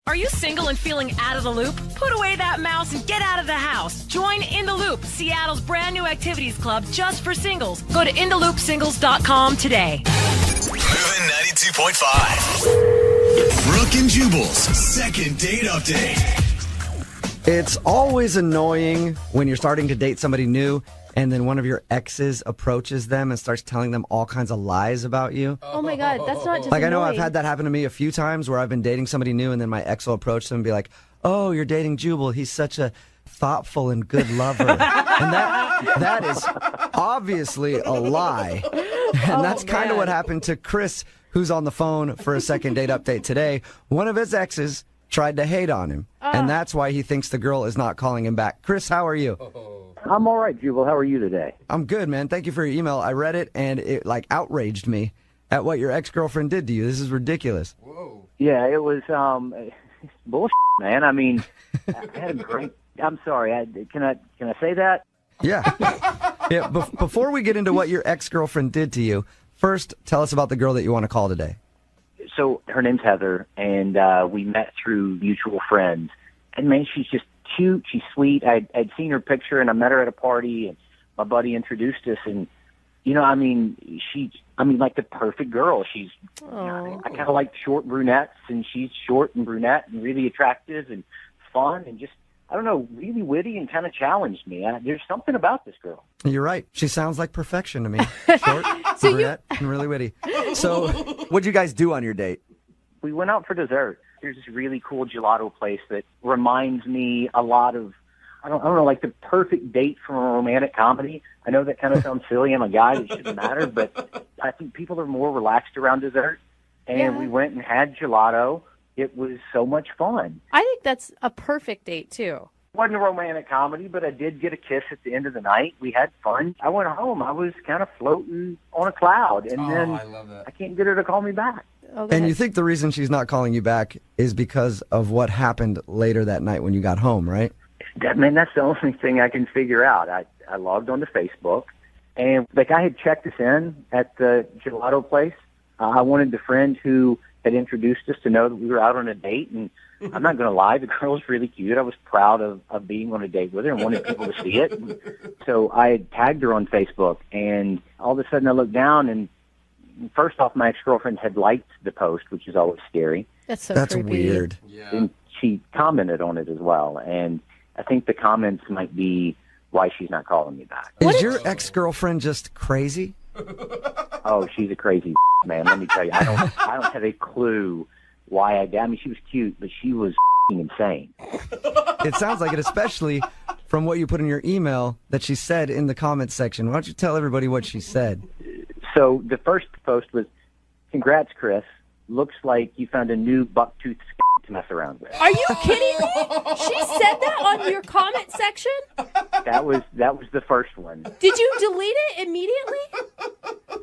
Are you single and feeling out of the loop? Put away that mouse and get out of the house. Join In the Loop, Seattle's brand new activities club just for singles. Go to intheloopsingles.com today. Moving 92.5. Brooke and Jubal's second date update. It's always annoying when you're starting to date somebody new and then one of your exes approaches them and starts telling them all kinds of lies about you. Oh my God, that's not just Like, I know annoying. I've had that happen to me a few times where I've been dating somebody new and then my ex will approach them and be like, oh, you're dating Jubal. He's such a thoughtful and good lover. And that is obviously a lie. And that's kind of what happened to Chris, who's on the phone for a second date update today. One of his exes tried to hate on him, and that's why he thinks the girl is not calling him back. Chris, how are you? I'm all right, Jubal. How are you today? I'm good, man. Thank you for your email. I read it, and it outraged me at what your ex-girlfriend did to you. This is ridiculous. Whoa. Yeah, it was bullshit, man. I mean, I had a great. I'm sorry. Can I say that? Yeah. Yeah. Before we get into what your ex-girlfriend did to you, first tell us about the girl that you want to call today. So her name's Heather, and we met through mutual friends. And man, she's just cute. She's sweet. I'd seen her picture, and I met her at a party, and my buddy introduced us. And like the perfect girl. She's. I kind of like short brunettes, and she's short and brunette and really attractive and fun and just. I don't know, really witty and kind of challenged me. There's something about this girl. You're right. She sounds like perfection to me. Short, brunette, and really witty. So what'd you guys do on your date? We went out for dessert. There's this really cool gelato place that reminds me a lot of, I don't know, like the perfect date from a romantic comedy. I know that kind of sounds silly. I'm a guy. It shouldn't matter. But I think people are more relaxed around dessert. And we went and had gelato. It was so much fun. I think that's a perfect date, too. It wasn't a romantic comedy, but I did get a kiss at the end of the night. We had fun. I went home. I was kind of floating on a cloud. And then I love that. I can't get her to call me back. And you think the reason she's not calling you back is because of what happened later that night when you got home, right? That's the only thing I can figure out. I logged onto Facebook, and the guy had checked us in at the gelato place. I wanted the friend who had introduced us to know that we were out on a date, and I'm not going to lie, the girl was really cute. I was proud of being on a date with her and wanted people to see it. And so I had tagged her on Facebook, and all of a sudden I looked down, and first off, my ex-girlfriend had liked the post, which is always scary. That's creepy. Weird. Yeah. And she commented on it as well, and I think the comments might be why she's not calling me back. Is your ex-girlfriend just crazy? Oh, she's a crazy man. Let me tell you, I don't have a clue why I did. I mean, she was cute, but she was insane. It sounds like it, especially from what you put in your email that she said in the comments section. Why don't you tell everybody what she said? So the first post was, "Congrats, Chris. Looks like you found a new buck-toothed to mess around with." Are you kidding me? She said that on your comment section? That was the first one. Did you delete it immediately?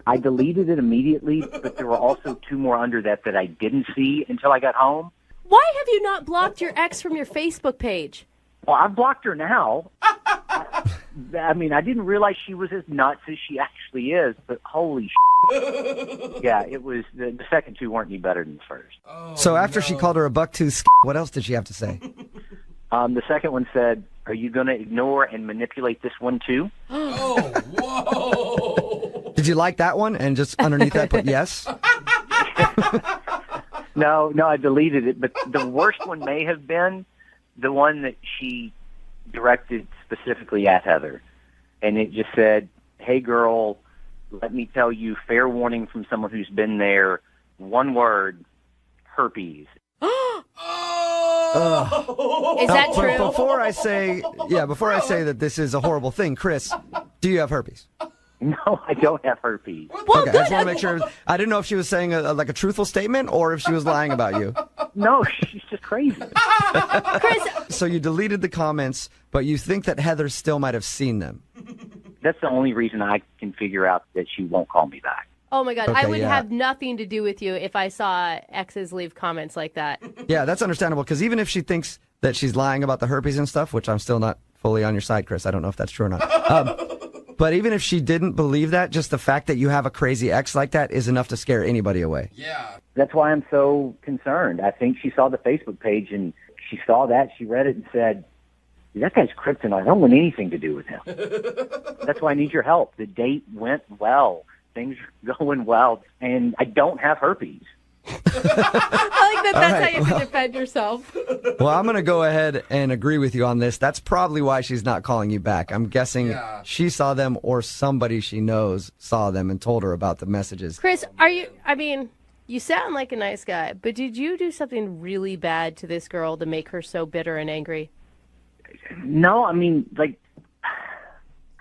I deleted it immediately, but there were also two more under that I didn't see until I got home. Why have you not blocked your ex from your Facebook page? Well, I've blocked her now. I mean, I didn't realize she was as nuts as she actually is, but holy shit. Yeah, it was, the second two weren't any better than the first. So after she called her a buck-tooth, what else did she have to say? The second one said, "Are you going to ignore and manipulate this one too?" Oh, whoa. Did you like that one and just underneath that put yes? No, I deleted it, but the worst one may have been the one that she directed specifically at Heather. And it just said, "Hey girl, let me tell you, fair warning from someone who's been there, one word, herpes." Is that But true? before I say that this is a horrible thing, Chris, do you have herpes? No, I don't have herpes. Well, Okay, I just want to make sure. I didn't know if she was saying a truthful statement or if she was lying about you. No, she's just crazy. Chris, So you deleted the comments, but you think that Heather still might have seen them. That's the only reason I can figure out that she won't call me back. oh my God, I Okay, would yeah. have nothing to do with you if I saw exes leave comments like that. Yeah, that's understandable, because even if she thinks that she's lying about the herpes and stuff, which I'm still not fully on your side, Chris, I don't know if that's true or not. But even if she didn't believe that, just the fact that you have a crazy ex like that is enough to scare anybody away. Yeah. That's why I'm so concerned. I think she saw the Facebook page and she saw that, she read it and said, that guy's kryptonite. I don't want anything to do with him. That's why I need your help. The date went well. Things are going well. And I don't have herpes. I like that that's right, how you can defend yourself. Well, I'm going to go ahead and agree with you on this. That's probably why she's not calling you back. I'm guessing she saw them or somebody she knows saw them and told her about the messages. Chris, you sound like a nice guy, but did you do something really bad to this girl to make her so bitter and angry? No, I mean, like,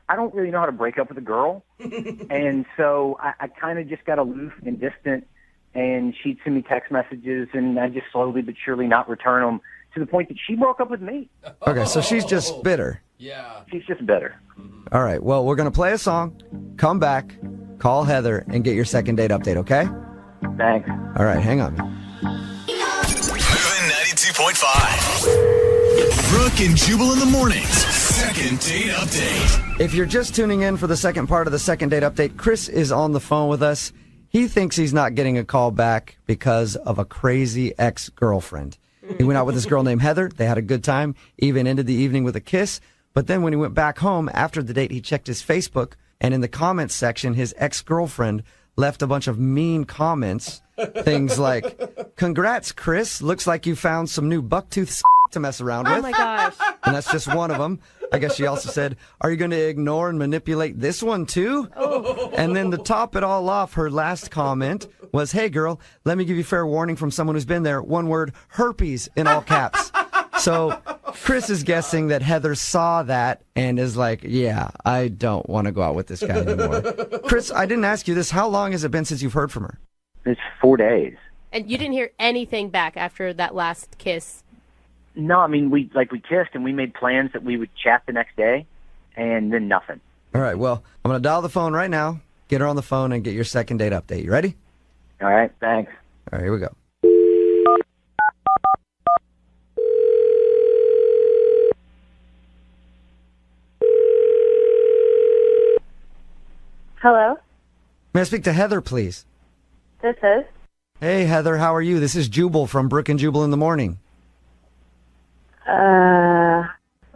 I don't really know how to break up with a girl. And so I kind of just got aloof and distant. And she'd send me text messages, and I just slowly but surely not return them to the point that she broke up with me. Okay, so she's just bitter. Yeah. She's just bitter. All right, well, we're going to play a song, come back, call Heather, and get your second date update, okay? Thanks. All right, hang on. Moving 92.5. Brooke and Jubal in the mornings. Second date update. If you're just tuning in for the second part of the second date update, Chris is on the phone with us. He thinks he's not getting a call back because of a crazy ex-girlfriend. He went out with this girl named Heather. They had a good time, even ended the evening with a kiss. But then when he went back home after the date, he checked his Facebook, and in the comments section, his ex-girlfriend left a bunch of mean comments. Things like, congrats, Chris. Looks like you found some new bucktooth to mess around with. Oh, my gosh. And that's just one of them. I guess she also said, are you going to ignore and manipulate this one too? Oh. And then to top it all off, her last comment was, hey girl, let me give you fair warning from someone who's been there. One word, herpes in all caps. So Chris is guessing that Heather saw that and is like, yeah, I don't want to go out with this guy anymore. Chris, I didn't ask you this. How long has it been since you've heard from her? It's 4 days. And you didn't hear anything back after that last kiss? No, I mean, we kissed and we made plans that we would chat the next day, and then nothing. All right, well, I'm going to dial the phone right now, get her on the phone, and get your second date update. You ready? All right, thanks. All right, here we go. Hello, May I speak to Heather, please? this is. Hey, Heather, how are you? This is Jubal from Brooke and Jubal in the Morning.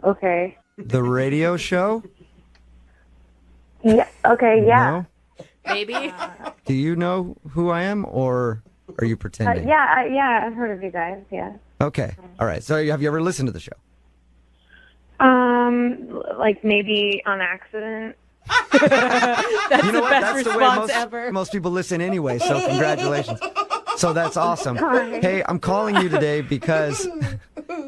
Okay. The radio show? Yeah, okay, yeah. No? Maybe? Do you know who I am, or are you pretending? Yeah, I've heard of you guys, yeah. Okay. All right. So have you ever listened to the show? Like maybe on accident. That's You know the what? best That's the way response ever. most people listen anyway, so congratulations. So that's awesome. Hey, I'm calling you today because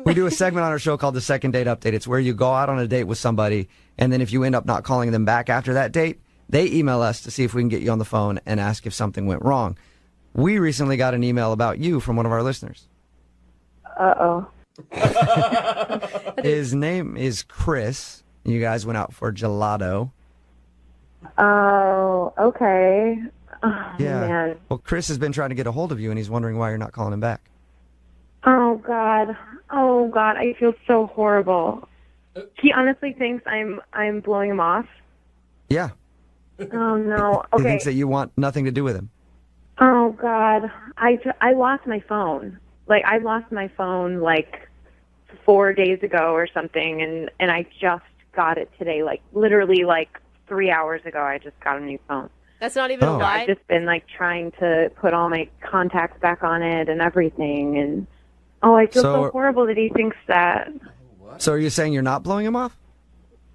we do a segment on our show called the Second Date Update. It's where you go out on a date with somebody, and then if you end up not calling them back after that date, they email us to see if we can get you on the phone and ask if something went wrong. We recently got an email about you from one of our listeners. Uh-oh. His name is Chris. You guys went out for gelato. Oh, okay. Oh, Yeah. man. Well, Chris has been trying to get a hold of you, and he's wondering why you're not calling him back. Oh, God. Oh, God, I feel so horrible. He honestly thinks I'm blowing him off. Yeah. Oh, no. He Okay. thinks that you want nothing to do with him. Oh, God. I lost my phone. Like, I lost my phone, like, 4 days ago or something, and I just got it today. Like, literally, like, 3 hours ago, I just got a new phone. That's not even a lie? I've just been, like, trying to put all my contacts back on it and everything, and, I feel so horrible that he thinks that. So are you saying you're not blowing him off?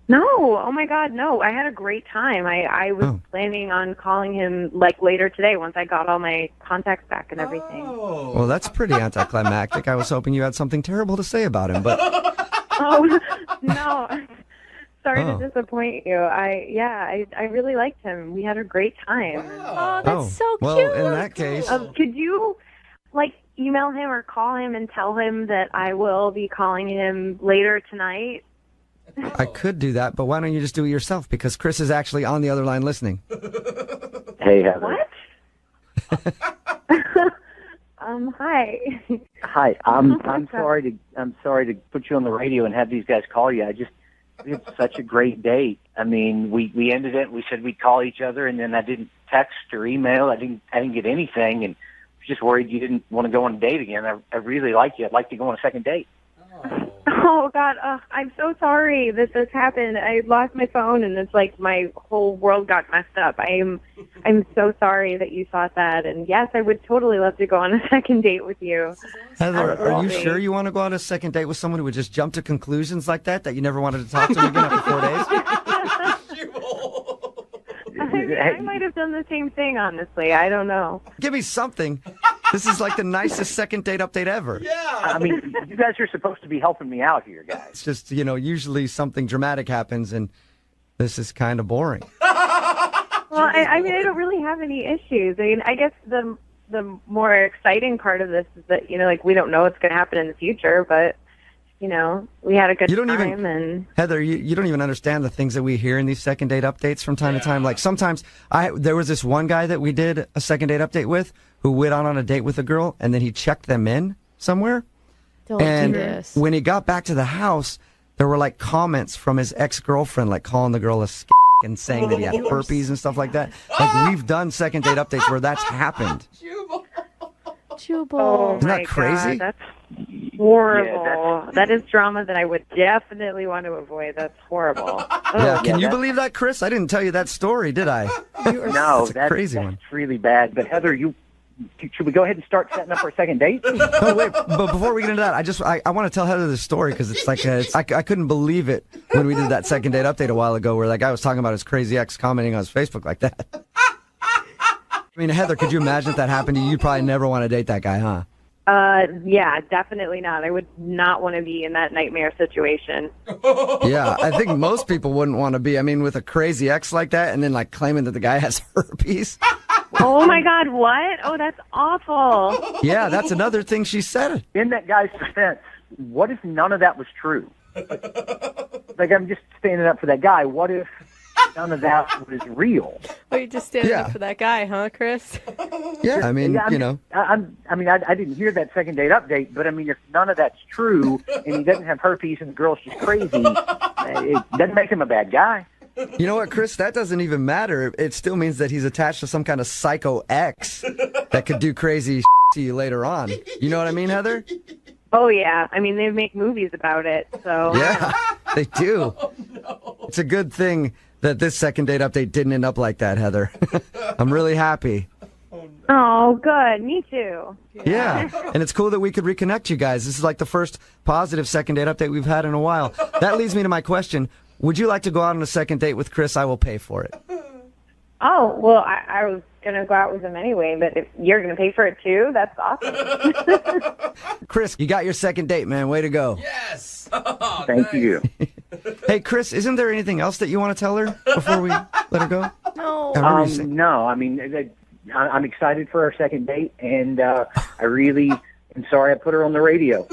No, oh my God, no. I had a great time. I was planning on calling him like later today once I got all my contacts back and everything. Well, that's pretty anticlimactic. I was hoping you had something terrible to say about him, but Oh, no. Sorry to disappoint you. I really liked him. We had a great time. Oh, that's so well, cute. in that case, Could you like email him or call him and tell him that I will be calling him later tonight? I could do that, but why don't you just do it yourself? Because Chris is actually on the other line listening. Hey, Heather. What? Hi. Hi. I'm sorry to put you on the radio and have these guys call you. We had such a great date. I mean, we ended it. We said we'd call each other, and then I didn't text or email. I didn't get anything, and I was just worried you didn't want to go on a date again. I really like you. I'd like to go on a second date. Oh God, I'm so sorry that this happened. I lost my phone, and it's like my whole world got messed up. I'm so sorry that you thought that. And yes, I would totally love to go on a second date with you. Heather, are you sure you want to go on a second date with someone who would just jump to conclusions like that you never wanted to talk to them again after 4 days? I might have done the same thing, honestly. I don't know. Give me something. This is like the nicest second date update ever. Yeah. I mean, you guys are supposed to be helping me out here, guys. It's just, usually something dramatic happens, and this is kind of boring. Well, I mean, I don't really have any issues. I mean, I guess the more exciting part of this is that, we don't know what's going to happen in the future, but, we had a good time. And Heather, you don't even understand the things that we hear in these second date updates from time to time. Like sometimes there was this one guy that we did a second date update with who went on a date with a girl, and then he checked them in somewhere. Don't and do this. when he got back to the house, there were like comments from his ex-girlfriend, like calling the girl a and saying that he had herpes and stuff like that. Like we've done second date updates where that's happened. Jubal. oh Isn't that my crazy? God, that's horrible. Yeah, that is drama that I would definitely want to avoid. That's horrible. Yeah, can you that- believe that, Chris? I didn't tell you that story, did I? No, That's a crazy that's one. really bad. But Heather, should we go ahead and start setting up our second date? Oh, wait, but before we get into that, I want to tell Heather this story because it's like, I couldn't believe it when we did that second date update a while ago where that guy was talking about his crazy ex commenting on his Facebook like that. I mean, Heather, could you imagine if that happened to you? You'd probably never want to date that guy, huh? Yeah, definitely not. I would not want to be in that nightmare situation. Yeah, I think most people wouldn't want to be. I mean, with a crazy ex like that and then like claiming that the guy has herpes. Oh my God, what? Oh, that's awful. Yeah, that's another thing she said. In that guy's defense, what if none of that was true? Like, I'm just standing up for that guy. What if none of that was real? Oh, you're just standing Yeah. up for that guy, huh, Chris? Yeah, I mean, Yeah, I didn't hear that second date update, but I mean, if none of that's true and he doesn't have herpes and the girl's just crazy, it doesn't make him a bad guy. You know what, Chris? That doesn't even matter. It still means that he's attached to some kind of psycho ex that could do crazy to you later on. You know what I mean, Heather? Oh, yeah. I mean, they make movies about it, so. Yeah, they do. It's a good thing that this second date update didn't end up like that, Heather. I'm really happy. Oh, good. Me too. Yeah, and it's cool that we could reconnect you guys. This is like the first positive second date update we've had in a while. That leads me to my question. Would you like to go out on a second date with Chris? I will pay for it. Oh, well, I was going to go out with him anyway, but if you're going to pay for it too, that's awesome. Chris, you got your second date, man. Way to go. Yes. Thank you. Hey, Chris, isn't there anything else that you want to tell her before we let her go? No. I remember you saying- No, I mean, I'm excited for our second date, and I really am sorry I put her on the radio.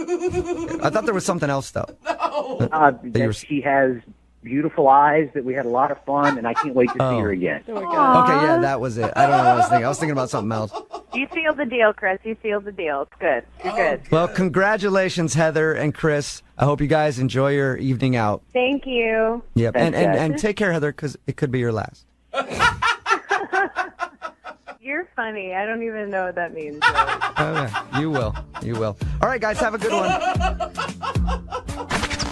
I thought there was something else, though. That she has beautiful eyes, that we had a lot of fun, and I can't wait to see her again. Oh, my God. Okay, yeah, that was it. I don't know what I was thinking. I was thinking about something else. You sealed the deal, Chris. You sealed the deal. It's good. You're good. Well, congratulations, Heather and Chris. I hope you guys enjoy your evening out. Thank you. Yep, Thanks, and guys. take care, Heather, because it could be your last. You're funny. I don't even know what that means. Okay, you will. You will. All right, guys, have a good one.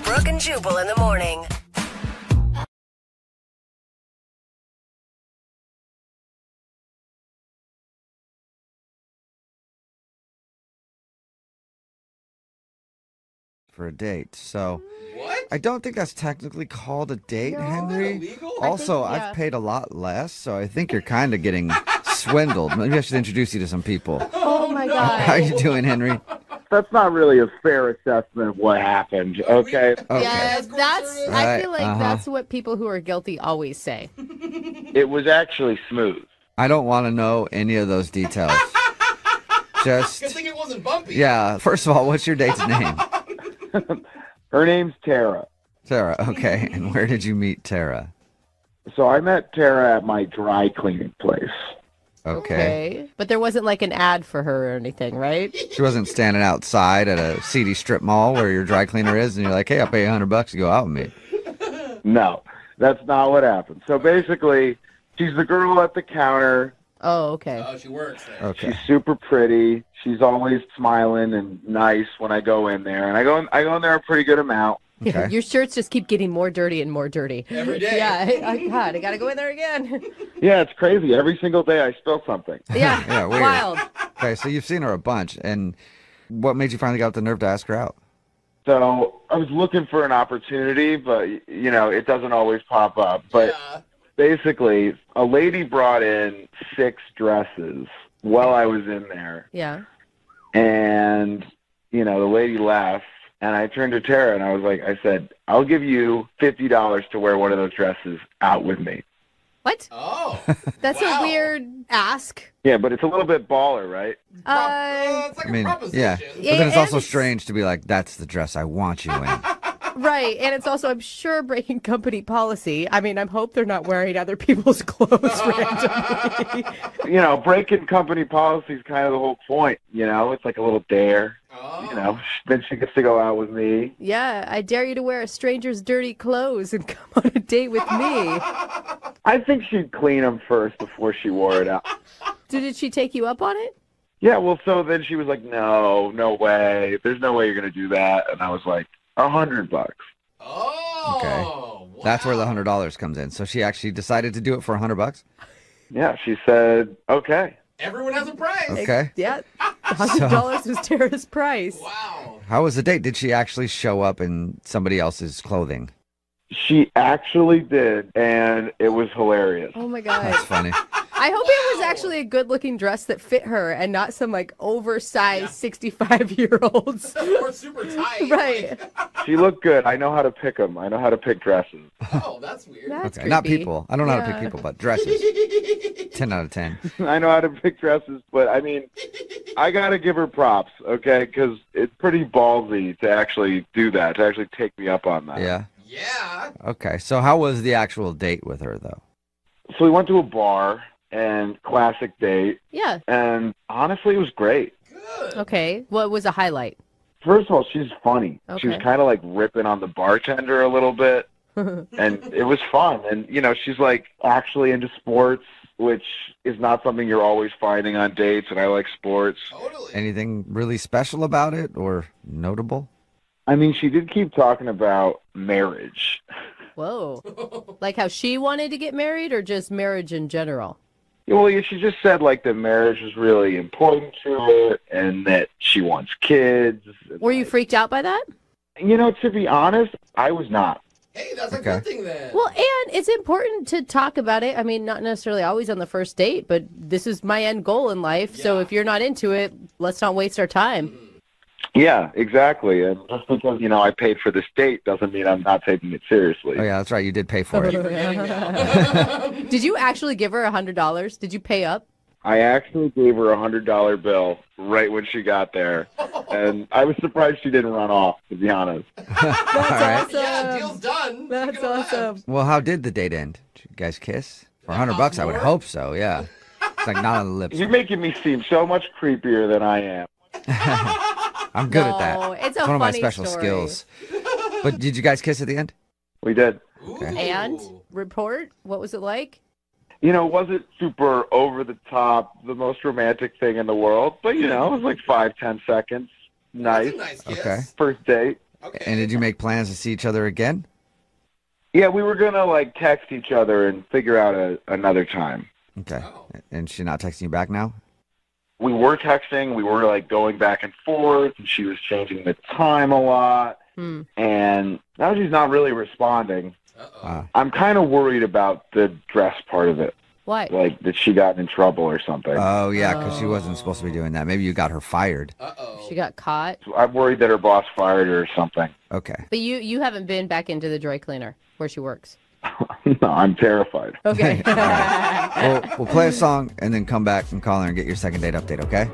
Brooke and Jubal in the morning. For a date, so What? I don't think that's technically called a date, Henry. illegal? Also, I think, yeah. I've paid a lot less, so I think you're kind of getting swindled. Maybe I should introduce you to some people. Oh, my God. How you doing, Henry? That's not really a fair assessment of what happened, okay? Okay. Yeah, that's. I Right, feel like that's what people who are guilty always say. It was actually smooth. I don't want to know any of those details. Just, Good thing it wasn't bumpy. yeah. First of all, what's your date's name? Her name's Tara. Tara. Okay. And where did you meet Tara? So I met Tara at my dry cleaning place. Okay. But there wasn't like an ad for her or anything, right? She wasn't standing outside at a seedy strip mall where your dry cleaner is, and you're like, "Hey, I'll pay you $100 to go out with me." No, that's not what happened. So basically, she's the girl at the counter. Oh, okay. Oh, she works there. Okay. She's super pretty. She's always smiling and nice when I go in there, and I go in there a pretty good amount. Okay. Your shirts just keep getting more dirty and more dirty. Every day. Yeah, God, I got to go in there again. Yeah, it's crazy. Every single day I spill something. Yeah, Yeah, weird. wild. Okay, so you've seen her a bunch, and what made you finally get the nerve to ask her out? So I was looking for an opportunity, but, it doesn't always pop up. But basically, a lady brought in 6 dresses while I was in there. Yeah. And, the lady left. And I turned to Tara and I said, I'll give you $50 to wear one of those dresses out with me. What? Oh. That's a weird ask. Yeah, but it's a little bit baller, right? It's like a proposition. yeah. But then it's also strange to be like, that's the dress I want you in. Right, and it's also, I'm sure, breaking company policy. I mean, I hope they're not wearing other people's clothes randomly. Breaking company policy is kind of the whole point. It's like a little dare. Oh. Then she gets to go out with me. Yeah, I dare you to wear a stranger's dirty clothes and come on a date with me. I think she'd clean them first before she wore it out. Did she take you up on it? Yeah, well, so then she was like, no way. There's no way you're going to do that. And I was like, $100. Oh. Okay. Wow. That's where the $100 comes in. So she actually decided to do it for $100? Yeah, she said, okay. Everyone has a price. Okay. Yeah, $100 was Tara's price. Wow. How was the date? Did she actually show up in somebody else's clothing? She actually did, and it was hilarious. Oh, my God. That's funny. I hope it was actually a good-looking dress that fit her and not some, oversized 65-year-olds. Or super tight. Right. She looked good. I know how to pick them. I know how to pick dresses. Oh, that's weird. That's Okay, not creepy. people. I don't know how to pick people, but dresses. 10 out of 10. I know how to pick dresses, but, I got to give her props, okay? Because it's pretty ballsy to actually do that, to actually take me up on that. Yeah. Yeah. Okay, so how was the actual date with her, though? So we went to a bar, and classic date, Yeah. and honestly, it was great. Good. Okay. What was a highlight? First of all, she's funny. She was Okay. kind of ripping on the bartender a little bit, and it was fun. And, she's actually into sports, which is not something you're always finding on dates, and I like sports. Totally. Anything really special about it or notable? She did keep talking about marriage. Whoa. Like how she wanted to get married or just marriage in general? Well, yeah, she just said, that marriage was really important to her and that she wants kids. Were you freaked out by that? To be honest, I was not. Hey, that's a Okay. good thing then. Well, and it's important to talk about it. Not necessarily always on the first date, but this is my end goal in life. So Yeah. if you're not into it, let's not waste our time. Yeah, exactly. And just because, I paid for this date doesn't mean I'm not taking it seriously. Oh, yeah, that's right. You did pay for it. Forgetting now. Did you actually give her $100? Did you pay up? I actually gave her a $100 bill right when she got there. And I was surprised she didn't run off, to be honest. All right. Yeah, deal's done. That's You're gonna laugh. awesome. Well, how did the date end? Did you guys kiss? For $100, I would more? hope so, yeah. It's not on the lips. You're making me seem so much creepier than I am. I'm good No, at that. it's a one of my funny special story. skills. But did you guys kiss at the end? We did. Ooh. And report, what was it like? It wasn't super over the top, the most romantic thing in the world, but it was 5-10 seconds. Nice. That's a nice kiss. Okay. First date. Okay. And did you make plans to see each other again? Yeah, we were gonna text each other and figure out another time. Okay. Oh. And she not texting you back now? We were texting, we were going back and forth, and she was changing the time a lot. And now she's not really responding. Uh-oh. I'm kind of worried about the dress part of it. Why? That she got in trouble or something. Oh, yeah, because she wasn't supposed to be doing that. Maybe you got her fired. Uh-oh. She got caught. I'm worried that her boss fired her or something. Okay. But you haven't been back into the dry cleaner where she works. No, I'm terrified. Okay. We'll play a song and then come back and call her and get your second date update, okay?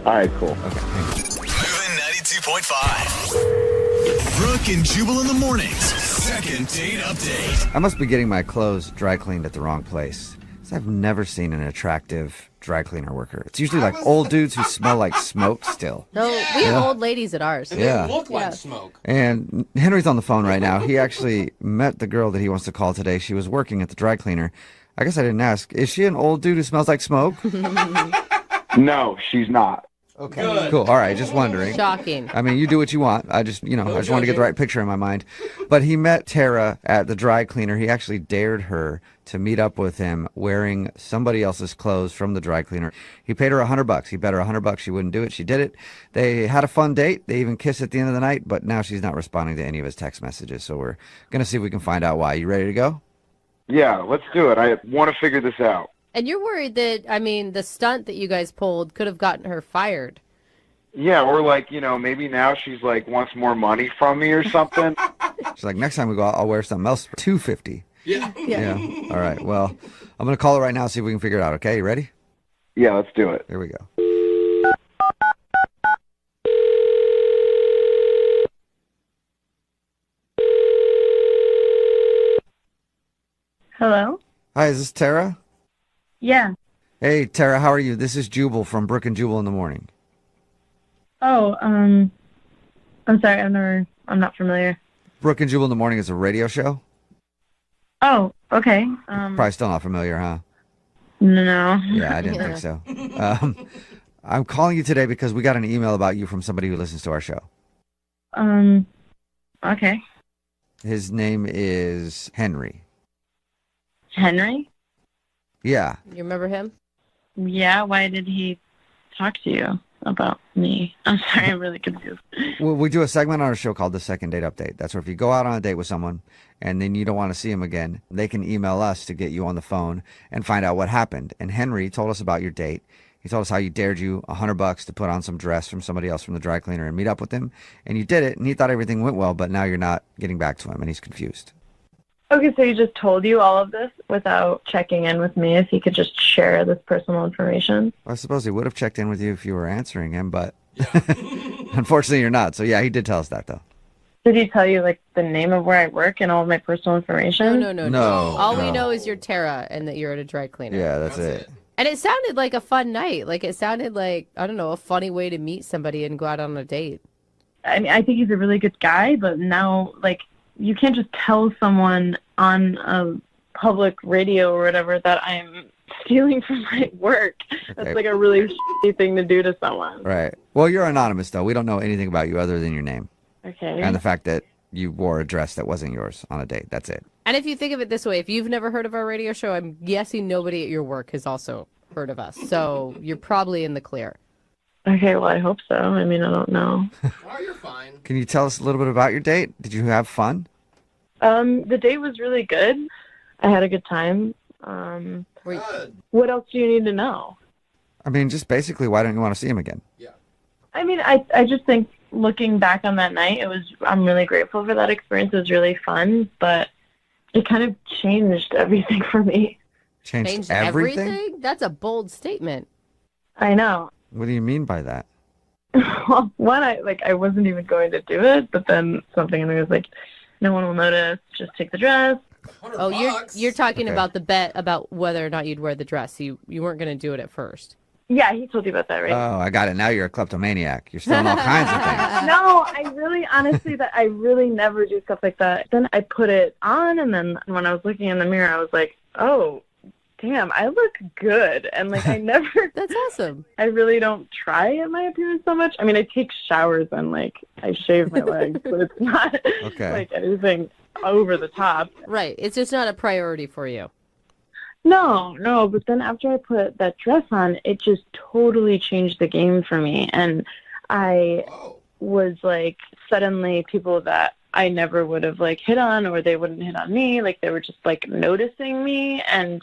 All right, cool. Okay, thank you. Moving 92.5. Brooke and Jubal in the mornings. Second date update. I must be getting my clothes dry cleaned at the wrong place. I've never seen an attractive dry cleaner worker. It's usually like old dudes who smell like smoke still. No, we have old ladies at ours. And Yeah. they look like smoke. And Henry's on the phone right now. He actually met the girl that he wants to call today. She was working at the dry cleaner. I guess I didn't ask. Is she an old dude who smells like smoke? No, she's not. Okay. Good. Cool. All right. Just wondering. Shocking. I mean, you do what you want. I just want to get the right picture in my mind. But he met Tara at the dry cleaner. He actually dared her to meet up with him wearing somebody else's clothes from the dry cleaner. He paid her $100. He bet her $100 she wouldn't do it. She did it. They had a fun date. They even kissed at the end of the night, but now she's not responding to any of his text messages. So we're going to see if we can find out why. You ready to go? Yeah, let's do it. I want to figure this out. And you're worried that, I mean, the stunt that you guys pulled could have gotten her fired. Yeah, or like, maybe now she's like wants more money from me or something. She's like, next time we go out, I'll wear something else for $250. Yeah. Yeah. All right. Well, I'm going to call her right now, see if we can figure it out. Okay, you ready? Yeah, let's do it. Here we go. Hello? Hi, is this Tara? Yeah. Hey, Tara, how are you? This is Jubal from Brooke and Jubal in the Morning. Oh, I'm sorry, I'm not familiar. Brooke and Jubal in the Morning is a radio show. Oh, okay. Probably still not familiar, huh? No. Yeah, I didn't think so. I'm calling you today because we got an email about you from somebody who listens to our show. Okay. His name is Henry. Henry? Yeah. You remember him? Yeah, why did he talk to you about me? I'm sorry, I'm really confused. Well, we do a segment on our show called the Second Date Update. That's where if you go out on a date with someone and then you don't want to see him again, they can email us to get you on the phone and find out what happened. And Henry told us about your date. He told us how you dared you $100 to put on some dress from somebody else from the dry cleaner and meet up with him. And you did it, and he thought everything went well, but now you're not getting back to him, and he's confused. Okay, so he just told you all of this without checking in with me if he could just share this personal information? Well, I suppose he would have checked in with you if you were answering him, but unfortunately you're not. So, yeah, he did tell us that, though. Did he tell you, like, the name of where I work and all of my personal information? No. All we know is you're Tara and that you're at a dry cleaner. Yeah, that's it. And it sounded like a fun night. Like, it sounded like, I don't know, a funny way to meet somebody and go out on a date. I mean, I think he's a really good guy, but now, like, you can't just tell someone on a public radio or whatever that I'm stealing from my work. Okay. That's like a really shitty thing to do to someone. Right. Well, you're anonymous, though. We don't know anything about you other than your name. Okay. And the fact that you wore a dress that wasn't yours on a date. That's it. And if you think of it this way, if you've never heard of our radio show, I'm guessing nobody at your work has also heard of us. So you're probably in the clear. Okay, well, I hope so. I mean, I don't know. Oh, you're fine. Can you tell us a little bit about your date? Did you have fun? The date was really good. I had a good time. Good. What else do you need to know? I mean, just basically, why don't you want to see him again? Yeah. I mean, I just think looking back on that night, I'm really grateful for that experience. It was really fun, but it kind of changed everything for me. Changed everything? That's a bold statement. I know. What do you mean by that? Well, one, I wasn't even going to do it, but then something in me was like, no one will notice. Just take the dress. Oh, you're talking Okay. about the bet about whether or not you'd wear the dress. You weren't going to do it at first. Yeah, he told you about that, right? Oh, I got it. Now you're a kleptomaniac. You're stealing all kinds of things. No, I really never do stuff like that. Then I put it on, and then when I was looking in the mirror, I was like, oh, damn, I look good. And like, I never, That's awesome. I really don't try at my appearance so much. I mean, I take showers and like, I shave my legs, but it's not Okay. like anything over the top. Right. It's just not a priority for you. No, but then after I put that dress on, it just totally changed the game for me. And I was like, suddenly people that I never would have like hit on, or they wouldn't hit on me, like they were just like noticing me. And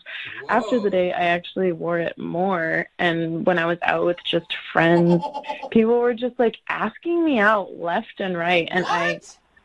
after the day, I actually wore it more. And when I was out with just friends, people were just like asking me out left and right. And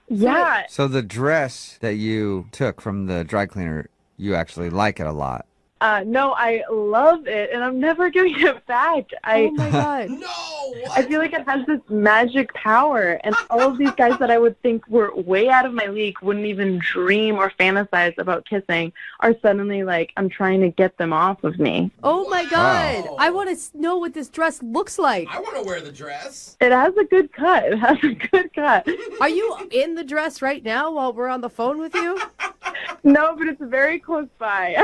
yeah. So the dress that you took from the dry cleaner, you actually like it a lot. No, I love it, and I'm never giving it back. Oh my God. No, what? I feel like it has this magic power, and all of these guys that I would think were way out of my league, wouldn't even dream or fantasize about kissing, are suddenly like, I'm trying to get them off of me. Oh my God. Wow. I want to know what this dress looks like. I want to wear the dress. It has a good cut. It has a good cut. Are you in the dress right now while we're on the phone with you? No, but it's very close by.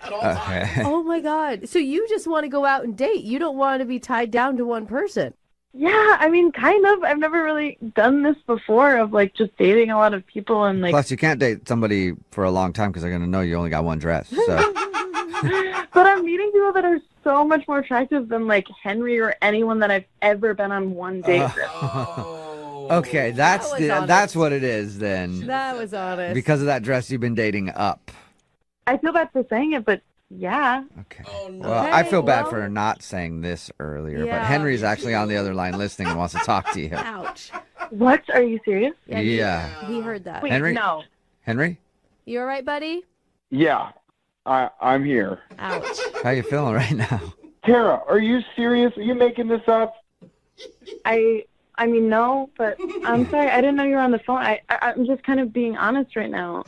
Okay. Oh my God. So you just want to go out and date. You don't want to be tied down to one person. Yeah, I mean, kind of. I've never really done this before of like just dating a lot of people and like. Plus, you can't date somebody for a long time because they're going to know you only got one dress. So. But I'm meeting people that are so much more attractive than like Henry or anyone that I've ever been on one date with. Oh. Okay, that's That was honest. that's what it is then. That was honest. Because of that dress, you've been dating up. I feel bad for saying it, but yeah. Okay. Oh, no. Well, I Okay, feel bad well- for not saying this earlier, but Yeah. Henry's actually on the other line listening and wants to talk to you. Ouch. What? Are you serious? Yeah. He heard that. Wait, Henry? no. Henry, You all right, buddy? Yeah, I'm here. Ouch. how you feeling right now? Tara, are you serious? Are you making this up? I mean, no, but I'm sorry. I didn't know you were on the phone. I'm just kind of being honest right now.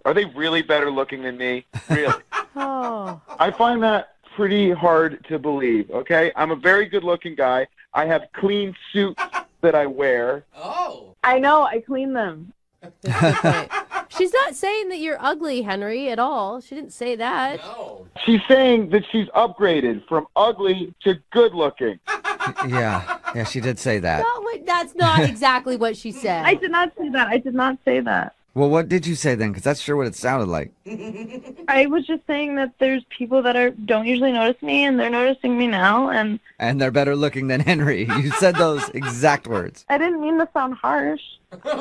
Are they really better looking than me? Really? Oh. I find that pretty hard to believe, okay? I'm a very good-looking guy. I have clean suits that I wear. Oh. I know. I clean them. That's a good point. She's not saying that you're ugly, Henry, at all. She didn't say that. No. She's saying that she's upgraded from ugly to good-looking. Yeah, she did say that. That's not exactly what she said. I did not say that. I did not say that. Well, what did you say then? Because that's sure what it sounded like. I was just saying that there's people that don't usually notice me, and they're noticing me now, and And they're better looking than Henry. You said those exact words. I didn't mean to sound harsh.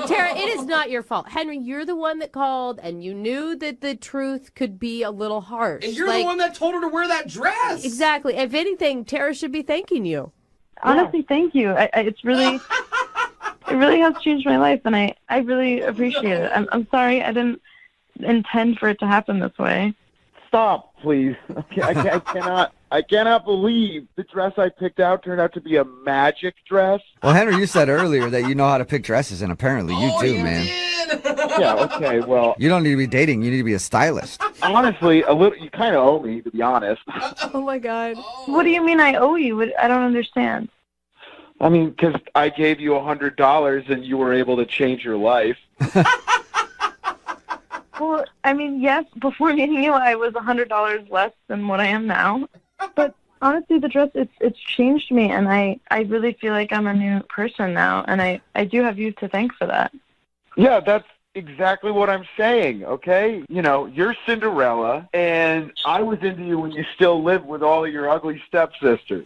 Tara, it is not your fault. Henry, you're the one that called, and you knew that the truth could be a little harsh. And you're the one that told her to wear that dress. Exactly. If anything, Tara should be thanking you. Honestly, thank you. It's really, it really has changed my life, and I really appreciate it. I'm sorry I didn't intend for it to happen this way. Stop, please. I cannot believe the dress I picked out turned out to be a magic dress. Well, Henry, you said earlier that you know how to pick dresses, and apparently you do, man. Yeah, okay, well, You don't need to be dating. You need to be a stylist. honestly, a little. You kind of owe me, to be honest. Oh, my God. What do you mean I owe you? I don't understand. I mean, because I gave you $100 and you were able to change your life. Well, I mean, yes, before meeting you, I was $100 less than what I am now. But honestly, the dress, it's changed me, and I really feel like I'm a new person now, and I do have you to thank for that. Yeah, that's exactly what I'm saying, okay? You know, you're Cinderella, and I was into you when you still lived with all of your ugly stepsisters.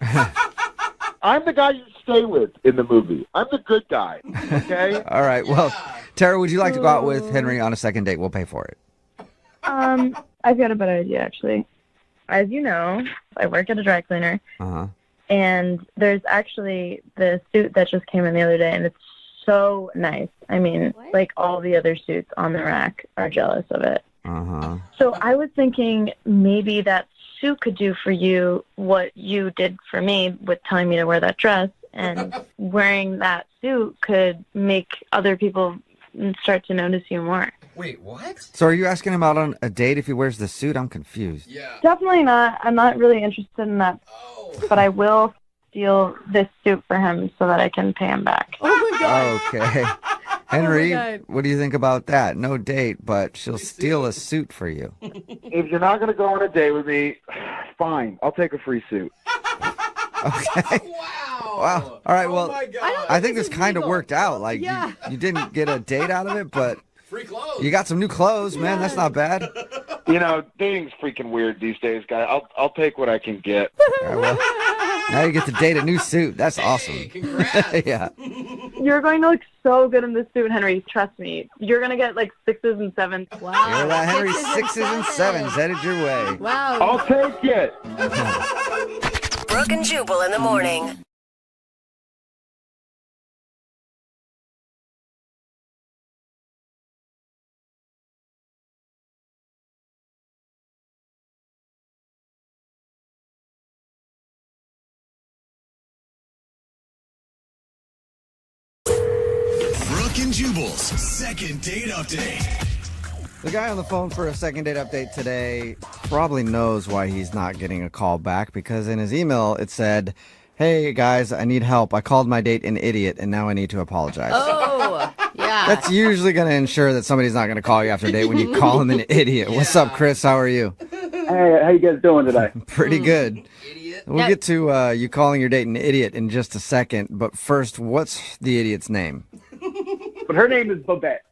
I'm the guy you stay with in the movie. I'm the good guy, okay? All right. Well, Tara, would you like to go out with Henry on a second date? We'll pay for it. I've got a better idea, actually. As you know, I work at a dry cleaner, Uh-huh. and there's actually the suit that just came in the other day, and it's so nice. I mean, like all the other suits on the rack are jealous of it. Uh-huh. So I was thinking maybe that suit could do for you what you did for me with telling me to wear that dress, and wearing that suit could make other people start to notice you more. Wait, what? So are you asking him out on a date if he wears the suit? I'm confused. Yeah. Definitely not. I'm not really interested in that, but I will steal this suit for him so that I can pay him back. Oh, my God. Okay. Henry, God. what do you think about that? No date, but she'll steal a suit for you. If you're not going to go on a date with me, fine. I'll take a free suit. Okay. Wow. Wow. All right, well, Oh my God. I think this is kind of legal. worked out. Like, Yeah. you didn't get a date out of it, but Free clothes. you got some new clothes, man. That's not bad. You know, dating's freaking weird these days, guy. I'll take what I can get. All right, well, now you get to date a new suit. That's Hey, awesome. congrats. Yeah. You're going to look so good in this suit, Henry. Trust me. You're going to get like 6s and 7s. Wow. Hear that, Henry? 6s and 7s headed your way. Wow. I'll take it. Brooke and Jubal in the morning. Brooke and Jubal's second date update. The guy on the phone for a second date update today probably knows why he's not getting a call back, because in his email it said, "Hey guys, I need help. I called my date an idiot and now I need to apologize." Oh, yeah. That's usually going to ensure that somebody's not going to call you after a date when you call them an idiot. What's up, Chris? How are you? Hey, how you guys doing today? Pretty good. Idiot. We'll get to you calling your date an idiot in just a second, but first, what's the idiot's name? But her name is Babette.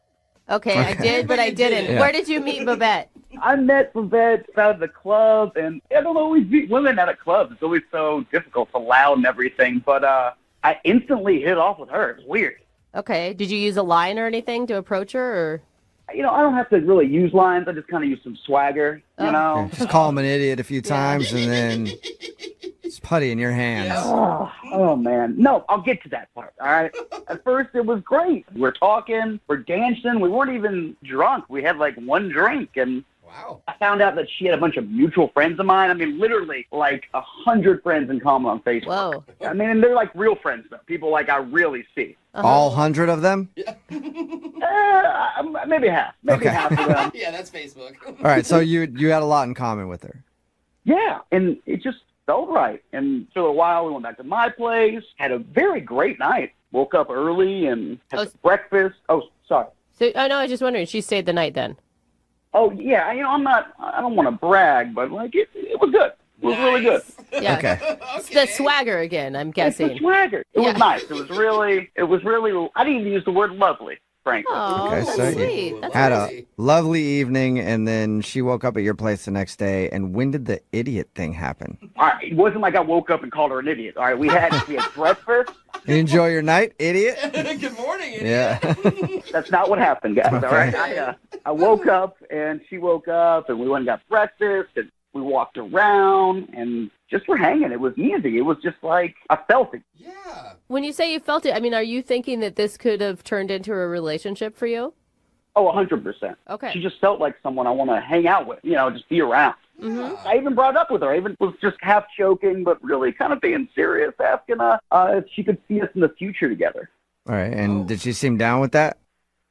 Okay, I did, but I didn't. Yeah. Where did you meet Babette? I met Babette out of the club, and I don't always meet women at a club. It's always so difficult, so loud and everything. But I instantly hit off with her. It's weird. Okay, did you use a line or anything to approach her? Or? I don't have to really use lines. I just kind of use some swagger, you know? Just call him an idiot a few times and then it's putty in your hands. Oh, man. No, I'll get to that part, all right? At first, it was great. We're talking, we're dancing. We weren't even drunk. We had, like, one drink, and Wow. I found out that she had a bunch of mutual friends of mine. I mean, literally, like, 100 friends in common on Facebook. Whoa. I mean, and they're, like, real friends, though. People, like, I really see. All 100 of them? Maybe half. Maybe Okay. half of them. Yeah, that's Facebook. All right, so you had a lot in common with her. Yeah, and it just felt right. And for a while, we went back to my place, had a very great night. Woke up early and had some breakfast. Oh, sorry. So, I know, I was just wondering, she stayed the night then? Oh, yeah, I don't want to brag, but, like, it was good. It was really good. Yeah. Okay. It's the swagger again, I'm It's guessing. the swagger. It Yeah. was nice. It was really, I didn't even use the word lovely, frankly. Oh, Okay, that's so sweet. you That's had nice. a lovely evening, and then she woke up at your place the next day. And when did the idiot thing happen? All right, it wasn't like I woke up and called her an idiot. All right, we had breakfast. You enjoy your night, idiot? Good morning, idiot. Yeah. That's not what happened, guys. All right, I woke up and she woke up, and we went and got breakfast, and we walked around, and just were hanging. It was easy. It was just like I felt it. Yeah. When you say you felt it, I mean, are you thinking that this could have turned into a relationship for you? Oh, 100%. Okay. She just felt like someone I want to hang out with, just be around. Mm-hmm. I even brought it up with her. I even was just half joking, but really kind of being serious, asking her if she could see us in the future together. All right, and did she seem down with that?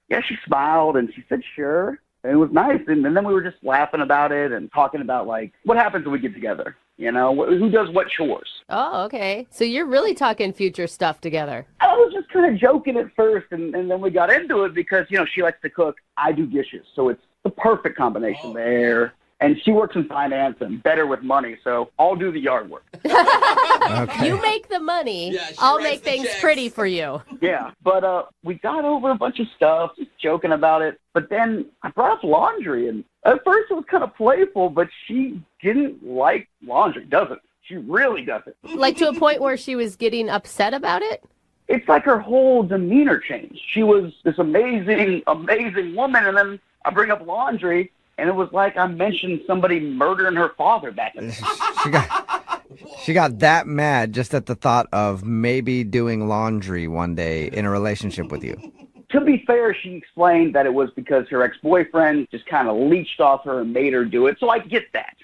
Yeah, she smiled and she said, sure. And it was nice. And then we were just laughing about it and talking about, like, what happens when we get together? Who does what chores? Oh, okay. So you're really talking future stuff together. I was just kind of joking at first, and then we got into it because, she likes to cook. I do dishes. So it's the perfect combination there. And she works in finance and better with money, so I'll do the yard work. Okay. You make the money. Yeah, she I'll writes make the things checks. pretty for you. Yeah, but we got over a bunch of stuff, just joking about it. But then I brought up laundry, and at first it was kind of playful, but she didn't like laundry, doesn't. She really doesn't. Like to a point where she was getting upset about it? It's like her whole demeanor changed. She was this amazing, amazing woman, and then I bring up laundry, and it was like I mentioned somebody murdering her father back in She got that mad just at the thought of maybe doing laundry one day in a relationship with you. To be fair, she explained that it was because her ex-boyfriend just kind of leached off her and made her do it. So I get that.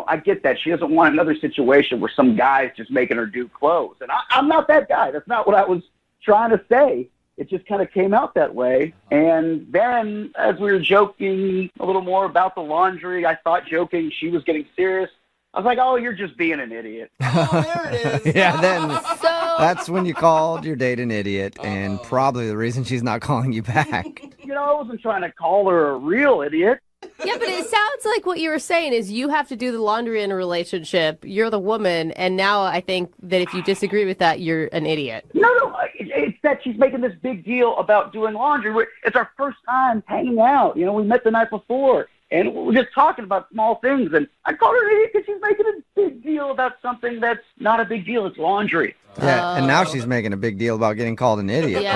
I get that. She doesn't want another situation where some guy's just making her do clothes. And I'm not that guy. That's not what I was trying to say. It just kind of came out that way. And then as we were joking a little more about the laundry, I thought joking she was getting serious. I was like, oh, you're just being an idiot. Oh, there it is. Yeah, then So that's when you called your date an idiot, and probably the reason she's not calling you back. I wasn't trying to call her a real idiot. yeah, but it sounds like what you were saying is you have to do the laundry in a relationship. You're the woman, and now I think that if you disagree with that, you're an idiot. No, it's that she's making this big deal about doing laundry. It's our first time hanging out. We met the night before, and we're just talking about small things. And I called her an idiot because she's making a big deal about something that's not a big deal. It's laundry. Yeah, and now she's making a big deal about getting called an idiot, Yeah.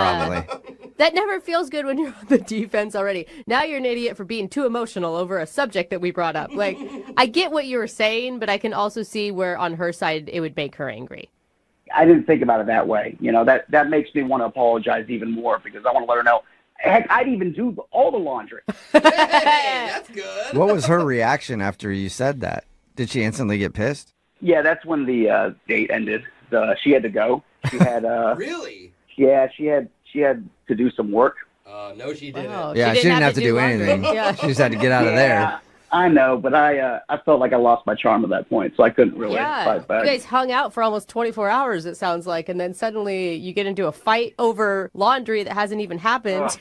probably. That never feels good when you're on the defense already. Now you're an idiot for being too emotional over a subject that we brought up. Like, I get what you were saying, but I can also see where on her side it would make her angry. I didn't think about it that way. That makes me want to apologize even more because I want to let her know. Heck, I'd even do all the laundry. Hey, that's good. What was her reaction after you said that? Did she instantly get pissed? Yeah, that's when the date ended. She had to go. She had Really? Yeah, she had to do some work. No, she didn't. Wow, Yeah, she didn't have to do laundry. anything. Yeah. She just had to get out of there. I know, but I felt like I lost my charm at that point, so I couldn't really Yeah, fight back. you guys hung out for almost 24 hours, it sounds like, and then suddenly you get into a fight over laundry that hasn't even happened.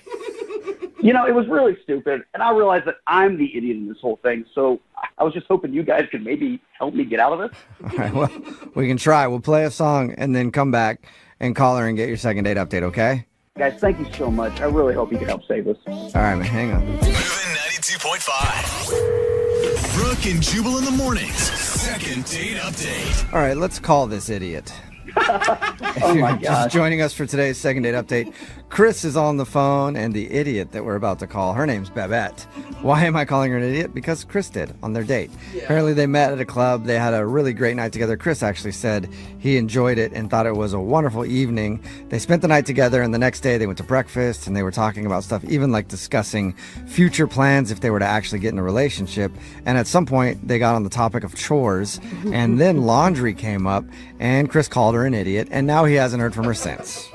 You know, it was really stupid, and I realized that I'm the idiot in this whole thing, so I was just hoping you guys could maybe help me get out of this. All right, well, we can try. We'll play a song and then come back and call her and get your second date update, okay? Guys, thank you so much. I really hope you can help save us. All right, man, hang on. Moving 92.5. Brooke and Jubal in the mornings. Second date update. All right, let's call this idiot. Oh my Just gosh. joining us for today's second date update, Chris is on the phone, and the idiot that we're about to call, her name's Babette. Why am I calling her an idiot? Because Chris did on their date. Apparently they met at a club. They had a really great night together. Chris actually said he enjoyed it and thought it was a wonderful evening. They spent the night together, and the next day they went to breakfast, and they were talking about stuff, even like discussing future plans if they were to actually get in a relationship. And at some point they got on the topic of chores, and then laundry came up, and Chris called her an idiot, and now he hasn't heard from her since.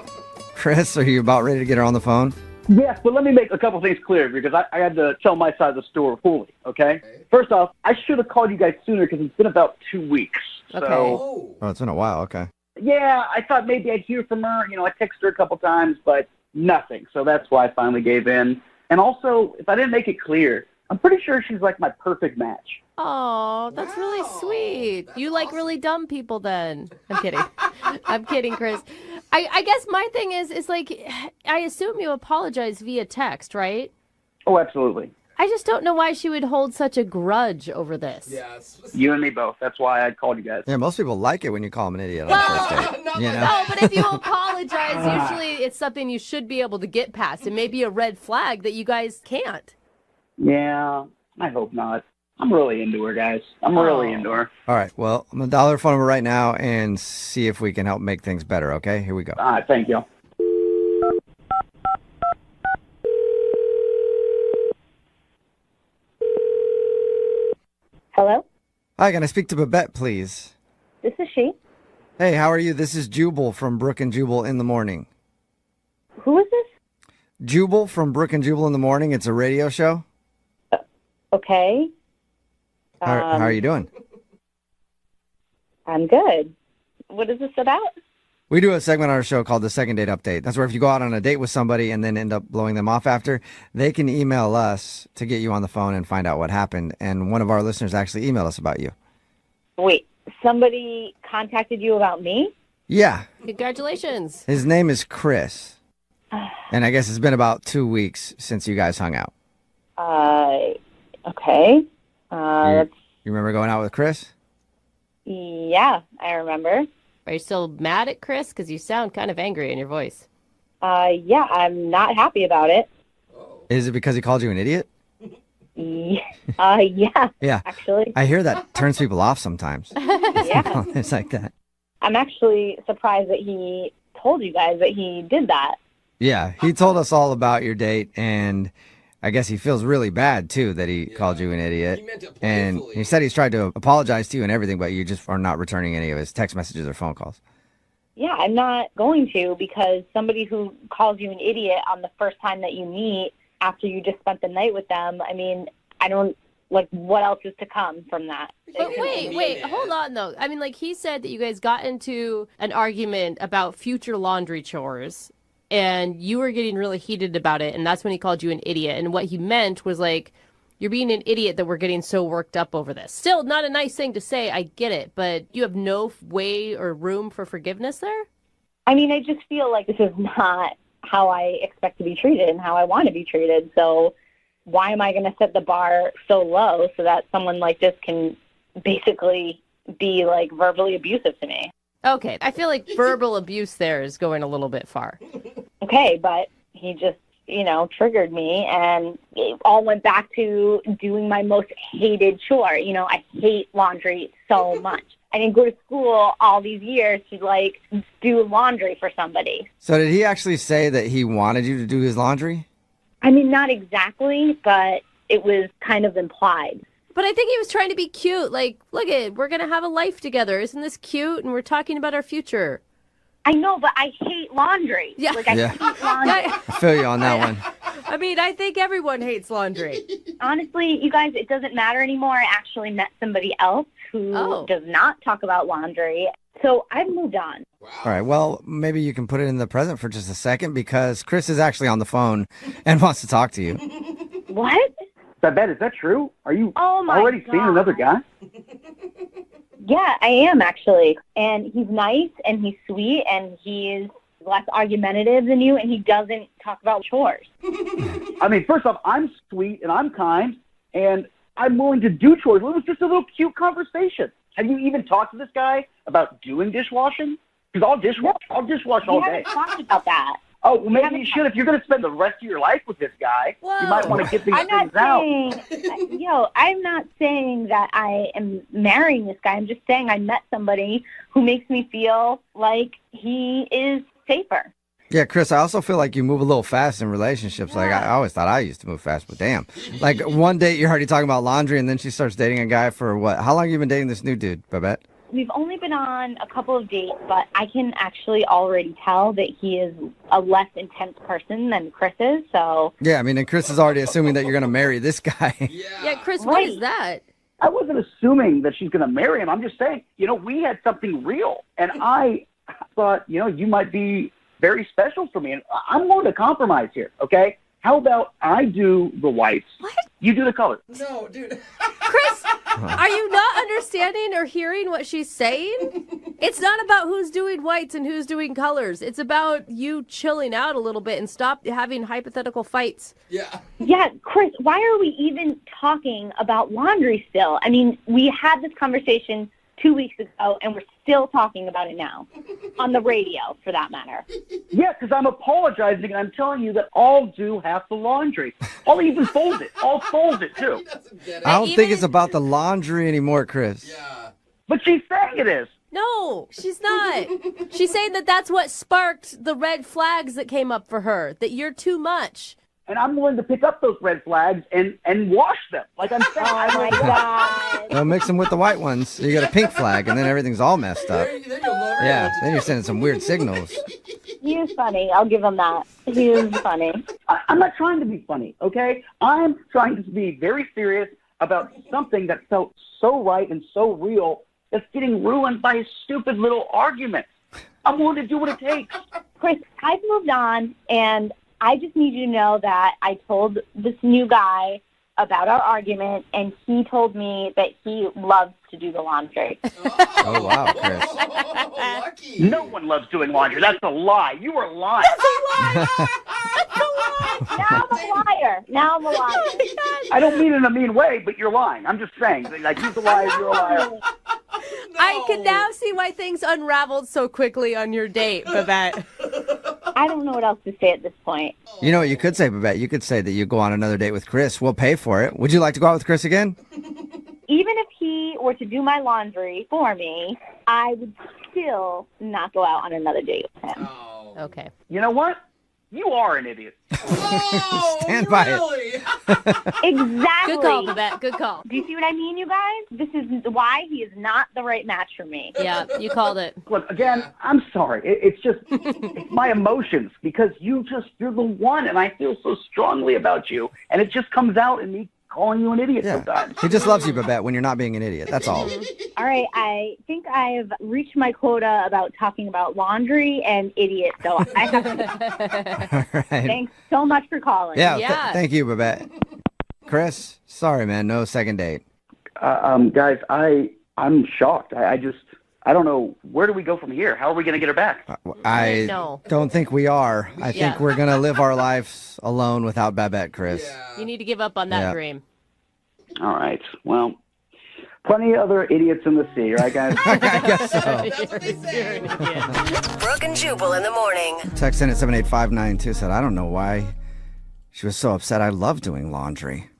Chris, are you about ready to get her on the phone? Yes, but let me make a couple things clear because I had to tell my side of the story fully, okay? First off, I should have called you guys sooner because it's been about 2 weeks. Okay. So, Oh, it's been a while. Okay. yeah, I thought maybe I'd hear from her. You know, I texted her a couple times, but nothing. So that's why I finally gave in. And also, if I didn't make it clear, I'm pretty sure she's like my perfect match. Oh, that's really sweet. You like really dumb people then. I'm kidding. I'm kidding, Chris. I guess my thing is like, I assume you apologize via text, right? Oh, absolutely. I just don't know why she would hold such a grudge over this. Yes. You and me both. That's why I called you guys. Yeah, most people like it when you call them an idiot on the first date. You know? No, but if you apologize, usually it's something you should be able to get past. It may be a red flag that you guys can't. Yeah, I hope not. I'm really into her, guys. I'm really into her. All right, well, I'm going to dial her phone number right now and see if we can help make things better, okay? Here we go. All right, thank you. Hello? Hi, can I speak to Babette, please? This is she. Hey, how are you? This is Jubal from Brooke and Jubal in the Morning. Who is this? Jubal from Brooke and Jubal in the Morning. It's a radio show. Okay. How are you doing? I'm good. What is this about? We do a segment on our show called the Second Date Update. That's where if you go out on a date with somebody and then end up blowing them off after, they can email us to get you on the phone and find out what happened. And one of our listeners actually emailed us about you. Wait, somebody contacted you about me? Yeah, Congratulations. his name is Chris. And I guess it's been about 2 weeks since you guys hung out. Okay. You remember going out with Chris? Yeah, I remember. Are you still mad at Chris? Because you sound kind of angry in your voice. Yeah, I'm not happy about it. Is it because he called you an idiot? Yeah. Yeah. Actually. I hear that turns people off sometimes. Yeah. It's like that. I'm actually surprised that he told you guys that he did that. Yeah, he told us all about your date, and I guess he feels really bad, too, that he called you an idiot. He meant it And playfully. he said he's tried to apologize to you and everything, but you just are not returning any of his text messages or phone calls. Yeah, I'm not going to because somebody who calls you an idiot on the first time that you meet after you just spent the night with them, I mean, I don't, like, what else is to come from that? But wait, hold on, though. I mean, like, he said that you guys got into an argument about future laundry chores, and you were getting really heated about it, and that's when he called you an idiot. And what he meant was, like, you're being an idiot that we're getting so worked up over this. Still not a nice thing to say, I get it, but you have no way or room for forgiveness there? I mean, I just feel like this is not how I expect to be treated and how I want to be treated. So why am I going to set the bar so low so that someone like this can basically be, like, verbally abusive to me? Okay, I feel like verbal abuse there is going a little bit far. Okay, but he just, you know, triggered me, and it all went back to doing my most hated chore. You know, I hate laundry so much. I didn't go to school all these years to, like, do laundry for somebody. So did he actually say that he wanted you to do his laundry? I mean, not exactly, but it was kind of implied. But I think he was trying to be cute. Like, look we're going to have a life together. Isn't this cute? And we're talking about our future. I know, but I hate laundry. Yeah. Like, I Yeah. hate laundry. I feel you on that one. mean, I think everyone hates laundry. Honestly, you guys, it doesn't matter anymore. I actually met somebody else who does not talk about laundry. So I've moved on. All right, well, maybe you can put it in the present for just a second because Chris is actually on the phone and wants to talk to you. What? Babette, is that true? Are you Oh my already seeing God. another guy? Yeah, I am actually. And he's nice and he's sweet and he's less argumentative than you and he doesn't talk about chores. I mean, first off, I'm sweet and I'm kind and I'm willing to do chores. It was just a little cute conversation. Have you even talked to this guy about doing dishwashing? Because I'll dishwash all We day. haven't talked about that. Oh, well, maybe you should. If you're going to spend the rest of your life with this guy, you might want to get these I'm not things out. saying, I'm not saying that I am marrying this guy. I'm just saying I met somebody who makes me feel like he is safer. Yeah, Chris, I also feel like you move a little fast in relationships. Like, I always thought I used to move fast, but damn. Like, one date you're already talking about laundry, and then she starts dating a guy for what? How long have you been dating this new dude, Babette? We've only been on a couple of dates, but I can actually already tell that he is a less intense person than Chris is, so... Yeah, I mean, and Chris is already assuming that you're going to marry this guy. Yeah, Chris, what is that? I wasn't assuming that she's going to marry him. I'm just saying, we had something real. And I thought, you might be very special for me. And I'm willing to compromise here, okay? How about I do the whites? What? You do the color. No, dude. Chris, are you not understanding or hearing what she's saying? It's not about who's doing whites and who's doing colors. It's about you chilling out a little bit and stop having hypothetical fights. Yeah. Yeah, Chris, why are we even talking about laundry still? I mean, we had this conversation 2 weeks ago, and we're still talking about it now. On the radio, for that matter. Yeah, because I'm apologizing, and I'm telling you that I'll do half the laundry. I'll even fold it. I'll fold it, too. I don't think it's about the laundry anymore, Chris. Yeah. But she's saying it is. No, she's not. She's saying that that's what sparked the red flags that came up for her, that you're too much. And I'm willing to pick up those red flags and wash them. Like I'm saying. Oh, my God. They'll mix them with the white ones. So you got a pink flag, and then everything's all messed up. Then you'll love her. Yeah, then you're sending some weird signals. He is funny. I'll give him that. He is funny. I'm not trying to be funny, okay? I'm trying to be very serious about something that felt so right and so real that's getting ruined by a stupid little argument. I'm willing to do what it takes. Chris, I've moved on, and I just need you to know that I told this new guy about our argument, and he told me that he loves to do the laundry. Oh, wow, Chris. Lucky. No one loves doing laundry. That's a lie. You are lying. Now I'm a liar. Now I'm a liar. I don't mean it in a mean way, but you're lying. I'm just saying. Like, he's a liar, you're a liar. I can now see why things unraveled so quickly on your date, Babette. I don't know what else to say at this point. You know what you could say, Babette? You could say that you go on another date with Chris. We'll pay for it. Would you like to go out with Chris again? Even if he were to do my laundry for me, I would still not go out on another date with him. Oh. Okay. You know what? You are an idiot. Oh, Stand by it. really? Exactly. Good call, Babette. Good call. Do you see what I mean, you guys? This is why he is not the right match for me. Yeah, you called it. Look, again, I'm sorry. It's just it's my emotions because you're the one, and I feel so strongly about you, and it just comes out in me calling you an idiot sometimes. He just loves you, Babette, when you're not being an idiot. That's all. All right, I think I've reached my quota about talking about laundry and idiots, so I have to. All right. Thanks so much for calling. Yeah, thank you, Babette. Chris, sorry, man. No second date. Guys, I'm shocked. I don't know. Where do we go from here? How are we going to get her back? I don't think we are. I think Yeah. we're going to live our lives alone without Babette, Chris. You need to give up on that dream. All right. Well, plenty of other idiots in the sea, right, guys? I guess so. That's what they say. Brooke and Jubal in the morning. Text in at 78592 said, I don't know why she was so upset. I love doing laundry.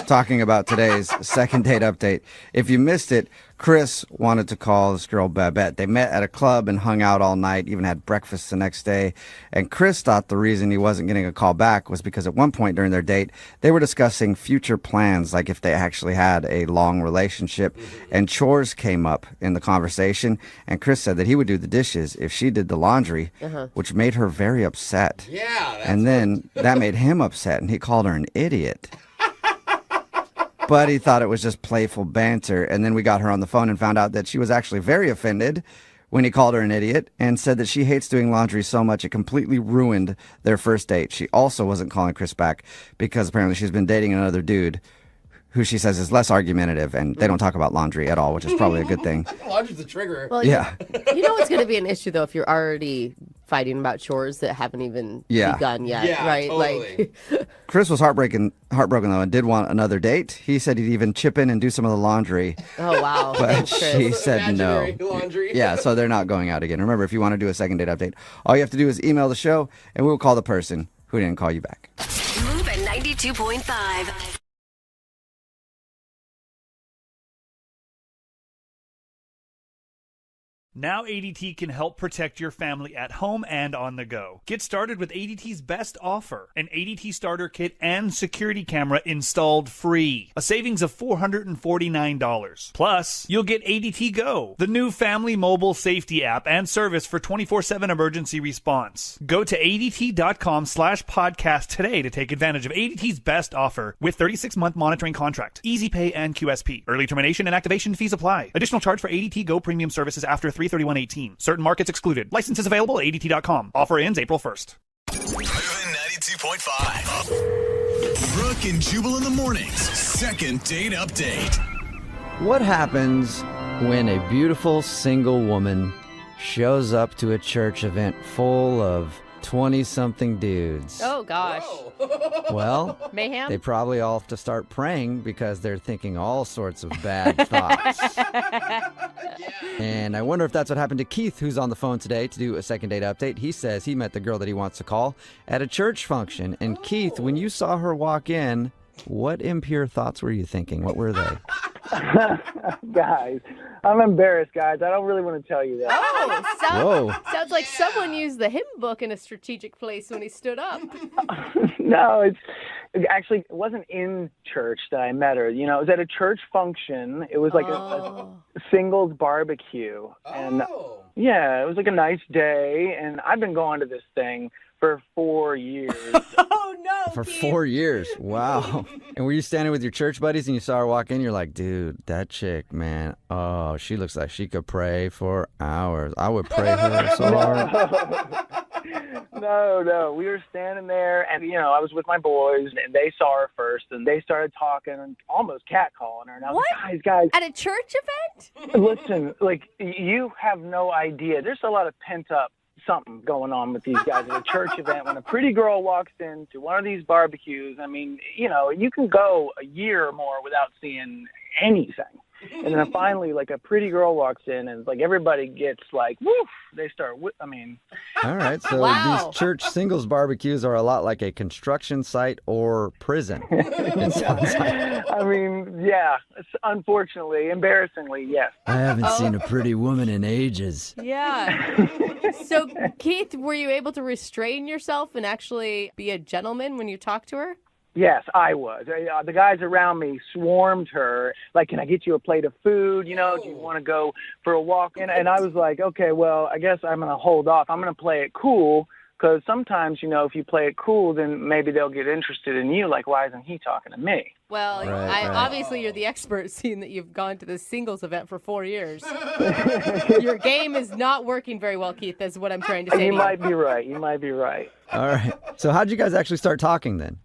talking about today's second date update. If you missed it, Chris wanted to call this girl Babette. They met at a club and hung out all night, even had breakfast the next day. And Chris thought the reason he wasn't getting a call back was because at one point during their date, they were discussing future plans, like if they actually had a long relationship. And chores came up in the conversation. And Chris said that he would do the dishes if she did the laundry, which made her very upset. Yeah. And then that made him upset, and he called her an idiot. But he thought it was just playful banter. And then we got her on the phone and found out that she was actually very offended when he called her an idiot and said that she hates doing laundry so much it completely ruined their first date. She also wasn't calling Chris back because apparently she's been dating another dude who she says is less argumentative, and they don't talk about laundry at all, which is probably a good thing. Laundry's a trigger. Well, Yeah. You know what's going to be an issue, though, if you're already fighting about chores that haven't even begun yet, Yeah, right? totally. Like, Chris was heartbroken though, and did want another date. He said he'd even chip in and do some of the laundry, oh, wow. but Thanks, Chris. she said no. Imaginary laundry. Yeah, so they're not going out again. Remember, if you want to do a second date update, all you have to do is email the show, and we'll call the person who didn't call you back. Move at 92.5. Now ADT can help protect your family at home and on the go. Get started with ADT's best offer, an ADT starter kit and security camera installed free. A savings of $449. Plus, you'll get ADT Go, the new family mobile safety app and service for 24/7 emergency response. Go to ADT.com/podcast today to take advantage of ADT's best offer with 36-month monitoring contract, easy pay and QSP. Early termination and activation fees apply. Additional charge for ADT Go premium services after 3/31/18. Certain markets excluded. Licenses available at ADT.com. Offer ends April 1st. Moving 92.5. Brooke and Jubal in the mornings. Second date update. What happens when a beautiful single woman shows up to a church event full of 20-something dudes? Oh, gosh. Well, Mayhem? they probably all have to start praying because they're thinking all sorts of bad thoughts. And I wonder if that's what happened to Keith, who's on the phone today to do a second date update. He says he met the girl that he wants to call at a church function. And Keith, when you saw her walk in, what impure thoughts were you thinking? What were they? Guys, I'm embarrassed, guys. I don't really want to tell you that. Oh, sounds like someone used the hymn book in a strategic place when he stood up. No, it wasn't in church that I met her. You know, it was at a church function. It was like a singles barbecue. And yeah, it was like a nice day. And I've been going to this thing for 4 years. Oh, no. For 4 years. Wow. And were you standing with your church buddies and you saw her walk in? You're like, dude, that chick, man. Oh, she looks like she could pray for hours. I would pray her so hard. No. We were standing there, and, you know, I was with my boys, and they saw her first, and they started talking and almost catcalling her. And I was like, guys. At a church event? Listen, like, you have no idea. There's a lot of pent-up something going on with these guys at a church event. When a pretty girl walks into one of these barbecues, I mean, you know, you can go a year or more without seeing anything. And then finally, like, a pretty girl walks in, and like everybody gets like, woof. They start. All right, so these church singles barbecues are a lot like a construction site or prison. It sounds like. I mean, yeah. Unfortunately, embarrassingly, yes. I haven't seen a pretty woman in ages. Yeah. So, Keith, were you able to restrain yourself and actually be a gentleman when you talked to her? Yes, I was. The guys around me swarmed her. Like, can I get you a plate of food? You know, do you want to go for a walk? And I was like, okay, well, I guess I'm going to hold off. I'm going to play it cool because sometimes, you know, if you play it cool, then maybe they'll get interested in you. Like, why isn't he talking to me? Well, Right. Obviously you're the expert, seeing that you've gone to this singles event for 4 years. Your game is not working very well, Keith, is what I'm trying to say. You might be right. You might be right. All right. So how'd you guys actually start talking then?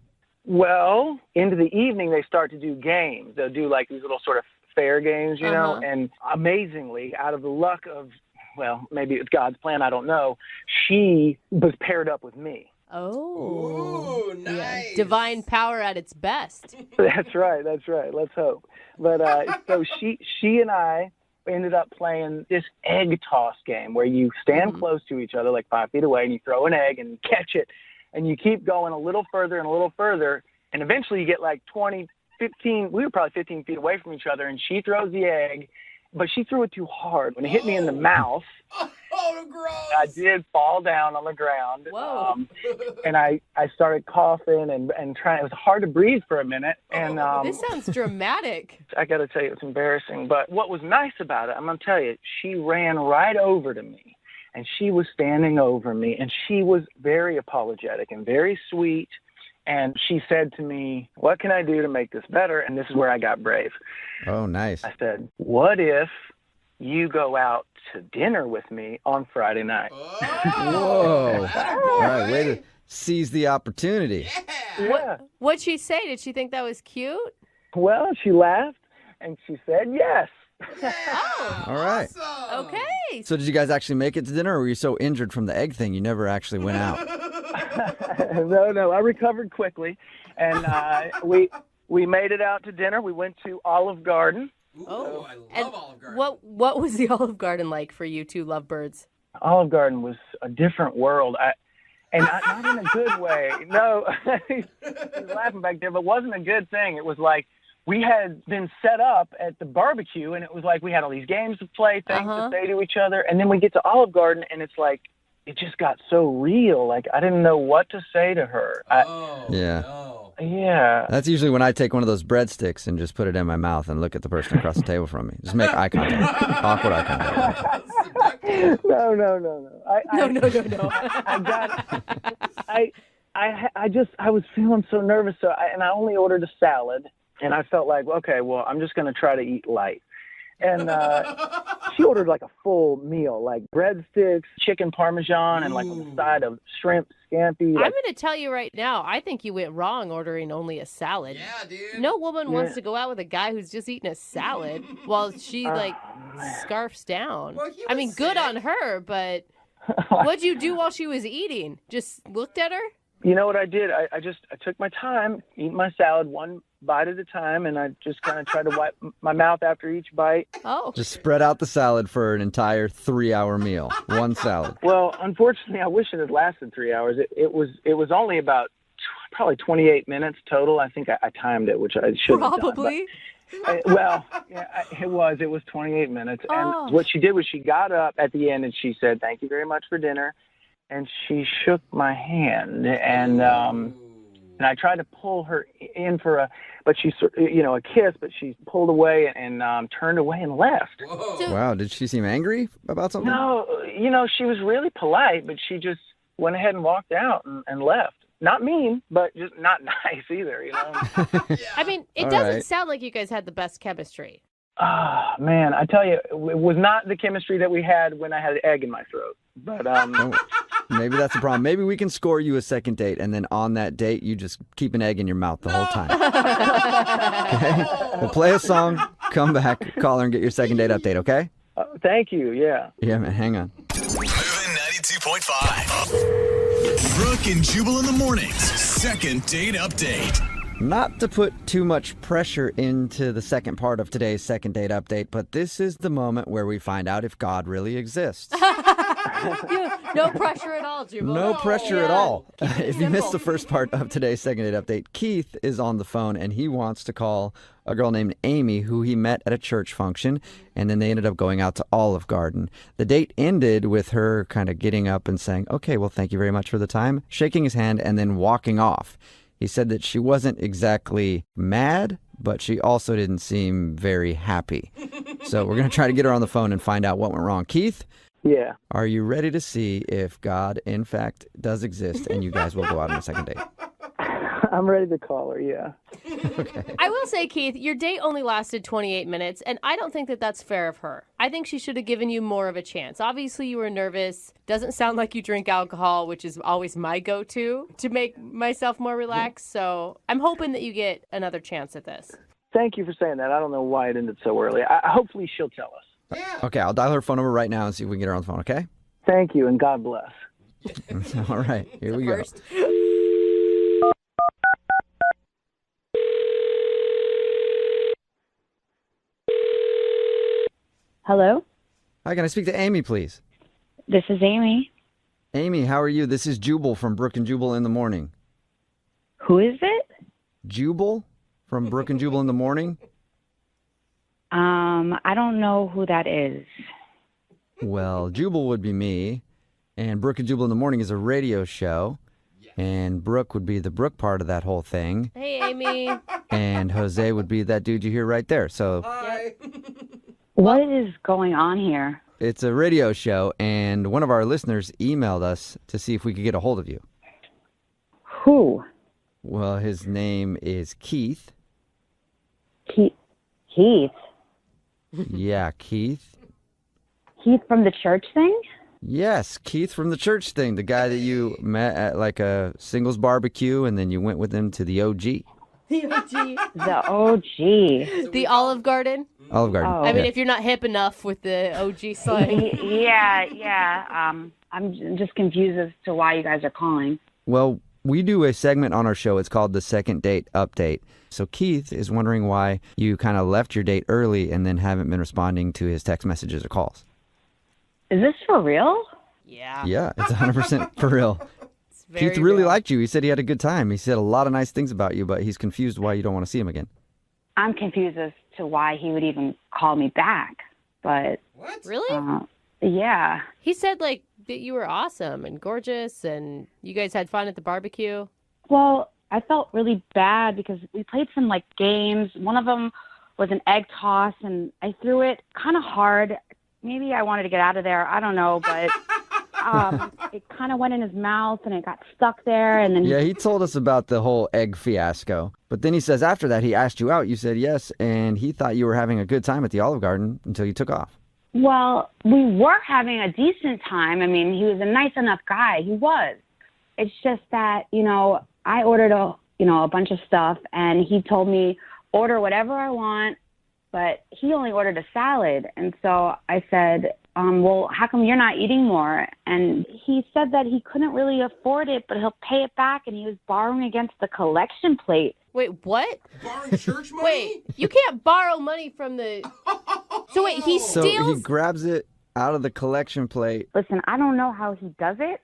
Well, into the evening, they start to do games. They'll do like these little sort of fair games, you know, and amazingly, out of the luck of, well, maybe it's God's plan, I don't know, she was paired up with me. Oh. Ooh, nice. Yeah. Divine power at its best. That's right. Let's hope. But so she and I ended up playing this egg toss game where you stand close to each other, like 5 feet away, and you throw an egg and catch it. And you keep going a little further and a little further, and eventually you get like 20 we were probably 15 feet away from each other, and she throws the egg, but she threw it too hard. When it hit me in the mouth, Oh, gross. I did fall down on the ground. Whoa. And I started coughing and trying. It was hard to breathe for a minute. And This sounds dramatic. I got to tell you, it's embarrassing. But what was nice about it, I'm going to tell you, she ran right over to me, and she was standing over me, and she was very apologetic and very sweet. And she said to me, "What can I do to make this better?" And this is where I got brave. Oh, nice. I said, "What if you go out to dinner with me on Friday night?" Whoa. All right, way to seize the opportunity. Yeah. What'd she say? Did she think that was cute? Well, she laughed, and she said yes. All right. Okay. So did you guys actually make it to dinner, or were you so injured from the egg thing you never actually went out? No, I recovered quickly, and we made it out to dinner. We went to Olive Garden. Oh, I love Olive Garden. What was the Olive Garden like for you two lovebirds? Olive Garden was a different world. Not in a good way. No, he's laughing back there, but it wasn't a good thing. It was like we had been set up at the barbecue, and it was like we had all these games to play, things to say to each other, and then we get to Olive Garden, and it's like it just got so real. Like I didn't know what to say to her. Yeah. No. Yeah. That's usually when I take one of those breadsticks and just put it in my mouth and look at the person across the table from me. Just make eye contact. Awkward eye contact. No. No. I was feeling so nervous, I only ordered a salad, and I felt like, okay, well, I'm just going to try to eat light. And she ordered like a full meal, like breadsticks, chicken parmesan, and like on the side of shrimp scampi. I'm going to tell you right now, I think you went wrong ordering only a salad. Yeah, dude. No woman wants to go out with a guy who's just eating a salad while she scarfs down. Well, he I was mean, good sick. on her, but what'd you do while she was eating? Just looked at her? You know what I did? I took my time, eat my salad one bite at a time, and I just kind of tried to wipe my mouth after each bite. Oh. Just spread out the salad for an entire 3-hour meal. One salad. Well, unfortunately, I wish it had lasted 3 hours. It was only about probably 28 minutes total. I think I timed it, which I shouldn't have done. Probably. Well, yeah, it was 28 minutes. And what she did was she got up at the end and she said, "Thank you very much for dinner." And she shook my hand, and I tried to pull her in for a kiss, but she pulled away and turned away and left. Wow, did she seem angry about something? No, she was really polite, but she just went ahead and walked out and left. Not mean, but just not nice either, I mean, it doesn't sound like you guys had the best chemistry. Ah, man, I tell you, it was not the chemistry that we had when I had an egg in my throat. But maybe that's the problem. Maybe we can score you a second date, and then on that date, you just keep an egg in your mouth the whole time. Okay? We'll play a song, come back, call her, and get your second date update, okay? Thank you, yeah. Yeah, man, hang on. Moving 92.5. Brooke and Jubal in the mornings. Second date update. Not to put too much pressure into the second part of today's second date update, but this is the moment where we find out if God really exists. No pressure at all, Jubal. No pressure at all. If you missed the first part of today's second date update, Keith is on the phone and he wants to call a girl named Amy who he met at a church function, and then they ended up going out to Olive Garden. The date ended with her kind of getting up and saying, "Okay, well, thank you very much for the time," shaking his hand, and then walking off. He said that she wasn't exactly mad, but she also didn't seem very happy. So we're going to try to get her on the phone and find out what went wrong. Keith? Yeah. Are you ready to see if God, in fact, does exist and you guys will go out on a second date? I'm ready to call her, yeah. Okay. I will say, Keith, your date only lasted 28 minutes, and I don't think that that's fair of her. I think she should have given you more of a chance. Obviously, you were nervous. Doesn't sound like you drink alcohol, which is always my go-to to make myself more relaxed. So I'm hoping that you get another chance at this. Thank you for saying that. I don't know why it ended so early. Hopefully she'll tell us. Okay, I'll dial her phone number right now and see if we can get her on the phone, okay? Thank you, and God bless. All right, here we go. Hello? Hi, can I speak to Amy, please? This is Amy. Amy, how are you? This is Jubal from Brooke and Jubal in the Morning. Who is it? Jubal from Brooke and Jubal in the morning? I don't know who that is. Well, Jubal would be me, and Brooke and Jubal in the morning is a radio show, and Brooke would be the Brooke part of that whole thing, Hey, Amy. and Jose would be that dude you hear right there. So What is going on here? it's a radio show, and one of our listeners emailed us to see if we could get a hold of you. Who? Well, his name is Keith. Keith? Yeah, Keith. Keith from the church thing? Yes, Keith from the church thing, the guy that you met at like a singles barbecue, and then you went with him to the OG. The OG. The OG. The Olive Garden. Olive Garden. Oh. I mean, yeah. if you're not hip enough with the OG slang. Yeah. I'm just confused as to why you guys are calling. Well, we do a segment on our show. It's called the Second Date Update. So Keith is wondering why you kind of left your date early and then haven't been responding to his text messages or calls. Is this for real? Yeah. Yeah, it's 100% for real. very Keith really real. liked you. He said he had a good time. He said a lot of nice things about you, but he's confused why you don't want to see him again. I'm confused as to why he would even call me back. But What? Really? yeah. He said, like, that you were awesome and gorgeous and you guys had fun at the barbecue. Well, I felt really bad because we played some like games. One of them was an egg toss, and I threw it kind of hard. Maybe I wanted to get out of there. I don't know, but it kind of went in his mouth and it got stuck there. And then Yeah, he told us about the whole egg fiasco. But then he says after that he asked you out. You said yes, and he thought you were having a good time at the Olive Garden until you took off. Well, we were having a decent time. I mean, he was a nice enough guy. He was. It's just that, I ordered a bunch of stuff, and he told me order whatever I want, but he only ordered a salad. And so I said, well, how come you're not eating more? And he said that he couldn't really afford it, but he'll pay it back, and he was borrowing against the collection plate. Wait, what? Borrowing church money? Wait, you can't borrow money from the... So wait, he So steals... he grabs it out of the collection plate. Listen, I don't know how he does it.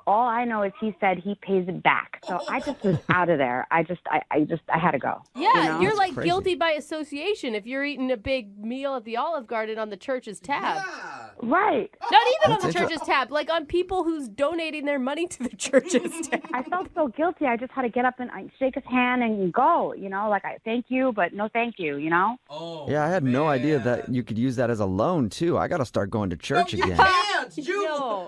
All I know is he said he pays it back. So I just was out of there. I had to go. Yeah, you're That's like crazy. guilty by association if you're eating a big meal at the Olive Garden on the church's tab. Yeah. Right. Not even That's on the church's tab, like on people who's donating their money to the church's tab. I felt so guilty. I just had to get up and shake his hand and go, like I thank you, but no thank you, Oh, Yeah, I had no man. idea that you could use that as a loan, too. I got to start going to church You again. can't, Jubal. No.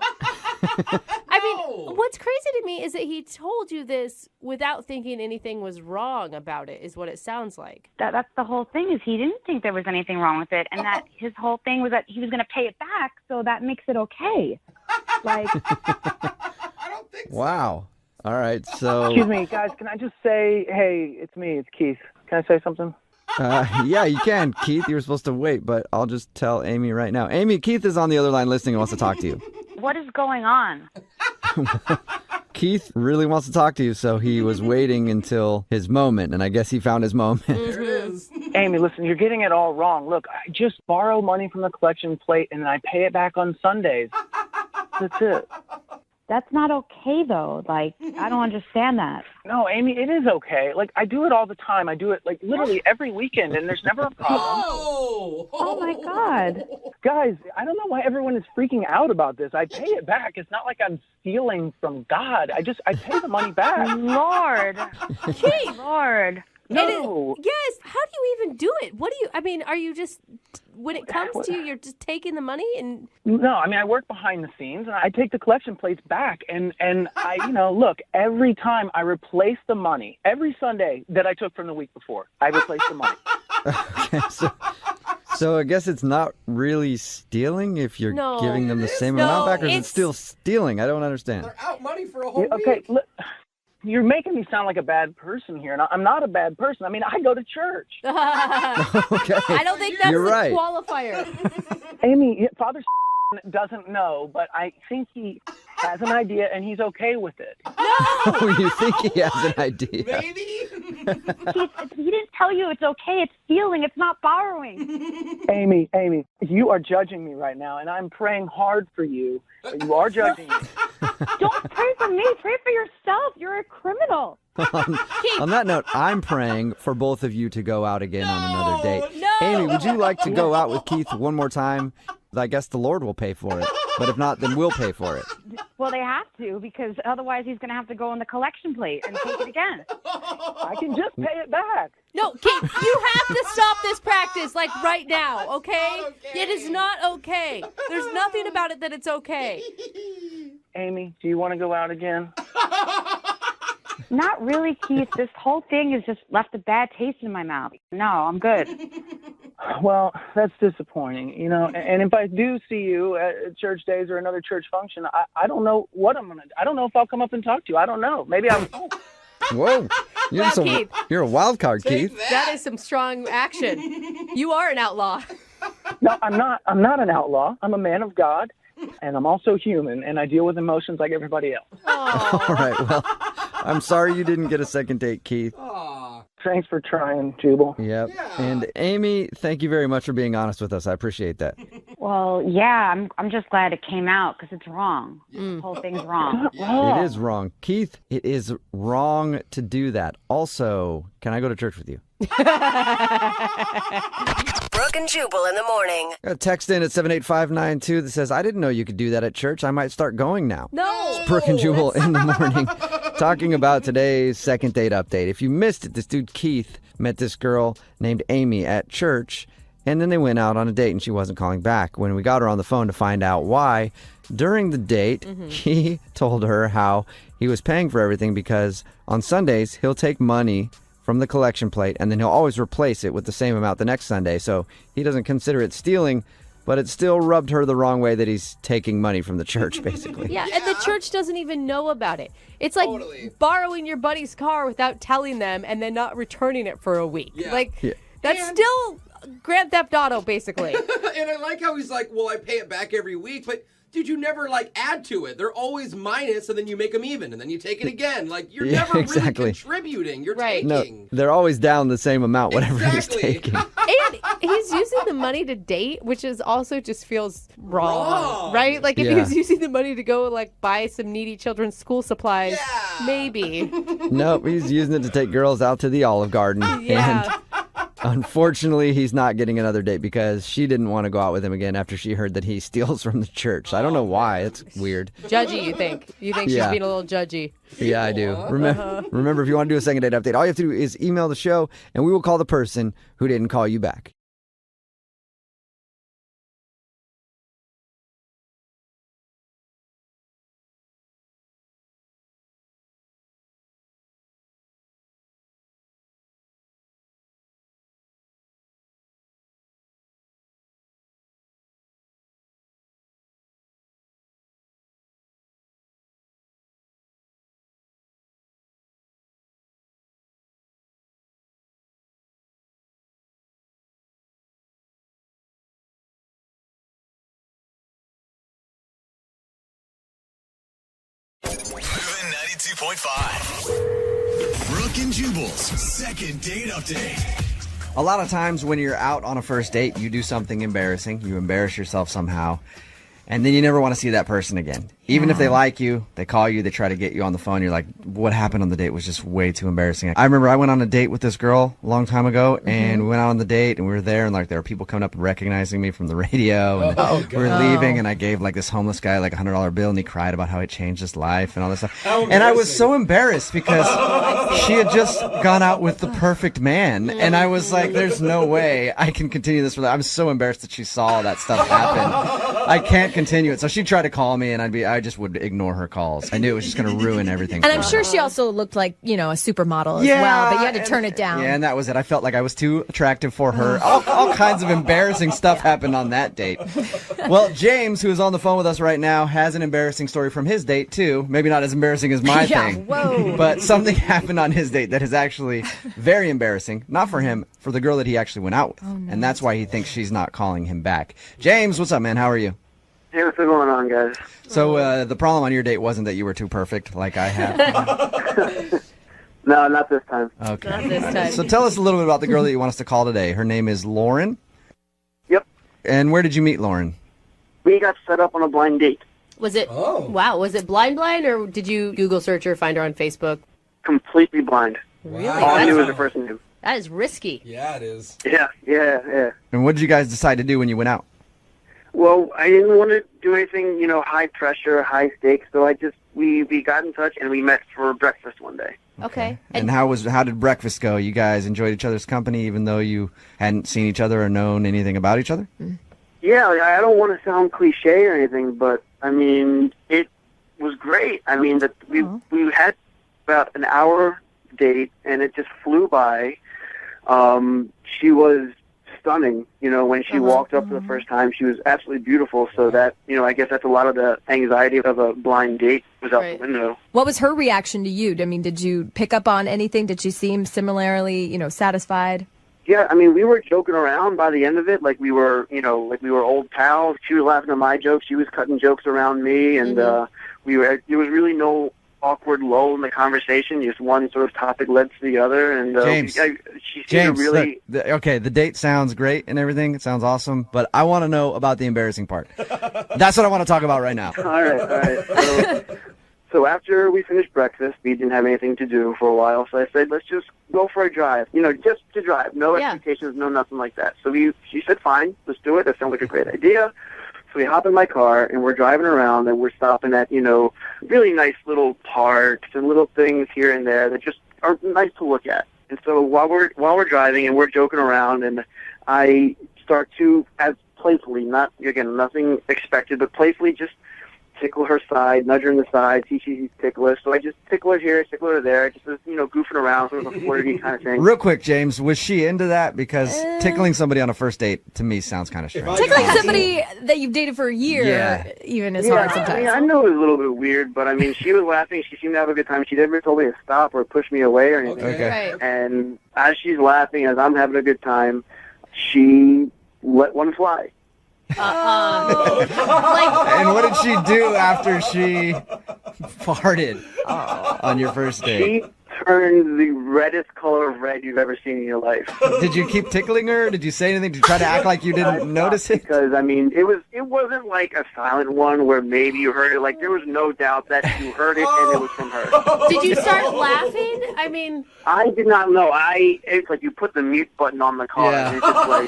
I mean, what's crazy to me is that he told you this without thinking anything was wrong about it, is what it sounds like. That's the whole thing is he didn't think there was anything wrong with it, and that his whole thing was that he was going to pay it back, so that makes it okay. Like, I don't think so. Wow. All right, so... Excuse me, guys. Can I just say, hey, it's me. It's Keith. Can I say something? Yeah, you can, Keith. You were supposed to wait, but I'll just tell Amy right now. Amy, Keith is on the other line listening and wants to talk to you. what is going on? Keith really wants to talk to you, so he was waiting until his moment, and I guess he found his moment. There it is. Amy, listen, you're getting it all wrong. Look, I just borrow money from the collection plate, and then I pay it back on Sundays. That's it. That's not okay, though. Like, I don't understand that. No, Amy, it is okay. Like, I do it all the time. I do it, like, literally every weekend, and there's never a problem. Oh, my God. Guys, I don't know why everyone is freaking out about this. I pay it back. It's not like I'm stealing from God. I pay the money back. Lord. Keith! Lord. No. Yes, how do you even do it? Are you just, when it comes to you, you're just taking the money and... No, I mean, I work behind the scenes, and I take the collection plates back, and I, look, every time I replace the money, every Sunday that I took from the week before, I replace the money. Okay, so I guess it's not really stealing if you're No, giving them the it is. same amount No, back, or is it it's- still stealing? I don't understand. They're out money for a whole Okay, week. look, you're making me sound like a bad person here, and I'm not a bad person. I mean, I go to church. Okay. I don't think that's You're the right. qualifier. Amy, Father doesn't know, but I think he has an idea, and he's okay with it. Oh, you think he has an idea? Maybe. He didn't tell you it's okay. It's stealing. It's not borrowing. Amy, you are judging me right now, and I'm praying hard for you, but you are judging me. Don't pray for me. Pray for yourself. You're a criminal. On that note, I'm praying for both of you to go out again on another date. No! Amy, would you like to go out with Keith one more time? I guess the Lord will pay for it. But if not, then we'll pay for it. Well, they have to, because otherwise he's going to have to go on the collection plate and take it again. I can just pay it back. No, Keith, you have to stop this practice, like, right now, okay? It is not okay. There's nothing about it that it's okay. Amy, do you want to go out again? Not really, Keith. This whole thing has just left a bad taste in my mouth. No, I'm good. Well, that's disappointing, you know. And if I do see you at church days or another church function, I don't know what I'm going to do. I don't know if I'll come up and talk to you. I don't know. Maybe I'm... Whoa. Keith. You're a wild card, Keith. That is some strong action. You are an outlaw. No, I'm not. I'm not an outlaw. I'm a man of God, and I'm also human, and I deal with emotions like everybody else. All right, well, I'm sorry you didn't get a second date, Keith. Thanks for trying, Jubal. Yep. Yeah. And Amy, thank you very much for being honest with us. I appreciate that. Well, yeah, I'm just glad it came out, because it's wrong. The whole thing's wrong. It is wrong. Keith, it is wrong to do that. Also, can I go to church with you? Brooke and Jubal in the morning. Got a text in at 78592 that says, I didn't know you could do that at church. I might start going now. No. It's Brooke and Jubal in the morning talking about today's second date update. If you missed it, this dude Keith met this girl named Amy at church, and then they went out on a date and she wasn't calling back. When we got her on the phone to find out why, during the date, he told her how he was paying for everything because on Sundays he'll take money from the collection plate and then he'll always replace it with the same amount the next Sunday. So he doesn't consider it stealing, but it still rubbed her the wrong way that he's taking money from the church, basically. Yeah, and the church doesn't even know about it. It's like borrowing your buddy's car without telling them and then not returning it for a week. That's still Grand Theft Auto, basically. And I like how he's like, well, I pay it back every week, but dude, you never add to it. They're always minus, and then you make them even, and then you take it again. You're never really contributing. You're taking. No, they're always down the same amount, whatever he's taking. And he's using the money to date, which is also just feels wrong. Right? If he was using the money to go buy some needy children's school supplies, maybe. Nope, he's using it to take girls out to the Olive Garden. Yeah. And unfortunately, he's not getting another date because she didn't want to go out with him again after she heard that he steals from the church. I don't know why. It's weird. Judgy, you think? You think she's being a little judgy? Yeah, I do. Remember, if you want to do a second date update, all you have to do is email the show, and we will call the person who didn't call you back. Moving 92.5. Brooke and Jubal's second date update. A lot of times when you're out on a first date, you do something embarrassing. You embarrass yourself somehow. And then you never want to see that person again. Even if they like you, they call you, they try to get you on the phone. You're like, what happened on the date was just way too embarrassing. I remember I went on a date with this girl a long time ago, and we went out on the date, and we were there, and there were people coming up and recognizing me from the radio. And we were leaving, and I gave this homeless guy a $100 bill, and he cried about how it changed his life and all this stuff. And I was so embarrassed because she had just gone out with the perfect man, and I was like, there's no way I can continue this. I'm so embarrassed that she saw that stuff happen. I can't continue it. So she tried to call me, and I just would ignore her calls. I knew it was just going to ruin everything. And I'm sure she also looked like, a supermodel as well, but you had to turn it down. Yeah, and that was it. I felt like I was too attractive for her. All kinds of embarrassing stuff happened on that date. Well, James, who is on the phone with us right now, has an embarrassing story from his date, too. Maybe not as embarrassing as my thing. Whoa. But something happened on his date that is actually very embarrassing. Not for him, for the girl that he actually went out with. Oh, nice. And that's why he thinks she's not calling him back. James, what's up, man? How are you? Hey, what's going on, guys? So the problem on your date wasn't that you were too perfect like I have? No, not this time. Okay. Not this time. So tell us a little bit about the girl that you want us to call today. Her name is Lauren? Yep. And where did you meet Lauren? We got set up on a blind date. Was it, wow, was it blind, or did you Google search her, find her on Facebook? completely blind. Really? All I knew was the first name. That is risky. Yeah, it is. Yeah. And what did you guys decide to do when you went out? Well, I didn't want to do anything, high pressure, high stakes. So we got in touch and we met for breakfast one day. Okay. And how did breakfast go? You guys enjoyed each other's company, even though you hadn't seen each other or known anything about each other? Yeah, I don't want to sound cliche or anything, but I mean, it was great. I mean, we had about an hour date, and it just flew by. She was stunning. When she walked up for the first time, she was absolutely beautiful. So that, I guess that's a lot of the anxiety of a blind date was out the window. What was her reaction to you? I mean, did you pick up on anything? Did she seem similarly, satisfied? Yeah, I mean, we were joking around by the end of it, like we were old pals. She was laughing at my jokes, she was cutting jokes around me, and there was really no awkward lull in the conversation. Just one sort of topic led to the other, and she seemed to really. Okay, the date sounds great and everything. It sounds awesome, but I want to know about the embarrassing part. That's what I want to talk about right now. All right. So after we finished breakfast, we didn't have anything to do for a while, so I said, let's just go for a drive. Just to drive. No expectations, no nothing like that. So she said, fine, let's do it. That sounds like a great idea. So we hop in my car, and we're driving around, and we're stopping at, really nice little parks and little things here and there that just are nice to look at. And so while we're driving and we're joking around, and I start to, as playfully, nothing expected, but playfully just tickle her side, nudge her in the side, see she's ticklish. So I just tickle her here, tickle her there, just goofing around, sort of a flirty kind of thing. Real quick, James, was she into that? Because tickling somebody on a first date, to me, sounds kind of strange. Tickling somebody that you've dated for a year even is hard sometimes. I know it was a little bit weird, but I mean, she was laughing. She seemed to have a good time. She never told me to stop or push me away or anything. Okay. Right. And as she's laughing, as I'm having a good time, she let one fly. And what did she do after she farted on your first date? She turned the reddest color of red you've ever seen in your life. Did you keep tickling her? Did you say anything? Did you try to act like you didn't notice it? Because, I mean, it wasn't like a silent one where maybe you heard it. Like, there was no doubt that you heard it and it was from her. Did you start laughing? I mean... I did not know. It's like you put the mute button on the car. Yeah. And it's just like...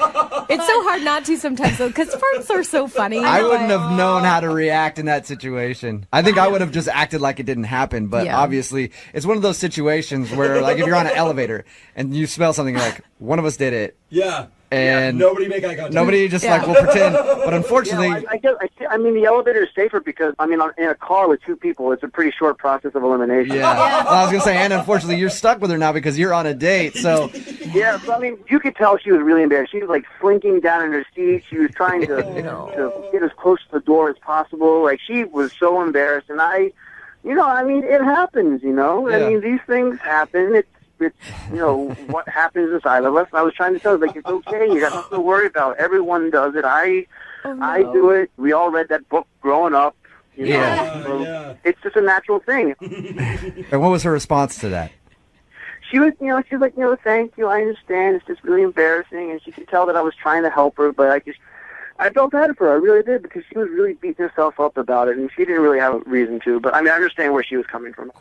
It's so hard not to sometimes, though, because farts are so funny. I wouldn't have known how to react in that situation. I think I would have just acted like it didn't happen, but obviously it's one of those situations where, like, if you're on an elevator and you smell something, you're like, one of us did it. Yeah. And nobody make eye contact. Nobody just like will pretend. But unfortunately, I mean, the elevator is safer because in a car with two people, it's a pretty short process of elimination. Well, I was gonna say, and unfortunately, you're stuck with her now because you're on a date. So so I mean, you could tell she was really embarrassed. She was like slinking down in her seat. She was trying to to get as close to the door as possible. Like, she was so embarrassed, and I mean, it happens. I mean, these things happen. It's what happens inside of us. I was trying to tell her, like, it's okay. You got nothing to worry about. Everyone does it. I do it. We all read that book growing up. It's just a natural thing. And what was her response to that? She was, she's like, thank you. I understand. It's just really embarrassing. And she could tell that I was trying to help her, but I felt bad for her. I really did, because she was really beating herself up about it, and she didn't really have a reason to. But I mean, I understand where she was coming from.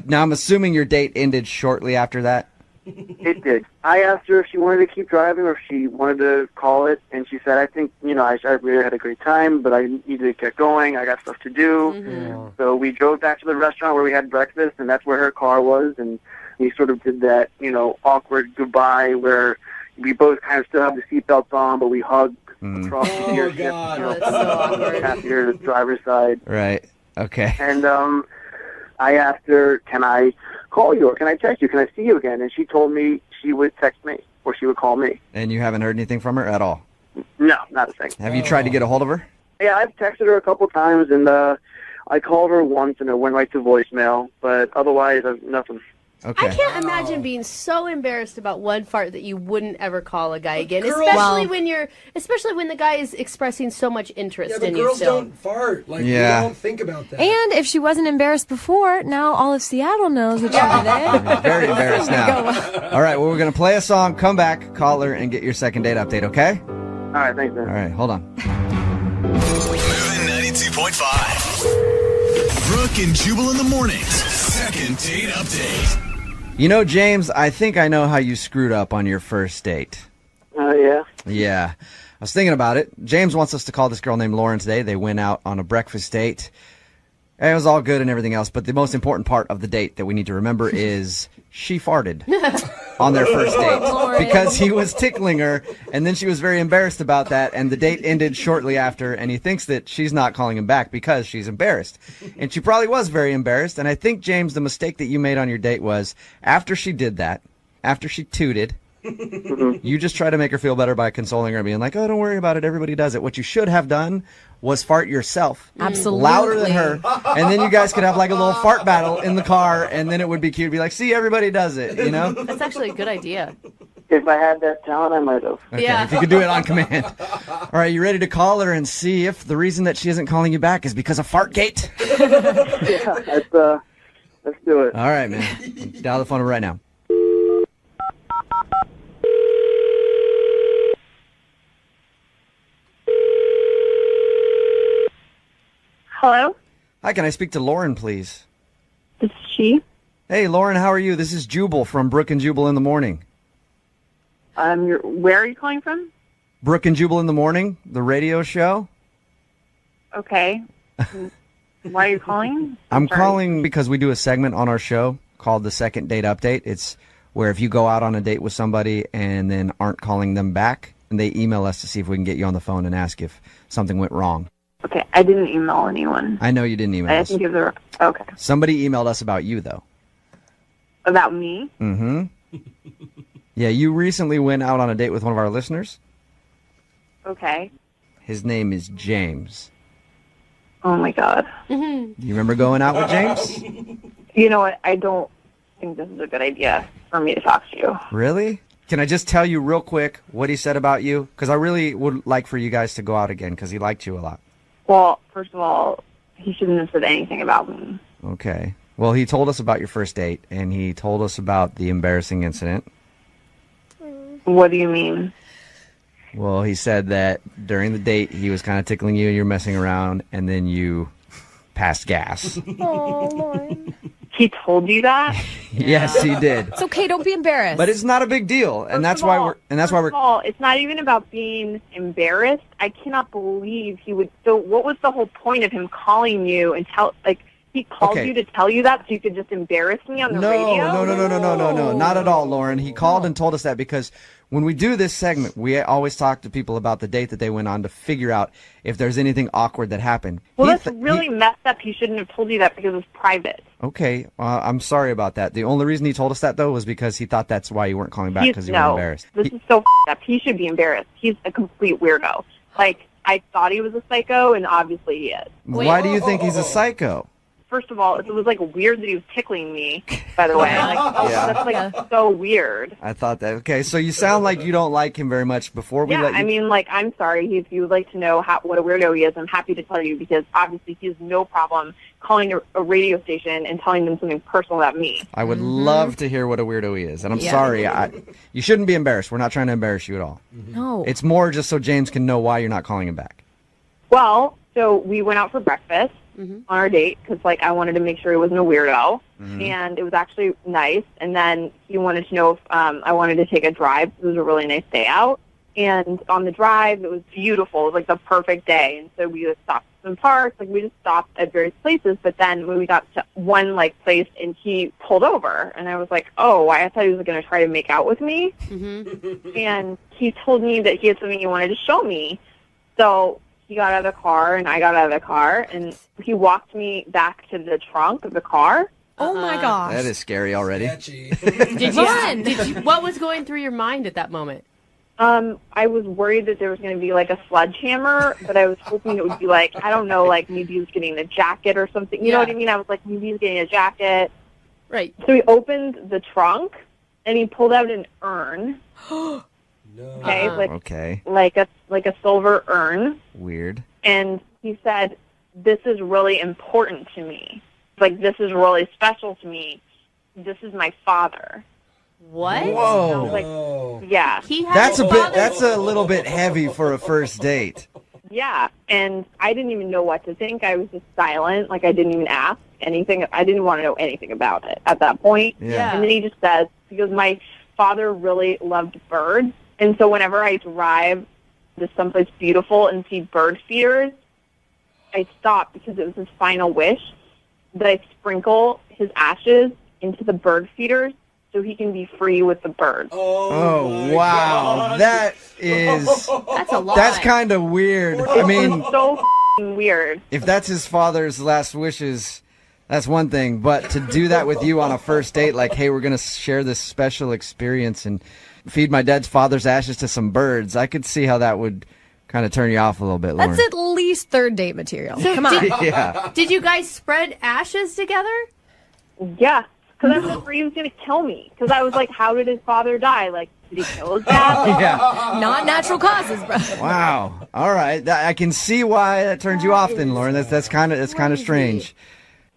Now, I'm assuming your date ended shortly after that. It did. I asked her if she wanted to keep driving or if she wanted to call it, and she said, I think, I really had a great time, but I need to get going. I got stuff to do. So we drove back to the restaurant where we had breakfast, and that's where her car was, and we sort of did that, awkward goodbye where we both kind of still have the seatbelts on, but we hugged across the dealership, passenger to the driver's side. Right. Okay. And I asked her, can I call you or can I text you? Can I see you again? And she told me she would text me or she would call me. And you haven't heard anything from her at all? No, not a thing. Have you tried to get a hold of her? Yeah, I've texted her a couple times, and I called her once, and it went right to voicemail. But otherwise, nothing. Okay. I can't imagine being so embarrassed about one fart that you wouldn't ever call a guy again, Girls- especially when the guy is expressing so much interest Yeah, but in you girls still. don't fart. Like, Yeah. we don't think about that. And if she wasn't embarrassed before, now all of Seattle knows that you're there. Very embarrassed now. All right, well, we're going to play a song, come back, call her, and get your second date update, okay? All right, thanks, man. All right, hold on. Moving 92.5. Brooke and Jubal in the mornings. Second date update. You know, James, I think I know how you screwed up on your first date. Yeah. Yeah. I was thinking about it. James wants us to call this girl named Lauren today. They went out on a breakfast date. It was all good and everything else, but the most important part of the date that we need to remember is she farted on their first date because he was tickling her, and then she was very embarrassed about that, and the date ended shortly after, and he thinks that she's not calling him back because she's embarrassed. And she probably was very embarrassed, and I think, James, the mistake that you made on your date was after she did that, after she tooted, you just try to make her feel better by consoling her and being like, oh, don't worry about it. Everybody does it. What you should have done was fart yourself. Absolutely. Louder than her. And then you guys could have like a little fart battle in the car, and then it would be cute. Be like, see, everybody does it, you know? That's actually a good idea. If I had that talent, I might have. Okay, if you could do it on command. All right, you ready to call her and see if the reason that she isn't calling you back is because of Fartgate? Yeah, let's do it. All right, man. Dial the phone number right now. Hello? Hi, can I speak to Lauren, please? This is she. Hey, Lauren, how are you? This is Jubal from Brooke and Jubal in the Morning. Where are you calling from? Brooke and Jubal in the Morning, the radio show. Okay. Why are you calling? I'm Sorry. calling because we do a segment on our show called the Second Date Update. It's where if you go out on a date with somebody and then aren't calling them back, and they email us to see if we can get you on the phone and ask if something went wrong. Okay, I didn't email anyone. I know you didn't email I us. didn't give the... Okay. Somebody emailed us about you, though. About me? Mm-hmm. Yeah, you recently went out on a date with one of our listeners. Okay. His name is James. Oh, my God. You remember going out with James? You know what? I don't think this is a good idea for me to talk to you. Really? Can I just tell you real quick what he said about you? Because I really would like for you guys to go out again because he liked you a lot. Well, first of all, he shouldn't have said anything about me. Okay. Well, he told us about your first date, and he told us about the embarrassing incident. What do you mean? Well, he said that during the date, he was kind of tickling you, and you're messing around, and then you passed gas. Oh, Lauren. He told you that? Yes, he did. It's okay. Don't be embarrassed. But it's not a big deal, and that's why we're. First of all, it's not even about being embarrassed. I cannot believe he would. So, what was the whole point of him calling you and he called you to tell you that so you could just embarrass me on the radio? No, not at all, Lauren. He called and told us that because when we do this segment, we always talk to people about the date that they went on to figure out if there's anything awkward that happened. Well, that's really messed up. He shouldn't have told you that because it was private. Okay, I'm sorry about that. The only reason he told us that, though, was because he thought that's why you weren't calling back because you were embarrassed. This is so up. He should be embarrassed. He's a complete weirdo. Like, I thought he was a psycho, and obviously he is. Why do you think he's a psycho? First of all, it was like weird that he was tickling me, by the way. That's like so weird. I thought that. Okay, so you sound like you don't like him very much. Before we let you... I mean, like, I'm sorry. If you would like to know what a weirdo he is, I'm happy to tell you because obviously he has no problem calling a radio station and telling them something personal about me. I would love to hear what a weirdo he is. And I'm sorry. You shouldn't be embarrassed. We're not trying to embarrass you at all. No. It's more just so James can know why you're not calling him back. Well, so we went out for breakfast. On our date because, like, I wanted to make sure he wasn't a weirdo, and it was actually nice. And then he wanted to know if I wanted to take a drive. It was a really nice day out, and on the drive, it was beautiful. It was like the perfect day, and so we just stopped at some parks. Like, we just stopped at various places. But then when we got to one place, and he pulled over, and I was like, "Oh, I thought he was going to try to make out with me." And he told me that he had something he wanted to show me, so. He got out of the car, and I got out of the car, and he walked me back to the trunk of the car. Oh, my gosh. That is scary already. What was going through your mind at that moment? I was worried that there was going to be, like, a sledgehammer, but I was hoping it would be, like, I don't know, like, maybe he was getting a jacket or something. You know what I mean? I was like, maybe he's getting a jacket. Right. So he opened the trunk, and he pulled out an urn. Okay, like a silver urn. Weird. And he said, "This is really important to me. Like, this is really special to me. This is my father." What? Whoa. Like, yeah. That's a little bit heavy for a first date. Yeah, and I didn't even know what to think. I was just silent, like I didn't even ask. anything. I didn't want to know anything about it at that point. Yeah. And then he just says, because my father really loved birds, and so whenever I drive to someplace beautiful and see bird feeders, I stop because it was his final wish that I sprinkle his ashes into the bird feeders so he can be free with the birds. Oh, wow. God. That is... That's a lot. That's kind of weird. I mean, so weird. if that's his father's last wishes, that's one thing. But to do that with you on a first date, like, hey, we're going to share this special experience and feed my dad's father's ashes to some birds, I could see how that would kind of turn you off a little bit, Lauren. That's at least third date material. Come on. Yeah. Did you guys spread ashes together? Yeah, because I was afraid he was going to kill me. Because I was like, how did his father die? Like, did he kill his dad? Yeah. Not natural causes, bro. Wow. All right. I can see why that turns you off then, Lauren. That's kind of strange.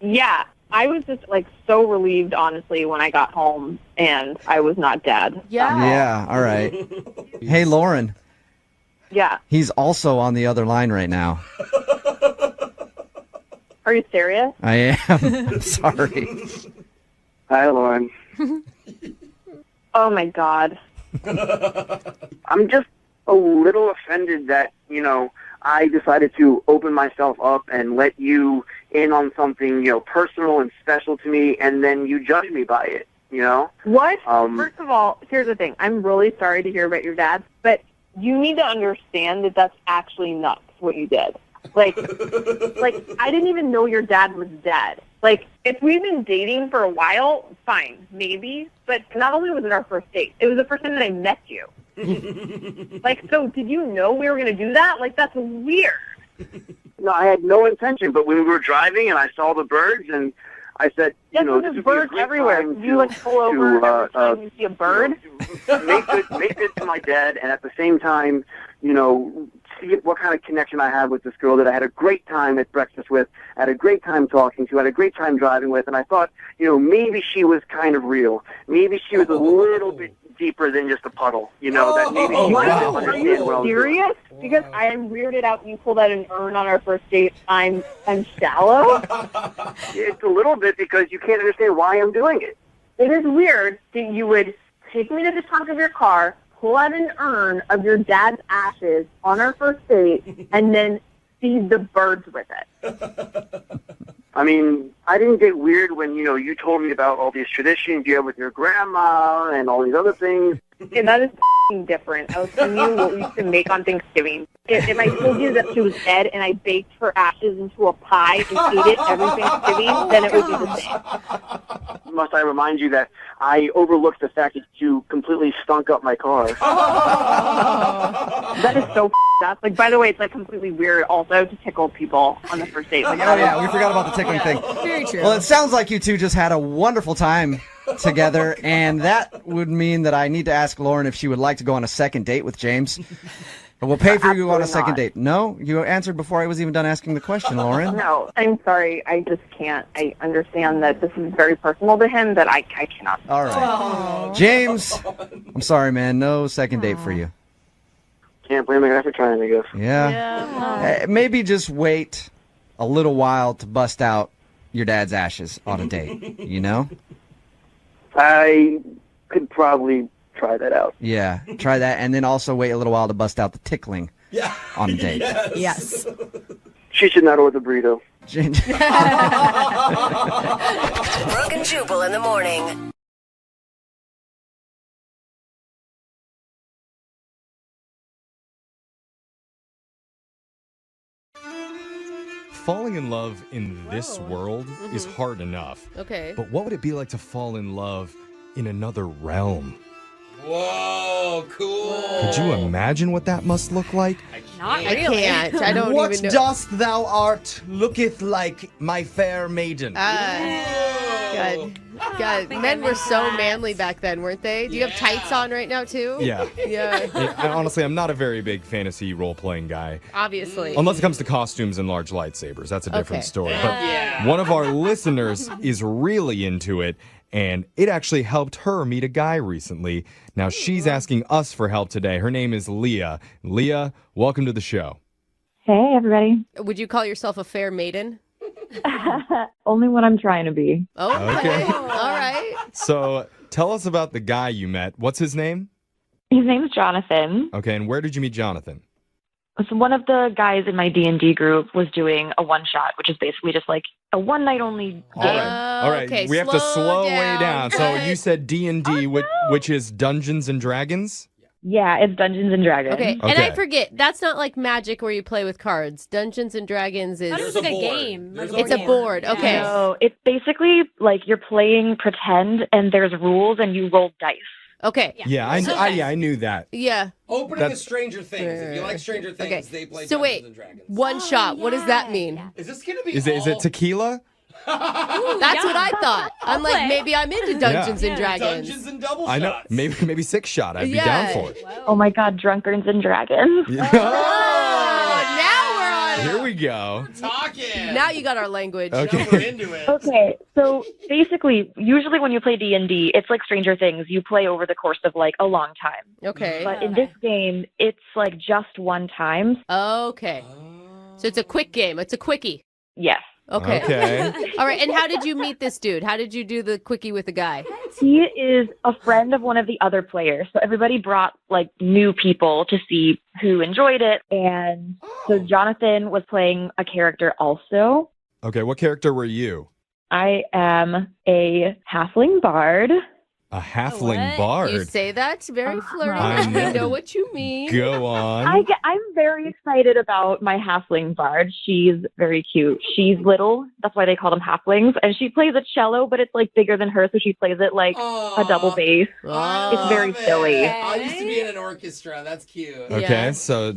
Yeah, I was just like so relieved, honestly, when I got home and I was not dead. Yeah. All right. Hey, Lauren. Yeah. He's also on the other line right now. Are you serious? I am. I'm sorry. Hi, Lauren. Oh my God. I'm just a little offended that, I decided to open myself up and let you in on something, personal and special to me, and then you judge me by it, What? First of all, here's the thing. I'm really sorry to hear about your dad, but you need to understand that that's actually nuts, what you did. Like, I didn't even know your dad was dead. Like, if we've been dating for a while, fine, maybe. But not only was it our first date, it was the first time that I met you. Like, so did you know we were going to do that? Like, that's weird. No, I had no intention, but when we were driving and I saw the birds and I said, Yes, this there's would be a birds great everywhere. time You like pull over every time you see a bird? make good to my dad, and at the same time, see what kind of connection I have with this girl that I had a great time at breakfast with, had a great time talking to, had a great time driving with, and I thought, maybe she was kind of real. Maybe she was a little bit deeper than just a puddle, that maybe she What? didn't Are understand you what I was doing. serious? Because I am weirded out when you pulled out an urn on our first date. I'm shallow. It's a little bit because you can't understand why I'm doing it. It is weird that you would take me to the trunk of your car, pull out an urn of your dad's ashes on our first date, and then feed the birds with it. I mean, I didn't get weird when, you told me about all these traditions you have with your grandma and all these other things. And that is different. I was telling you what we used to make on Thanksgiving. If I told you that she was dead and I baked her ashes into a pie and ate it every Thanksgiving, then it would be the same. Must I remind you that I overlooked the fact that you completely stunk up my car. That is so up. Like, by the way, it's like completely weird also to tickle people on the first date. Like, Oh, yeah, we forgot about the tickling thing. Very true. Well, it sounds like you two just had a wonderful time together, and that would mean that I need to ask Lauren if she would like to go on a second date with James. We'll pay for you to go on a second date. No? You answered before I was even done asking the question, Lauren. No, I'm sorry. I just can't. I understand that this is very personal to him, that I cannot. All right. James, I'm sorry, man. No second date for you. Can't blame the guy for trying, I guess. Yeah. Maybe just wait a little while to bust out your dad's ashes on a date, I could probably try that out. Yeah, try that, and then also wait a little while to bust out the tickling on a date. Yes. She should not order the burrito. Brooke and Jubal in the morning. Falling in love in this world is hard enough. Okay. But what would it be like to fall in love in another realm? Whoa, cool. Could you imagine what that must look like? Not really. I can't. I don't what even know. dost thou art looketh like, my fair maiden? God, men were so manly back then, weren't they? Do you have tights on right now, too? Yeah. Yeah. Honestly, I'm not a very big fantasy role-playing guy. Obviously. Unless it comes to costumes and large lightsabers. That's a different Okay. story. But one of our listeners is really into it, and it actually helped her meet a guy recently. Now, she's asking us for help today. Her name is Leah. Leah, welcome to the show. Hey, everybody. Would you call yourself a fair maiden? Only when I'm trying to be. Okay. All right. So tell us about the guy you met. What's his name? His name's Jonathan. Okay, and where did you meet Jonathan? So one of the guys in my D&D group was doing a one-shot, which is basically just like a one-night only game. All right, Okay, we have to slow way down. down. So you said D&D, which is Dungeons and Dragons? Yeah, it's Dungeons and Dragons. Okay. And I forget, that's not like Magic where you play with cards. Dungeons and Dragons is... It's like a game. It's a board. Okay. So it's basically like you're playing pretend and there's rules and you roll dice. Okay. Yeah, I knew that. Yeah. Opening the Stranger Things. If you like Stranger Things, they play Dungeons and Dragons. One shot. What does that mean? Is this going to be Is it tequila? That's what I thought. I'm like, maybe I'm into Dungeons and Dragons. Dungeons and double I know. Maybe 6 shot. I'd be down for it. Oh my God, Drunkards and Dragons. Now we're on. Here we go. Talking. Now you got our language. Okay. We're into it. Okay, so basically, usually when you play D&D, it's like Stranger Things. You play over the course of like a long time. Okay. But in this game, it's like just one time. Okay. So it's a quick game. It's a quickie. Yes. Okay. Okay. All right. And how did you meet this dude? How did you do the quickie with the guy? He is a friend of one of the other players. So everybody brought like new people to see who enjoyed it. And so Jonathan was playing a character also. Okay, what character were you? I am a halfling bard. A halfling bard. You say that very flirty. I know. I know what you mean. Go on. I'm very excited about my halfling bard. She's very cute. She's little. That's why they call them halflings. And she plays a cello, but it's like bigger than her, so she plays it like a double bass. It's very silly. I used to be in an orchestra. That's cute. Okay, so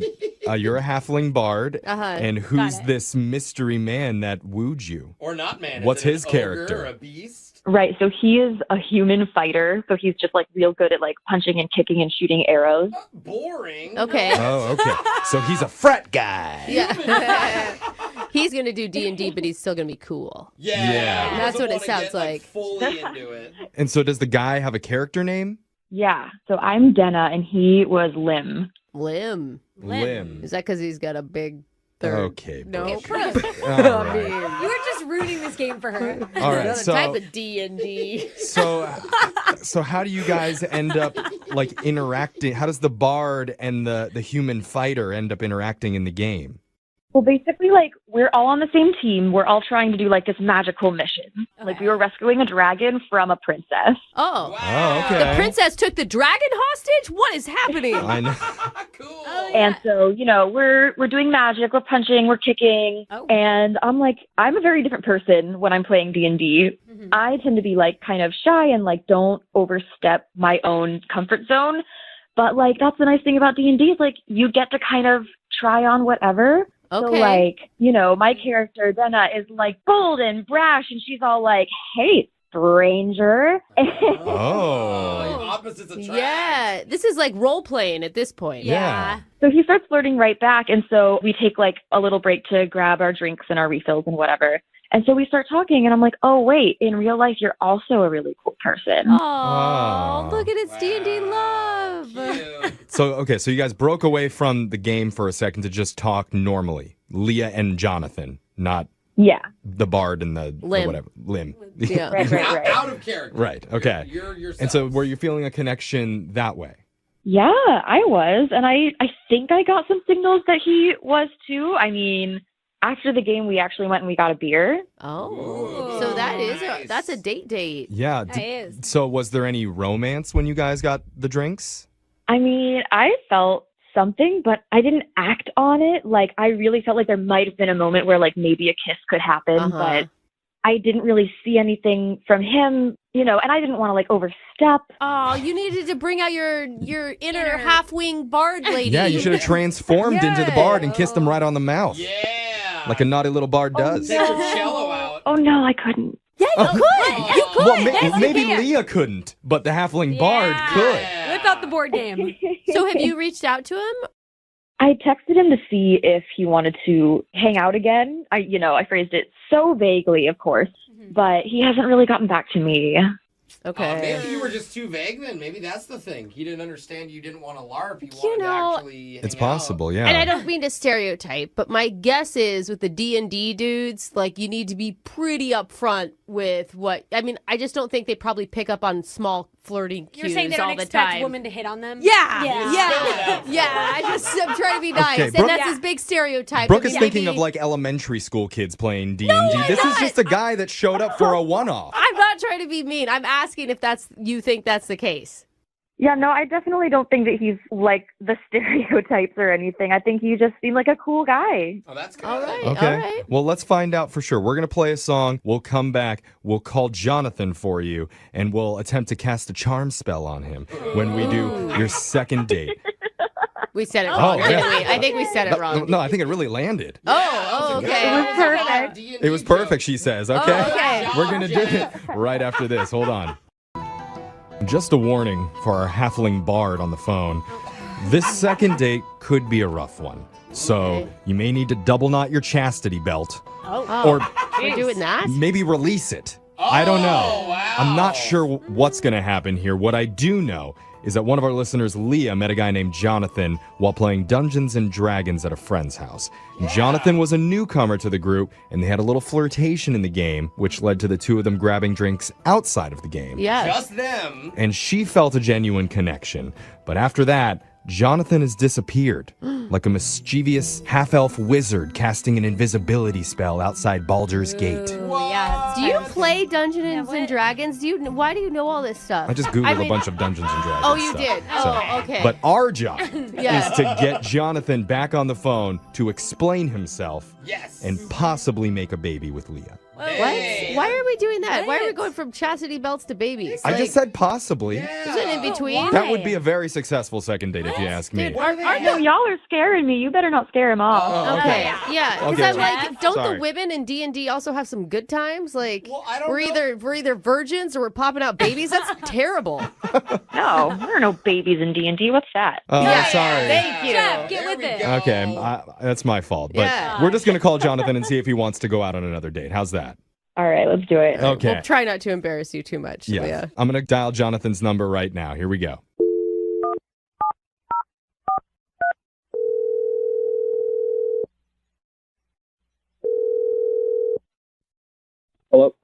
you're a halfling bard. And who's this mystery man that wooed you? Or not man. Is What's it his an character? ogre or a beast? Right, so he is a human fighter, so he's just like real good at like punching and kicking and shooting arrows. Boring. Okay. Oh, okay. So he's a frat guy. Yeah. He's going to do D&D, but he's still going to be cool. Yeah. That's what it sounds like. Fully into it. And so does the guy have a character name? Yeah, so I'm Denna and he was Lim. Lim. Lim. Is that because he's got a big third? Okay. No. Okay, Brooke. All right. You were just ruining this game for her. All right, Another so- type of D&D. So how do you guys end up like interacting? How does the bard and the human fighter end up interacting in the game? Well, basically, like, we're all on the same team. We're all trying to do, like, this magical mission. Like, we were rescuing a dragon from a princess. Oh. Wow. Oh, okay. The princess took the dragon hostage? What is happening? I know. Cool. And so, you know, we're doing magic, we're punching, we're kicking. And I'm like, I'm a very different person when I'm playing D&D. I tend to be, like, kind of shy and, like, don't overstep my own comfort zone. But, like, that's the nice thing about D&D is, like, you get to kind of try on whatever. So, Okay. like, you know, my character, Denna, is, like, bold and brash, and she's all like, hey, stranger. Oh. Opposites attract. Yeah. This is like role-playing at this point. Yeah. So he starts flirting right back, and so we take, like, a little break to grab our drinks and our refills and whatever. And so we start talking, and I'm like, oh, wait, in real life, you're also a really cool person. Oh, look at its D&D love. So you guys broke away from the game for a second to just talk normally. Leah and Jonathan, not Yeah. the bard and the Lim. whatever. Lim. Yeah. Right. Out of character. Right. Okay. You're yourself. And so were you feeling a connection that way? Yeah, I was. And I think I got some signals that he was, too. I mean, after the game, we actually went and we got a beer. Oh, so that is that's a date. Yeah. That is. So was there any romance when you guys got the drinks? I mean, I felt something, but I didn't act on it. Like, I really felt like there might have been a moment where, like, maybe a kiss could happen, but I didn't really see anything from him, you know, and I didn't want to, like, overstep. Oh, you needed to bring out your inner half-wing bard lady. Yeah, you should have transformed into the bard and kissed him right on the mouth. Yeah. Like a naughty little bard does. Take your cello out. Oh, no, I couldn't. Yeah, you could. You could. Well, Yes, you maybe can. Leah couldn't, but the halfling bard could. Whip out the board game. So have you reached out to him? I texted him to see if he wanted to hang out again. I phrased it so vaguely, of course, but he hasn't really gotten back to me. Okay. Maybe you were just too vague then. Maybe that's the thing. He didn't understand you didn't want to LARP. You wanted to actually It's possible, yeah. And I don't mean to stereotype, but my guess is with the D&D dudes, like, you need to be pretty upfront with what... I mean, I just don't think they probably pick up on small flirting cues You're saying they don't all the expect time. women to hit on them? Yeah. Yeah. I'm trying to be nice. Okay, and Brooke- that's his big stereotype. Brooke I is mean, thinking maybe- of like elementary school kids playing D&D. This is just a guy that showed up for a one-off. I'm not trying to be mean. I'm asking if you think that's the case. Yeah, no, I definitely don't think that he's like the stereotypes or anything. I think he just seemed like a cool guy. Oh, that's good. All right. Okay. Well, let's find out for sure. We're going to play a song. We'll come back. We'll call Jonathan for you, and we'll attempt to cast a charm spell on him when we do your second date. We said it wrong, yeah. didn't we? I think we said it wrong. No, I think it really landed. Oh, okay. It was perfect. It was perfect, she says. Okay. okay. We're going to do it right after this. Hold on. Just a warning for our halfling bard on the phone. This second date could be a rough one. So you may need to double knot your chastity belt. Or we're doing that? maybe release it. I don't know. Wow. I'm not sure what's going to happen here. What I do know is that one of our listeners, Leah, met a guy named Jonathan while playing Dungeons and Dragons at a friend's house. Jonathan was a newcomer to the group, and they had a little flirtation in the game, which led to the two of them grabbing drinks outside of the game. Yeah. Just them. And she felt a genuine connection. But after that, Jonathan has disappeared, like a mischievous half-elf wizard casting an invisibility spell outside Baldur's Gate. Yeah. Do you play Dungeons and Dragons? Why do you know all this stuff? I just Googled a bunch of Dungeons and Dragons Oh, you stuff. did? So- Oh, okay. But our job Yeah. is to get Jonathan back on the phone to explain himself Yes. and possibly make a baby with Leah. What? Why are we doing that? Why are we going from chastity belts to babies? I just said possibly. Is it in between? That would be a very successful second date if you ask me. No, y'all are scaring me. You better not scare him off. Oh, Okay. Yeah, because Okay. I'm like, don't Sorry. the women in D&D also have some good times? Like, we're either virgins or we're popping out babies. That's terrible. No, there are no babies in D&D. What's that? Oh, sorry. Thank you. Jeff, get with it. Okay, that's my fault. But Yeah. we're just going to call Jonathan and see if he wants to go out on another date. How's that? All right, let's do it. Okay. We'll try not to embarrass you too much. Yeah. Leah. I'm going to dial Jonathan's number right now. Here we go. Hello?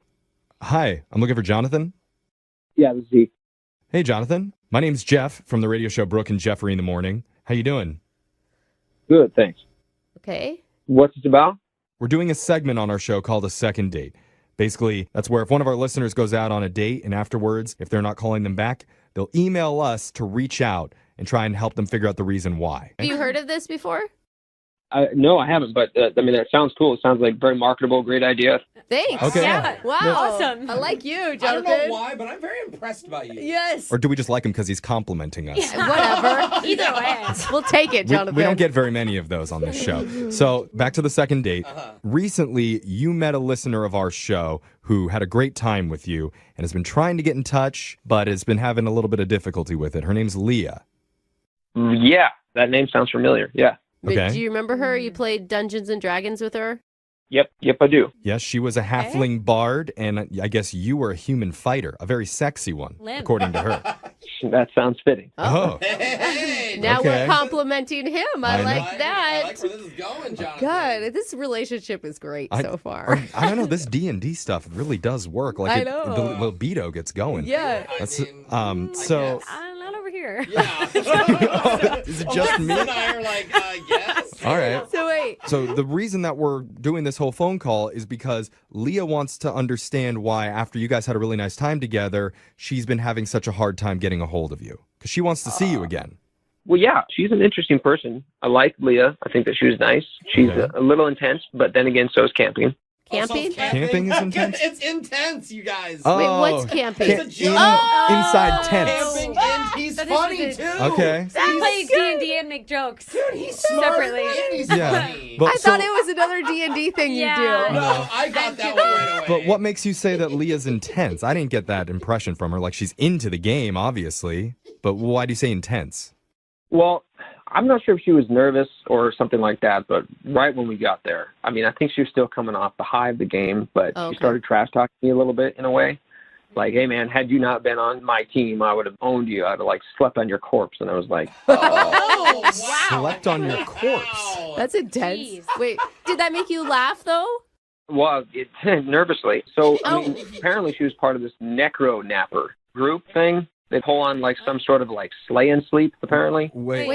Hi, I'm looking for Jonathan. Yeah, this is Zeke. Hey, Jonathan. My name's Jeff from the radio show Brooke and Jeffrey in the Morning. How you doing? Good, thanks. Okay. What's it about? We're doing a segment on our show called A Second Date. Basically, that's where if one of our listeners goes out on a date and afterwards, if they're not calling them back, they'll email us to reach out and try and help them figure out the reason why. Have you heard of this before? No, I haven't, but I mean, that sounds cool. It sounds like very marketable, great idea. Thanks. Okay. Yeah. Wow. Awesome. I like you, I Jonathan. don't know why, but I'm very impressed by you. Yes. Or do we just like him because he's complimenting us? Whatever. Either way. We'll take it, Jonathan. We don't get very many of those on this show. So back to the second date. Recently, you met a listener of our show who had a great time with you and has been trying to get in touch, but has been having a little bit of difficulty with it. Her name's Leah. Yeah, that name sounds familiar. Yeah. But Okay. do you remember her? You played Dungeons and Dragons with her? Yep, I do. Yes, she was a halfling bard, and I guess you were a human fighter, a very sexy one, Limb. according to her. That sounds fitting. Oh. Now Okay. we're complimenting him. I I like that. I like where this is going, Jonathan. God, this relationship is great so far. I don't know. This D&D stuff really does work. Like I know. the libido gets going. Yeah. That's, so Not over here. is it just me? And I are like, yes. All right. So wait. So the reason that we're doing this whole phone call is because Leah wants to understand why, after you guys had a really nice time together, she's been having such a hard time getting a hold of you. Because she wants to see you again. Well, yeah, she's an interesting person. I like Leah. I think that she was nice. She's a little intense, but then again, so is camping. Camping? Camping is intense? It's intense, you guys. Oh, Wait, what's camping? It's a joke. Inside tents. Camping, and he's funny, too. Okay. He plays D&D and make jokes. Dude, he's smart separately. and he's Yeah. funny. But I thought it was another D&D thing you do. No, I got that one right away. But what makes you say that Leah's intense? I didn't get that impression from her. Like, she's into the game, obviously. But why do you say intense? Well, I'm not sure if she was nervous or something like that, but right when we got there, I mean, I think she was still coming off the high of the game, but Okay. she started trash talking me a little bit in a way. Like, hey, man, had you not been on my team, I would have owned you. I'd have, like, slept on your corpse. And I was like, Oh, wow. Slept on your corpse. That's intense. Wait, did that make you laugh, though? well, nervously. So, I mean, apparently she was part of this necro napper group thing. They pull on, like, some sort of, like, slay and sleep, apparently. Wait,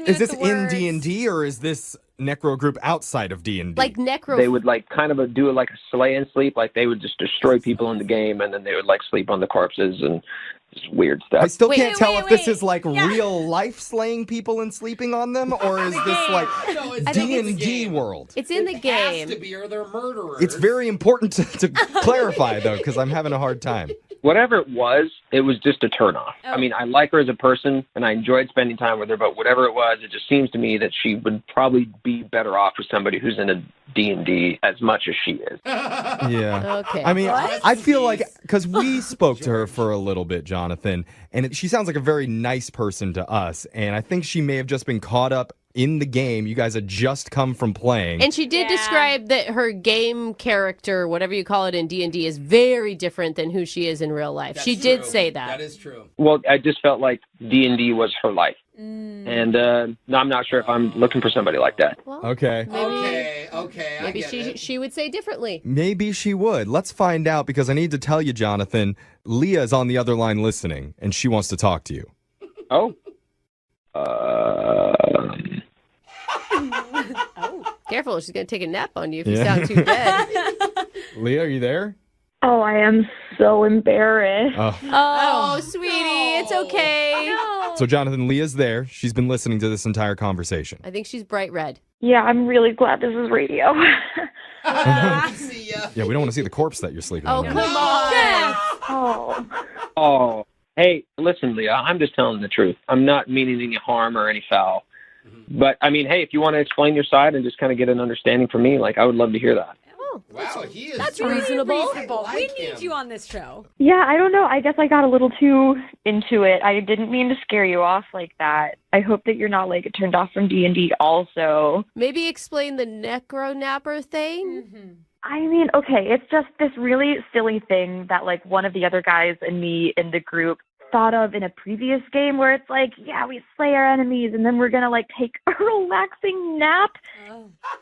is this in D&D or is this necro group outside of D&D? Like necro. They would, like, kind of do, like, a slay and sleep. Like, they would just destroy people in the game, and then they would, like, sleep on the corpses and just weird stuff. I still can't tell if this is, like, real life slaying people and sleeping on them, or is this, like, D&D world? It's in the game. Has to be, or they're murderers. It's very important to clarify, though, because I'm having a hard time. Whatever it was just a turnoff. Oh. I mean, I like her as a person, and I enjoyed spending time with her, but whatever it was, it just seems to me that she would probably be better off with somebody who's in a D&D as much as she is. Yeah. Okay. I mean, What? I feel like, because we spoke to her for a little bit, Jonathan, and she sounds like a very nice person to us, and I think she may have just been caught up in the game. You guys had just come from playing. And she did describe that her game character, whatever you call it in D&D, is very different than who she is in real life. She did say that. That is true. Well, I just felt like D&D was her life. And no, I'm not sure if I'm looking for somebody like that. Okay. Okay. Maybe she would say differently. Maybe she would. Let's find out, because I need to tell you, Jonathan, Leah's on the other line listening, and she wants to talk to you. Oh. Careful, she's going to take a nap on you if you sound too dead. Leah, are you there? Oh, I am so embarrassed. Oh, sweetie, it's okay. So, Jonathan, Leah's there. She's been listening to this entire conversation. I think she's bright red. Yeah, I'm really glad this is radio. See ya. Yeah, we don't want to see the corpse that you're sleeping Oh, on. come on. Oh. Hey, listen, Leah, I'm just telling the truth. I'm not meaning any harm or any foul. But, I mean, hey, if you want to explain your side and just kind of get an understanding from me, like, I would love to hear that. Wow, he is. That's really reasonable. like We him. need you on this show. Yeah, I don't know. I guess I got a little too into it. I didn't mean to scare you off like that. I hope that you're not, like, turned off from D&D also. Maybe explain the necro napper thing? I mean, okay, it's just this really silly thing that, like, one of the other guys and me in the group thought of in a previous game where it's like, yeah, we slay our enemies and then we're gonna, like, take a relaxing nap.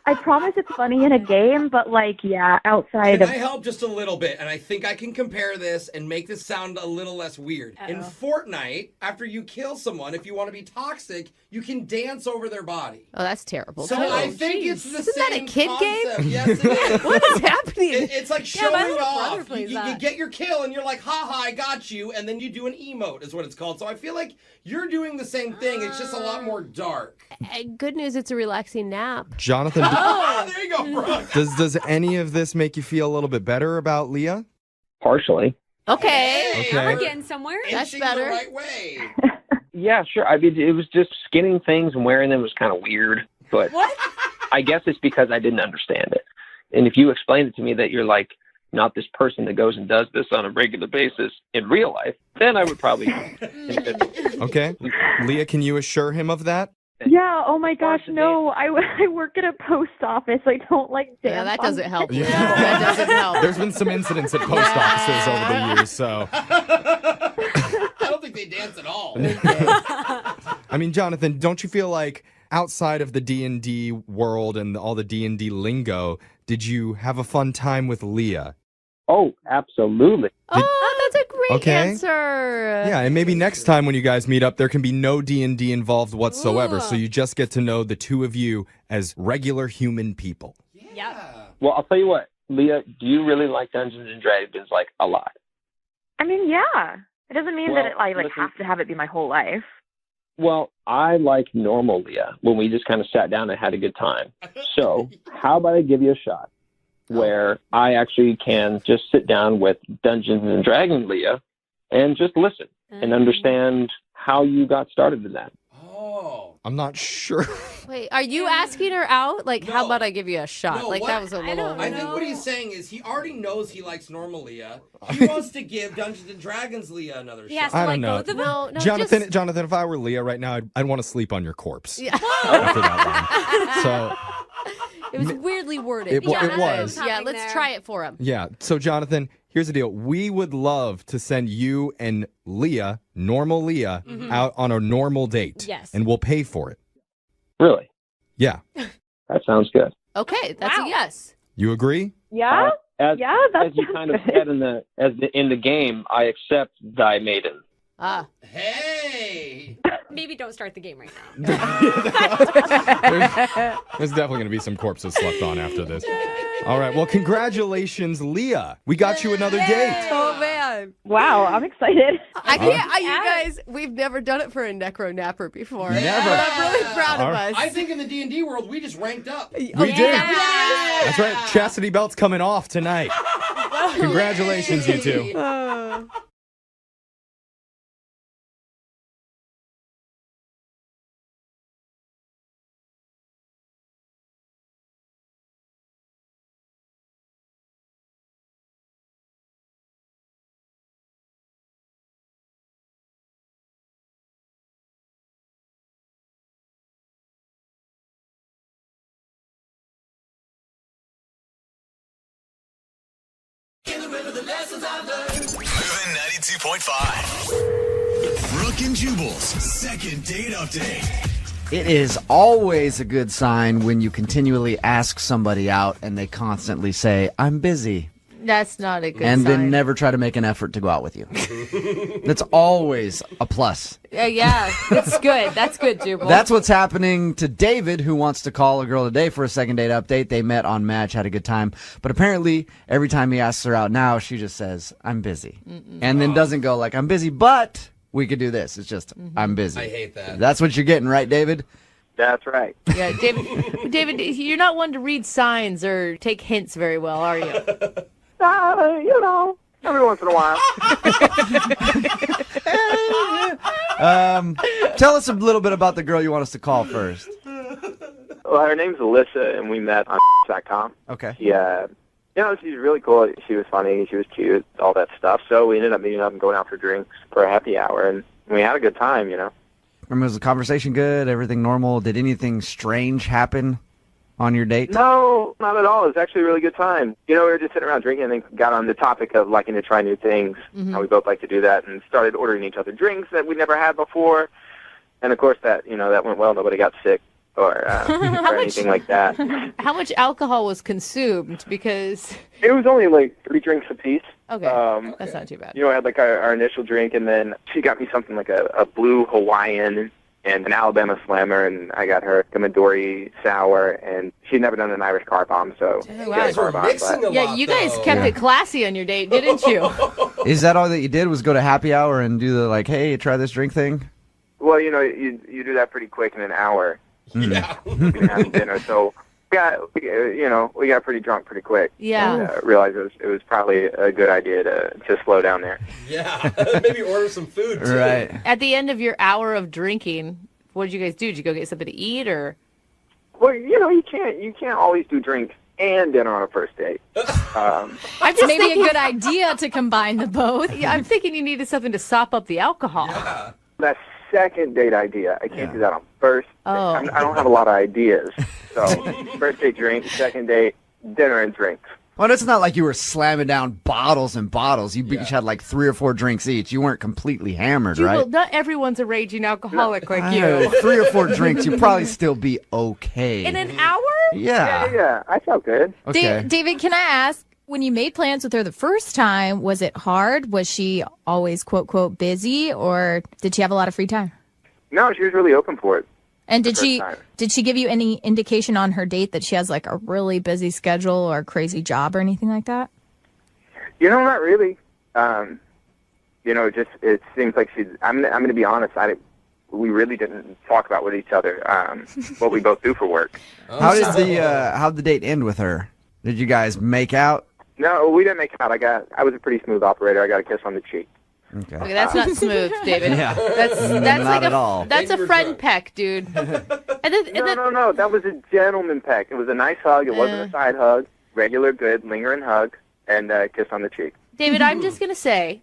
I promise it's funny in a game, but, like, yeah, outside Can of... I help just a little bit? And I think I can compare this and make this sound a little less weird. In Fortnite, after you kill someone, if you want to be toxic, you can dance over their body. Oh, that's terrible. So I think it's the Isn't same that a kid concept. game? Yes, it is. What is happening? It's like Yeah, my showing little brother off. plays You that. get your kill and you're like, haha, I got you. And then you do an emote is what it's called. So I feel like you're doing the same thing. It's just a lot more dark. Good news, it's a relaxing nap. Jonathan, There you go, Brooke. does any of this make you feel a little bit better about Leah? Partially. Okay. We're getting somewhere. That's Inching better. the right way. Yeah, sure. I mean, it was just skinning things and wearing them was kind of weird. But I guess it's because I didn't understand it. And if you explained it to me that you're, like, not this person that goes and does this on a regular basis in real life, then I would probably... Okay. Leah, can you assure him of that? Yeah, oh my gosh, no. I work at a post office. I don't, like, dance. Yeah, that doesn't help. Yeah. That doesn't help. There's been some incidents at post offices over the years, so... I don't think they dance at all. I mean, Jonathan, don't you feel like outside of the D&D world and all the D&D lingo, did you have a fun time with Leah? Oh, absolutely. Oh, that's a great answer. Yeah, and maybe next time when you guys meet up, there can be no D&D involved whatsoever, so you just get to know the two of you as regular human people. Well, I'll tell you what, Leah, do you really like Dungeons and Dragons, like, a lot? I mean, yeah. It doesn't mean that I, like, listen- have to have it be my whole life. Well, I like normal Leah when we just kind of sat down and had a good time. So how about I give you a shot where I actually can just sit down with Dungeons and Dragons Leah and just listen and understand how you got started in that. I'm not sure. Wait, are you asking her out? Like, how about I give you a shot? No, like, what- that was a little... I think what he's saying is he already knows he likes normal Leah. He wants to give Dungeons and Dragons Leah another shot. I don't know. No, Jonathan, Jonathan, if I were Leah right now, I'd want to sleep on your corpse. Yeah. After that line. So, It was weirdly worded. It was. Yeah, let's try it for him. yeah. So, Jonathan, Here's the deal. We would love to send you and Leah, normal Leah, out on a normal date. Yes. And we'll pay for it. Really? Yeah. That sounds good. Okay, that's a yes. You agree? Yeah? As that's you kind of said in the game, I accept thy maiden. Ah. Hey! Maybe don't start the game right now. There's definitely going to be some corpses slept on after this. All right. Well, congratulations, Leah. We got you another date. Oh, man. Wow, I'm excited. I can't, you guys, we've never done it for a necro napper before. Never. But I'm really proud of us. I think in the D&D world, we just ranked up. We did. That's right. Chastity belt's coming off tonight. Congratulations, you two. Moving 92.5. Brooke and Jubal's second date update. It is always a good sign when you continually ask somebody out and they constantly say, I'm busy. That's not a good and sign. then never try to make an effort to go out with you. That's always a plus. Yeah, it's good. That's good, Jubal. That's what's happening to David, who wants to call a girl today for a second date update. They met on Match, had a good time. But apparently, every time he asks her out now, she just says, I'm busy. And then doesn't go like, I'm busy, but we could do this. It's just, I'm busy. I hate that. That's what you're getting, right, David? That's right. Yeah, David, you're not one to read signs or take hints very well, are you? Every once in a while. Tell us a little bit about the girl you want us to call first. Well, her name's Alyssa, and we met on .com. Okay. Yeah. She's really cool. She was funny. She was cute, all that stuff. So we ended up meeting up and going out for drinks for a happy hour, and we had a good time, I mean, was the conversation good? Everything normal? Did anything strange happen on your date? No, not at all. It was actually a really good time. We were just sitting around drinking and then got on the topic of liking to try new things, how we both like to do that, and started ordering each other drinks that we never had before. And, of course, that went well. Nobody got sick or anything like that. How much alcohol was consumed? Because it was only like 3 drinks apiece. Okay, that's not too bad. I had like our initial drink, and then she got me something like a blue Hawaiian and an Alabama Slammer, and I got her a Midori Sour, and she'd never done an Irish car bomb, so... You guys were mixing a lot, yeah, you guys kept it classy on your date, didn't you? Is that all that you did, was go to happy hour and do the, hey, try this drink thing? Well, you do that pretty quick in an hour. Yeah. You can have dinner, so... we got pretty drunk pretty quick. Yeah. And realized it was probably a good idea to slow down there. Yeah. Maybe order some food, too. Right. At the end of your hour of drinking, what did you guys do? Did you go get something to eat, or? Well, you can't always do drinks and dinner on a first date. It's maybe a good idea to combine the both. Yeah, I'm thinking you needed something to sop up the alcohol. Yeah. That second date idea, I can't do that on first. Oh. I don't have a lot of ideas. So first date drink, second date dinner and drinks. Well, it's not like you were slamming down bottles and bottles. You each had 3 or 4 drinks each. You weren't completely hammered, Jubal, right? not everyone's a raging alcoholic like you. 3 or 4 drinks, you'd probably still be okay. In an hour? Yeah. I felt good. Okay. David, can I ask, when you made plans with her the first time, was it hard? Was she always, quote, quote, busy, or did she have a lot of free time? No, she was really open for it. And did she give you any indication on her date that she has a really busy schedule or crazy job or anything like that? Not really. It seems like she's. I'm going to be honest. We really didn't talk about with each other what we both do for work. How'd the date end with her? Did you guys make out? No, we didn't make out. I was a pretty smooth operator. I got a kiss on the cheek. Okay, that's not smooth, David. Yeah. That's not at all. That's a friend peck, dude. No. That was a gentleman peck. It was a nice hug. It wasn't a side hug. Regular, good, lingering hug, and a kiss on the cheek. David, I'm just gonna say,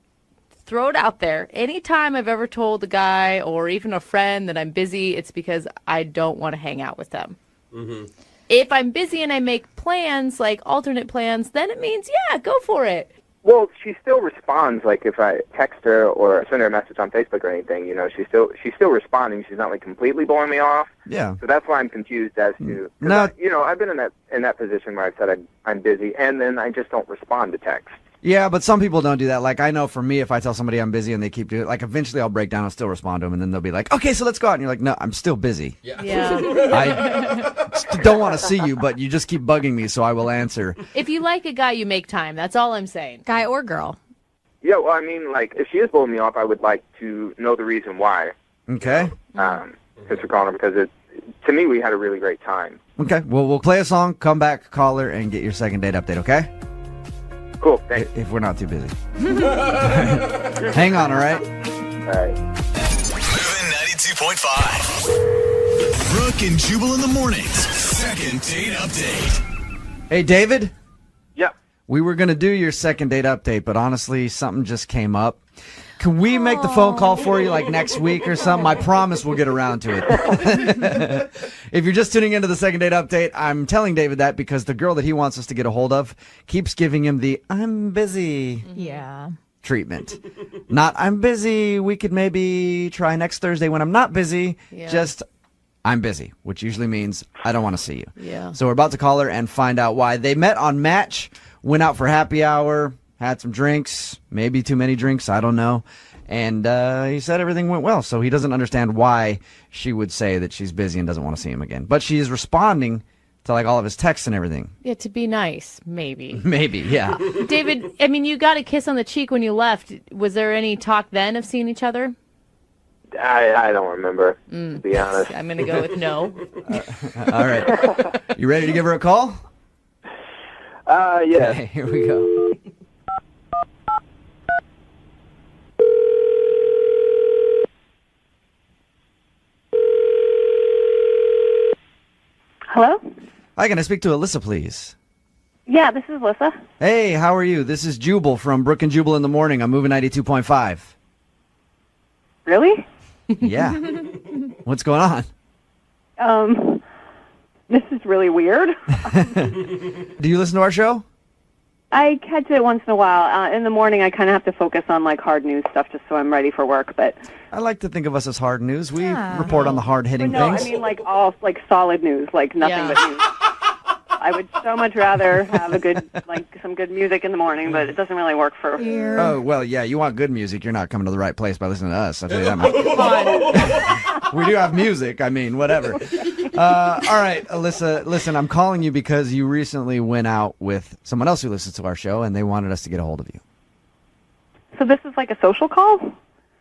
throw it out there. Anytime I've ever told a guy or even a friend that I'm busy, it's because I don't want to hang out with them. Mm-hmm. If I'm busy and I make plans, like alternate plans, then it means, yeah, go for it. Well, she still responds, like, if I text her or send her a message on Facebook or anything, you know, she's still responding. She's not, like, completely blowing me off. Yeah. So that's why I'm confused as to, No. I've been in that position where I've said I'm busy, and then I just don't respond to texts. Yeah, but some people don't do that. Like, I know for me, if I tell somebody I'm busy and they keep doing it, like, eventually I'll break down, I'll still respond to them, and then they'll be like, okay, so let's go out. And you're like, no, I'm still busy. Yeah. I don't want to see you, but you just keep bugging me, so I will answer. If you like a guy, you make time. That's all I'm saying. Guy or girl. Yeah, well, I mean, like, if she is blowing me off, I would like to know the reason why. Okay. Since we're calling her, because to me, we had a really great time. Okay, well, we'll play a song, come back, call her, and get your second date update, okay? Cool, thanks. If we're not too busy. Hang on, all right? All right. Moving 92.5. Brooke and Jubal in the mornings. Second date update. Hey, David? Yeah. We were going to do your second date update, but honestly, something just came up. Can we make the phone call for you like next week or something? I promise we'll get around to it. If you're just tuning into the second date update, I'm telling David that because the girl that he wants us to get a hold of keeps giving him the I'm busy treatment. Not I'm busy, we could maybe try next Thursday when I'm not busy. Yeah. Just I'm busy, which usually means I don't want to see you. Yeah. So we're about to call her and find out why. They met on Match, went out for happy hour, had some drinks, maybe too many drinks, I don't know. And he said everything went well, so he doesn't understand why she would say that she's busy and doesn't want to see him again. But she is responding to like all of his texts and everything. Yeah, to be nice, maybe. Maybe, yeah. David, I mean, you got a kiss on the cheek when you left. Was there any talk then of seeing each other? I don't remember, to be honest. I'm going to go with no. All right. You ready to give her a call? Yeah. Okay, here we go. Hello? Hi, can I speak to Alyssa, please? Yeah, this is Alyssa. Hey, how are you? This is Jubal from Brooke and Jubal in the Morning. I'm moving 92.5. Really? Yeah. What's going on? This is really weird. Do you listen to our show? I catch it once in a while. In the morning, I kind of have to focus on like hard news stuff just so I'm ready for work. But I like to think of us as hard news. We report on the hard-hitting no, things. I mean like all like solid news, like nothing but news. I would so much rather have a good some good music in the morning, but it doesn't really work for. Oh, well, yeah, you want good music. You're not coming to the right place by listening to us. I'll tell you that much. We do have music. I mean, whatever. All right, Alyssa, listen, I'm calling you because you recently went out with someone else who listens to our show, and they wanted us to get a hold of you. So this is like a social call?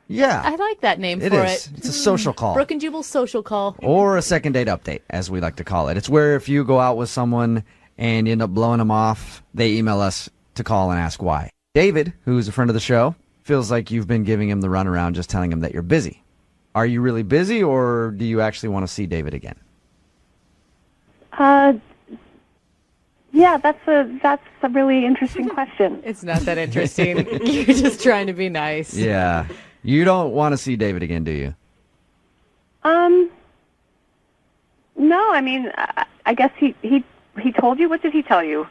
Yeah. I like that name It for is. it. It's a social call. Brooke and Jubal's social call. Or a second date update, as we like to call it. It's where if you go out with someone and you end up blowing them off, they email us to call and ask why. David, who's a friend of the show, feels like you've been giving him the runaround, just telling him that you're busy. Are you really busy, or do you actually want to see David again? Yeah, that's a really interesting question. It's not that interesting. You're just trying to be nice. Yeah. You don't want to see David again, do you? No, I mean, I guess he told you. What did he tell you?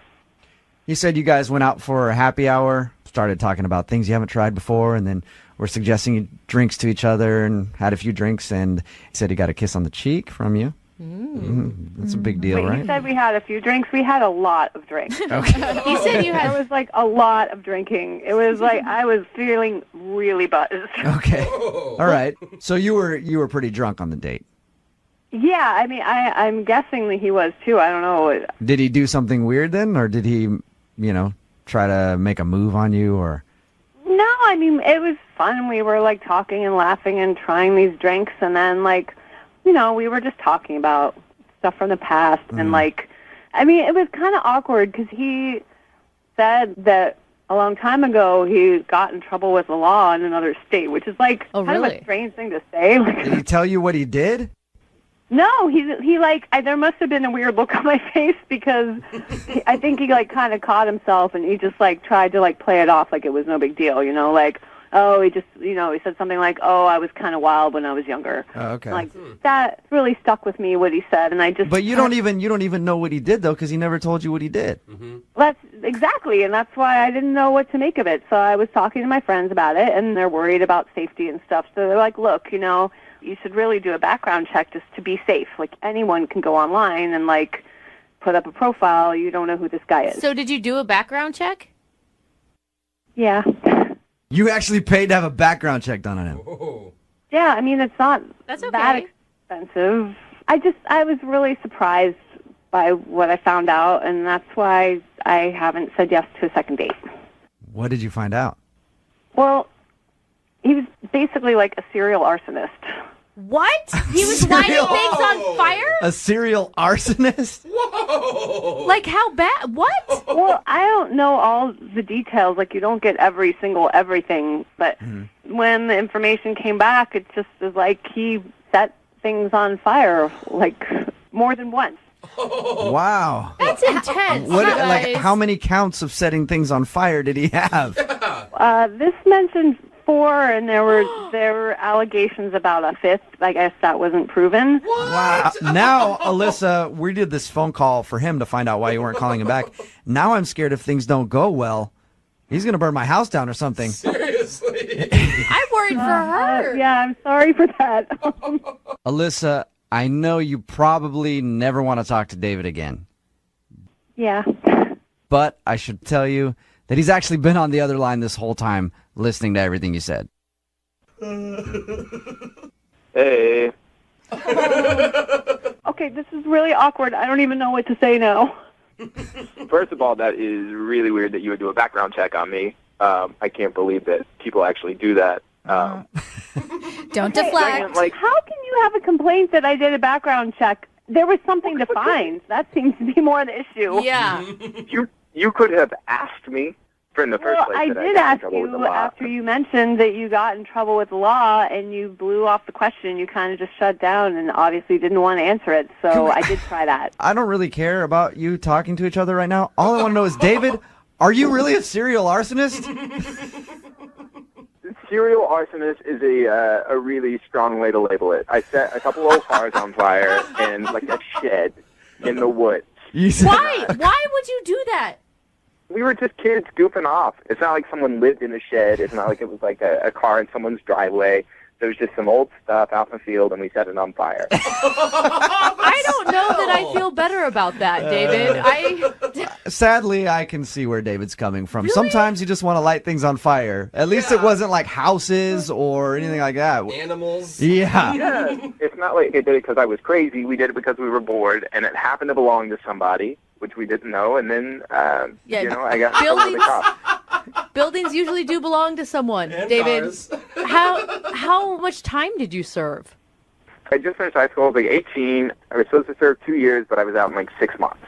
He said you guys went out for a happy hour, started talking about things you haven't tried before, and then were suggesting drinks to each other and had a few drinks, and he said he got a kiss on the cheek from you. That's a big deal, Wait, right? He said we had a few drinks. We had a lot of drinks. Okay. He said you had. It was like a lot of drinking. It was like I was feeling really buzzed. Okay. All right. So you were pretty drunk on the date. Yeah, I mean, I'm guessing that he was too. I don't know. Did he do something weird then, or did he, try to make a move on you, or? No, I mean, it was fun. We were like talking and laughing and trying these drinks, and then we were just talking about stuff from the past, and it was kind of awkward because he said that a long time ago he got in trouble with the law in another state, which is kind of a strange thing to say. Did he tell you what he did? No, he there must have been a weird look on my face because I think he kind of caught himself and he just tried to play it off like it was no big deal, oh, he just, he said something like, oh, I was kind of wild when I was younger. Oh, okay. Like, that really stuck with me, what he said, and I just... But you don't even know what he did, though, because he never told you what he did. Mm-hmm. That's exactly, and that's why I didn't know what to make of it. So I was talking to my friends about it, and they're worried about safety and stuff. So they're like, look, you should really do a background check just to be safe. Like, anyone can go online and, like, put up a profile. You don't know who this guy is. So did you do a background check? Yeah. You actually paid to have a background check done on him. Yeah, I mean, it's not That's okay. that expensive. I was really surprised by what I found out, and that's why I haven't said yes to a second date. What did you find out? Well, he was basically like a serial arsonist. What? He was lighting things on fire? A serial arsonist? Whoa! Like, how bad? What? Well, I don't know all the details. Like, you don't get every single everything. But when the information came back, it just was like he set things on fire, like, more than once. Wow. That's intense. Like, how many counts of setting things on fire did he have? This mentioned 4, and there were allegations about a 5th. I guess that wasn't proven. Wow. Now, Alyssa, we did this phone call for him to find out why you weren't calling him back. Now I'm scared if things don't go well, he's going to burn my house down or something. Seriously? I'm worried for her. Yeah, I'm sorry for that. Alyssa, I know you probably never want to talk to David again, Yeah. but I should tell you that he's actually been on the other line this whole time listening to everything you said. Hey. Okay, this is really awkward. I don't even know what to say now. First of all, that is really weird that you would do a background check on me. I can't believe that people actually do that. Don't deflect. Like, how can you have a complaint that I did a background check? There was something to find. That seems to be more the issue. Yeah. You could have asked me in the first place. I did ask you after you mentioned that you got in trouble with the law and you blew off the question. You kind of just shut down and obviously didn't want to answer it. So I did try that. I don't really care about you talking to each other right now. All I want to know is, David, are you really a serial arsonist? Serial arsonist is a really strong way to label it. I set a couple old cars on fire in like a shed in the woods. Why? Why would you do that? We were just kids goofing off. It's not like someone lived in the shed. It's not like it was like a car in someone's driveway. There was just some old stuff out in the field, and we set it on fire. I don't know that I feel better about that, David. Sadly, I can see where David's coming from. Really? Sometimes you just want to light things on fire. At least it wasn't like houses or anything like that. Animals. Yeah. It's not like I did it because I was crazy. We did it because we were bored, and it happened to belong to somebody, which we didn't know, and then, I got in trouble with the cops. Buildings usually do belong to someone, And David. cars. How much time did you serve? I just finished high school. I was like 18. I was supposed to serve 2 years, but I was out in like 6 months.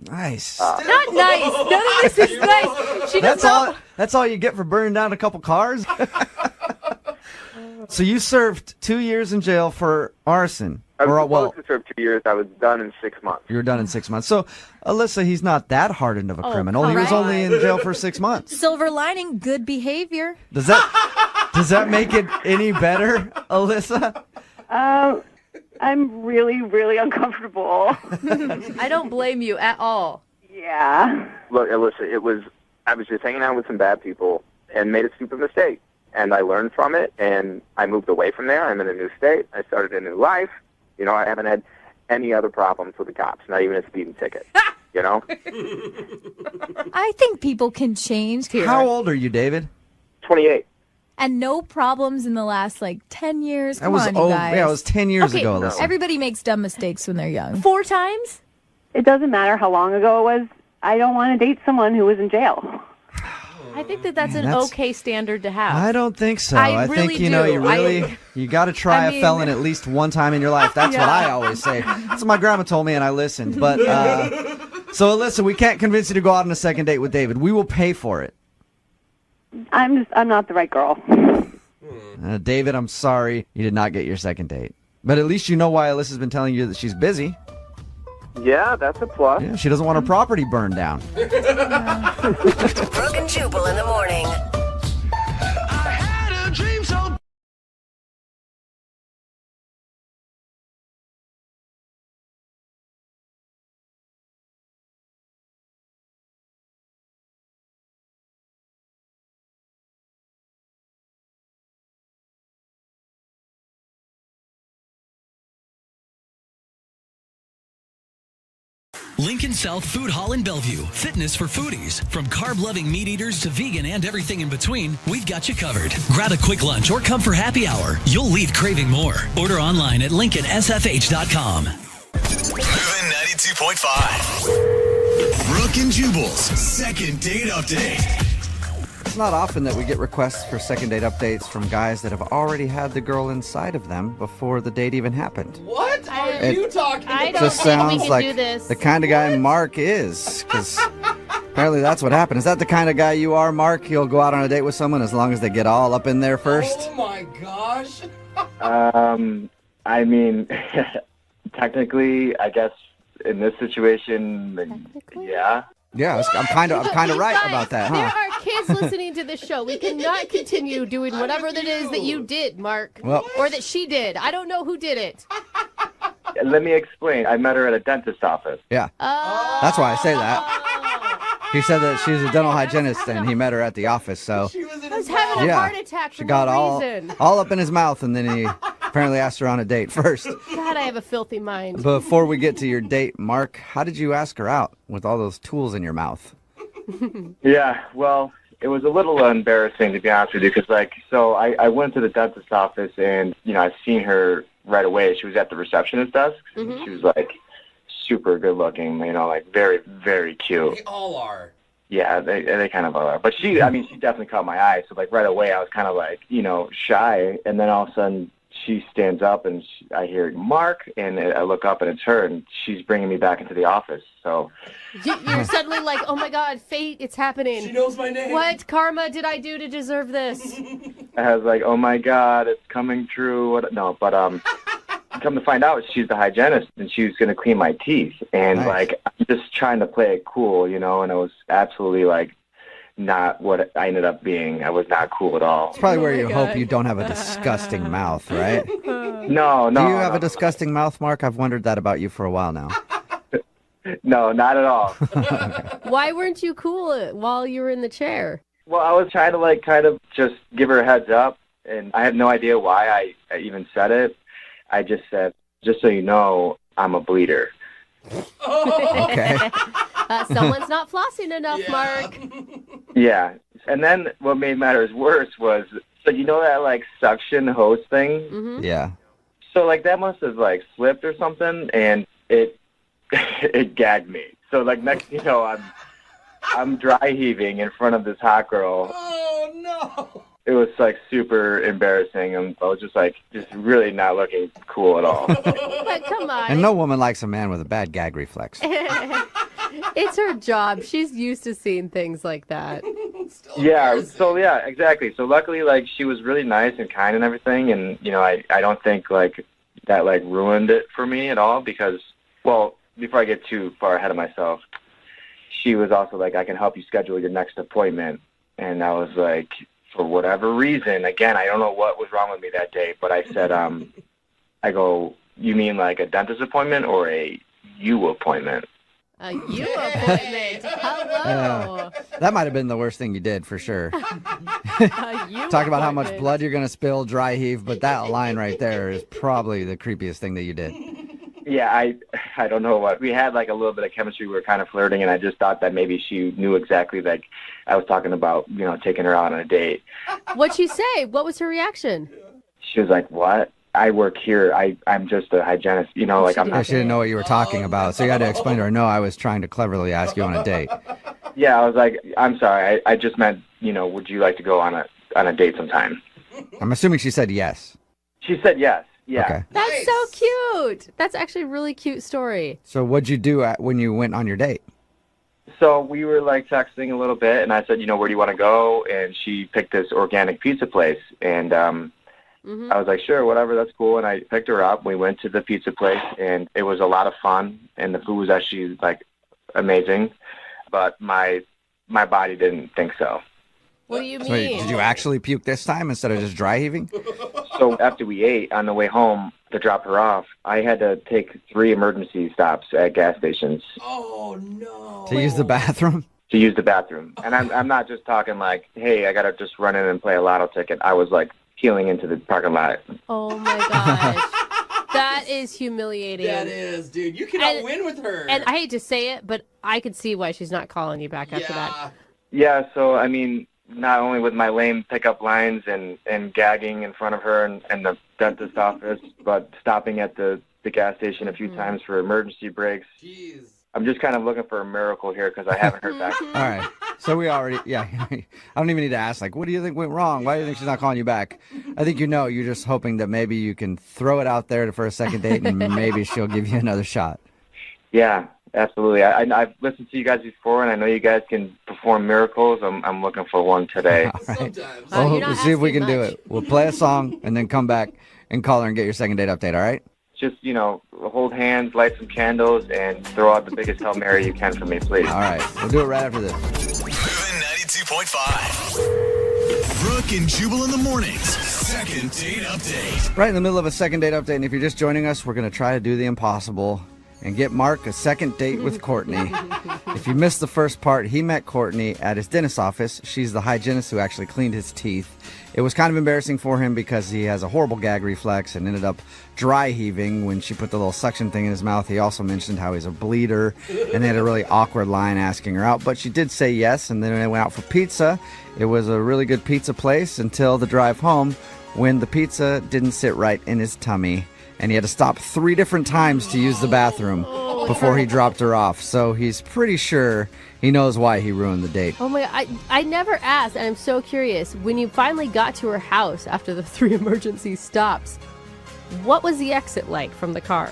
Nice. Not nice. None of this is nice. She does not. That's all you get for burning down a couple cars? So you served 2 years in jail for arson. I was supposed to serve 2 years. I was done in 6 months. You were done in 6 months. So, Alyssa, he's not that hardened of a criminal. He was right. only in jail for 6 months. Silver lining, good behavior. Does that make it any better, Alyssa? I'm really, really uncomfortable. I don't blame you at all. Yeah. Look, Alyssa, I was just hanging out with some bad people and made a stupid mistake. And I learned from it, and I moved away from there. I'm in a new state. I started a new life. I haven't had any other problems with the cops, not even a speeding ticket. I think people can change here. How old are you, David? 28. And no problems in the last 10 years. Come on, you guys. Yeah, it was 10 years ago, Alyssa. Everybody makes dumb mistakes when they're young. 4 times? It doesn't matter how long ago it was. I don't want to date someone who was in jail. I think that's an okay standard to have. I don't think so. I think really do. you got to try a felon at least one time in your life. That's what I always say. That's what my grandma told me, and I listened. But so Alyssa, we can't convince you to go out on a second date with David. We will pay for it. I'm not the right girl. David, I'm sorry you did not get your second date. But at least you know why Alyssa's been telling you that she's busy. Yeah, that's a plus. Yeah, she doesn't want her property burned down. Brooke and Jubal in the morning. dream so. Lincoln South Food Hall in Bellevue. Fitness for foodies. From carb-loving meat eaters to vegan and everything in between, we've got you covered. Grab a quick lunch or come for happy hour. You'll leave craving more. Order online at lincolnsfh.com. Moving 92.5. Brooke and Jubal's second date update. It's not often that we get requests for second date updates from guys that have already had the girl inside of them before the date even happened. What are It you talking about? I don't Just think we sounds can like do this. the kind of guy Mark is, because apparently that's what happened. Is that the kind of guy you are, Mark? You'll go out on a date with someone as long as they get all up in there first? Oh my gosh. I mean, technically, I guess in this situation, yeah. Yeah, I'm kind of right Guys, about that, There huh? are kids listening to this show. We cannot continue doing whatever that is that you did, Mark. Well- or that she did. I don't know who did it. Let me explain. I met her at a dentist's office. Yeah. That's why I say that. He said that she's a dental hygienist and he met her at the office, so I was having a heart attack for she got no reason. all up in his mouth, and then he apparently asked her on a date first. God, I have a filthy mind. Before we get to your date, Mark, how did you ask her out with all those tools in your mouth? Yeah, well, it was a little embarrassing, to be honest with you, because, I went to the dentist's office, and, I've seen her right away. She was at the receptionist desk. Mhm. She was, super good looking, very, very cute. They all are. Yeah, they kind of are. But she definitely caught my eye. So, right away, I was kind of, shy. And then all of a sudden, she stands up, and I hear, Mark, and I look up, and it's her, and she's bringing me back into the office. So You're suddenly like, oh my God, fate, it's happening. She knows my name. What karma did I do to deserve this? I was like, oh, my God, it's coming true. No, but come to find out, she's the hygienist, and she was going to clean my teeth. And, Nice. I'm just trying to play it cool, and it was absolutely, not what I ended up being. I was not cool at all. It's probably where you hope you don't have a disgusting mouth, right? No. Do you have a disgusting mouth, Mark? I've wondered that about you for a while now. No, not at all. Why weren't you cool while you were in the chair? Well, I was trying to, kind of just give her a heads up, and I have no idea why I even said it. I just said, just so you know, I'm a bleeder. Okay. Someone's not flossing enough, Mark. Yeah. And then what made matters worse was, so that, suction hose thing? Mm-hmm. Yeah. So, that must have, slipped or something, and it it gagged me. So, next thing you know, I'm dry heaving in front of this hot girl. Oh, no. It was, super embarrassing, and I was just really not looking cool at all. But come on. And no woman likes a man with a bad gag reflex. It's her job. She's used to seeing things like that. Yeah, so yeah, exactly. So luckily, she was really nice and kind and everything, and I don't think that ruined it for me at all, because, well, before I get too far ahead of myself, she was also I can help you schedule your next appointment, and I was for whatever reason, again, I don't know what was wrong with me that day, but I said, I go, you mean a dentist appointment or a you appointment? A you appointment. Hello. That might have been the worst thing you did, for sure. You Talk about how much appointment. blood you're going to spill, dry heave, but that line right there is probably the creepiest thing that you did. Yeah, I don't know what. We had a little bit of chemistry. We were kind of flirting, and I just thought that maybe she knew exactly I was talking about, taking her out on a date. What'd she say? What was her reaction? She was like, what? I work here. I'm just a hygienist. I'm Yeah, not. she didn't know what you were talking about, so you had to explain to her, no, I was trying to cleverly ask you on a date. Yeah, I was like, I'm sorry. I just meant, would you like to go on a date sometime? I'm assuming she said yes. She said yes. Yeah. Okay. That's so cute. That's actually a really cute story. So what'd you do when you went on your date? So we were texting a little bit, and I said, where do you want to go? And she picked this organic pizza place, and I was like, sure, whatever, that's cool. And I picked her up. We went to the pizza place, and it was a lot of fun, and the food was actually amazing, but my body didn't think so. What do you mean? So wait, did you actually puke this time instead of just dry heaving? So after we ate, on the way home to drop her off, I had to take 3 emergency stops at gas stations. Oh, no. To use the bathroom? To use the bathroom. And I'm not just talking like, hey, I got to just run in and play a lotto ticket. I was like peeling into the parking lot. Oh, my gosh. That is humiliating. That is, dude. You cannot win with her. And I hate to say it, but I could see why she's not calling you back after that. Yeah, so, I mean, not only with my lame pickup lines and gagging in front of her and the dentist office, but stopping at the gas station a few times for emergency breaks. Jeez. I'm just kind of looking for a miracle here because I haven't heard back. All right. So we already, I don't even need to ask, like, what do you think went wrong? Why do you think she's not calling you back? I think you're just hoping that maybe you can throw it out there for a second date and maybe she'll give you another shot. Yeah, absolutely. I've listened to you guys before, and I know you guys can perform miracles. I'm looking for one today. All right. Well, we'll see if we can do it. We'll play a song and then come back and call her and get your second date update, all right? Just, hold hands, light some candles, and throw out the biggest Hail Mary you can for me, please. All right. We'll do it right after this. Moving 92.5. Brooke and Jubal in the mornings. Second date update. Right in the middle of a second date update, and if you're just joining us, we're going to try to do the impossible and get Mark a second date with Courtney. If you missed the first part, he met Courtney at his dentist's office. She's the hygienist who actually cleaned his teeth. It was kind of embarrassing for him because he has a horrible gag reflex and ended up dry heaving when she put the little suction thing in his mouth. He also mentioned how he's a bleeder, and they had a really awkward line asking her out, but she did say yes, and then they went out for pizza. It was a really good pizza place until the drive home when the pizza didn't sit right in his tummy, and he had to stop 3 different times to use the bathroom before he dropped her off. So he's pretty sure he knows why he ruined the date. Oh my God, I never asked, and I'm so curious. When you finally got to her house after the 3 emergency stops, what was the exit like from the car?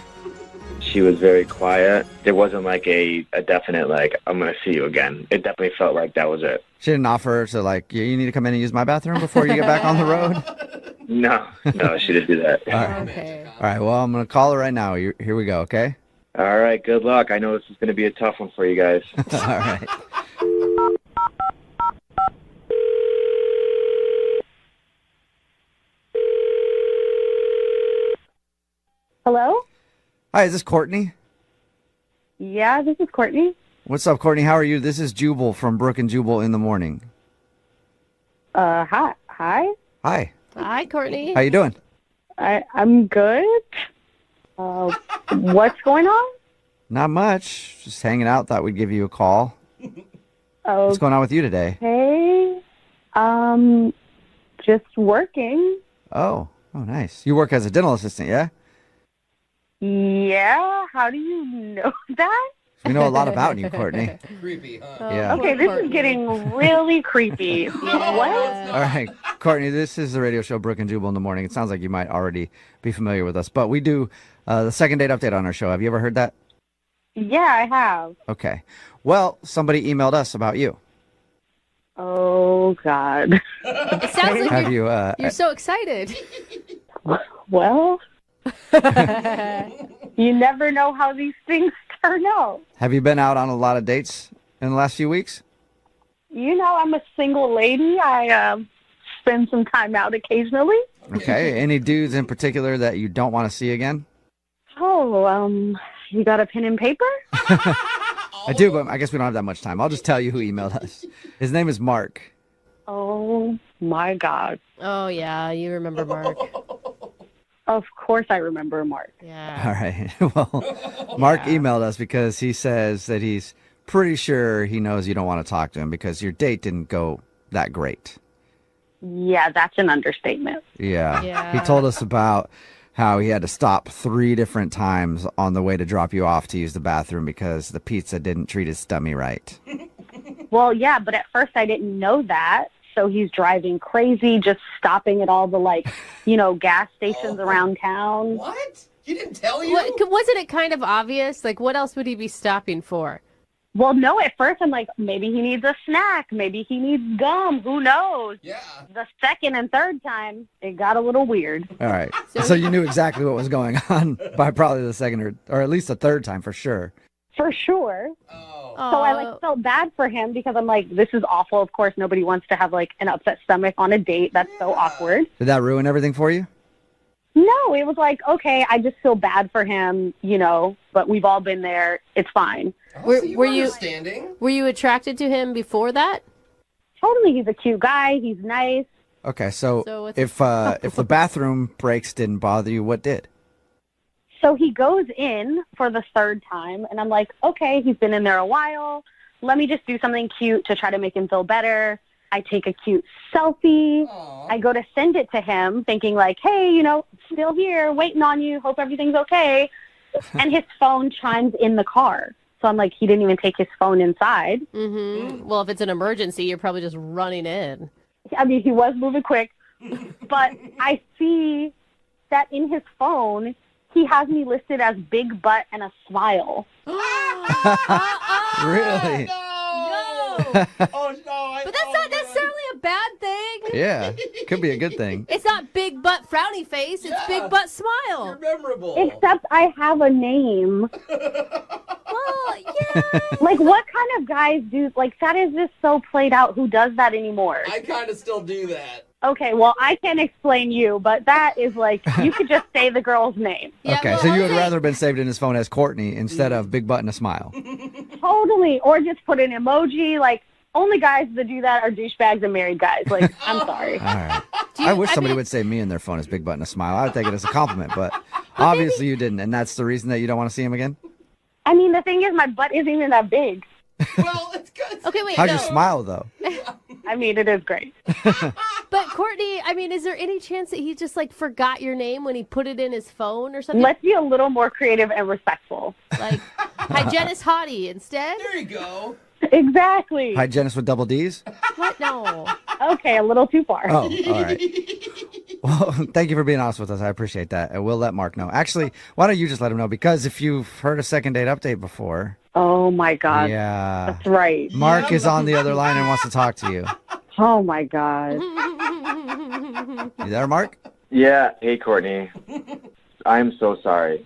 She was very quiet. There wasn't like a definite, like, I'm going to see you again. It definitely felt like that was it. She didn't offer to, like, you need to come in and use my bathroom before you get back on the road? No, she didn't do that. All right. Okay. All right, well, I'm going to call her right now. Here we go, okay? All right, good luck. I know this is going to be a tough one for you guys. All right. Hello? Hi, is this Courtney? Yeah, this is Courtney. What's up, Courtney? How are you? This is Jubal from Brooke and Jubal in the Morning. Hi. Hi. Hi, Courtney. How you doing? I'm good. What's going on? Not much. Just hanging out. Thought we'd give you a call. What's going on with you today? Hey, just working. Oh, nice. You work as a dental assistant, yeah? Yeah, how do you know that? We know a lot about you, Courtney. Creepy, huh? Yeah. Okay, this is getting really creepy. What? All right, Courtney, this is the radio show Brooke and Jubal in the Morning. It sounds like you might already be familiar with us, but we do the second date update on our show. Have you ever heard that? Yeah, I have. Okay. Well, somebody emailed us about you. Oh, God. It sounds like Have you're so excited. Well, you never know how these things turn out. Have you been out on a lot of dates in the last few weeks? You know, I'm a single lady. I spend some time out occasionally. Okay. Any dudes in particular that you don't want to see again? Oh, you got a pen and paper? I do, but I guess we don't have that much time. I'll just tell you who emailed us. His name is Mark. Oh, my God. Oh, yeah, you remember Mark. Of course I remember Mark. Yeah. All right. Well, Mark emailed us because he says that he's pretty sure he knows you don't want to talk to him because your date didn't go that great. Yeah, that's an understatement. Yeah. He told us about how he had to stop 3 different times on the way to drop you off to use the bathroom because the pizza didn't treat his stomach right. Well, yeah, but at first I didn't know that. So he's driving crazy, just stopping at all the, gas stations around town. What? He didn't tell you? Wasn't it kind of obvious? Like, what else would he be stopping for? Well, no, at first I'm like, maybe he needs a snack. Maybe he needs gum. Who knows? Yeah. The second and third time, it got a little weird. All right. So you knew exactly what was going on by probably the second or at least the third time for sure. For sure. I like felt bad for him because I'm like, this is awful. Of course, nobody wants to have like an upset stomach on a date. That's so awkward. Did that ruin everything for you? No, it was like, okay, I just feel bad for him, but we've all been there. It's fine. Were you attracted to him before that? Totally. He's a cute guy. He's nice. Okay, so what's if the bathroom breaks didn't bother you, what did? So he goes in for the third time, and I'm like, okay, he's been in there a while. Let me just do something cute to try to make him feel better. I take a cute selfie. I go to send it to him thinking like, hey, still here, waiting on you. Hope everything's okay. And his phone chimes in the car. So I'm like, he didn't even take his phone inside. Mm-hmm. Well, if it's an emergency, you're probably just running in. I mean, he was moving quick. But I see that in his phone, he has me listed as big butt and a smile. Really? Oh, no. But that's not necessarily a bad thing. Yeah, could be a good thing. It's not big butt frowny face. It's big butt smile. You're memorable. Except I have a name. Well, yeah. Like, what kind of guys do, like, that is just so played out. Who does that anymore? I kind of still do that. Okay, well, I can't explain you, but that is like, you could just say the girl's name. Okay, so you would rather have been saved in his phone as Courtney instead of big butt and a smile. Totally. Or just put an emoji. Like, only guys that do that are douchebags and married guys. Like, I'm sorry. All right. I wish somebody would say me in their phone as big butt and a smile. I would take it as a compliment, but obviously you didn't, and that's the reason that you don't want to see him again? I mean, the thing is, my butt isn't even that big. Well, it's good. Okay, wait. How'd you smile, though? I mean, it is great. But Courtney, I mean, is there any chance that he just like forgot your name when he put it in his phone or something? Let's be a little more creative and respectful. Like hygienist hottie instead? There you go. Exactly. Hygienist with double D's? What? No. Okay, a little too far. Oh, all right. Well, thank you for being honest with us. I appreciate that. And we'll let Mark know. Actually, why don't you just let him know? Because if you've heard a second date update before. Oh, my God. Yeah. That's right. Mark is on the other line and wants to talk to you. Oh, my God. You there, Mark? Yeah. Hey, Courtney. I'm so sorry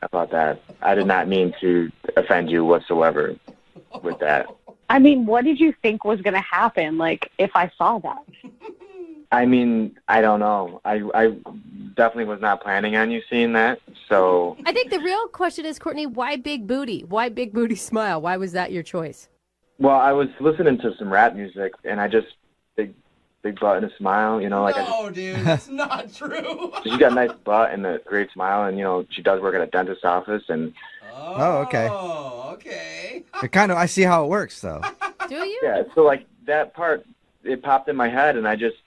about that. I did not mean to offend you whatsoever with that. I mean, what did you think was going to happen, like, if I saw that? I mean, I don't know. I definitely was not planning on you seeing that, so... I think the real question is, Courtney, why big booty? Why big booty smile? Why was that your choice? Well, I was listening to some rap music, and I just... Big butt and a smile, like... No, dude, that's not true. She's got a nice butt and a great smile, and, she does work at a dentist's office, and... Oh, okay. Oh, okay. I see how it works, though. Do you? Yeah, so, that part, it popped in my head, and I just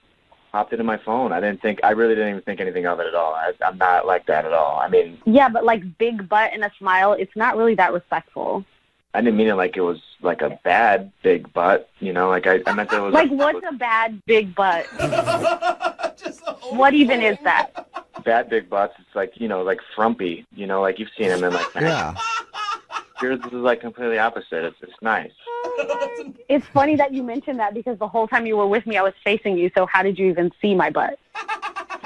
popped it in my phone. I really didn't even think anything of it at all. I'm not like that at all. I mean... Yeah, but, big butt and a smile, it's not really that respectful. I didn't mean it like it was, a bad big butt, I meant that it was... what's a bad big butt? What even is that? Bad big butts, it's frumpy, you've seen them in, Yeah. Yours is, completely opposite. It's nice. It's funny that you mentioned that because the whole time you were with me, I was facing you, so how did you even see my butt?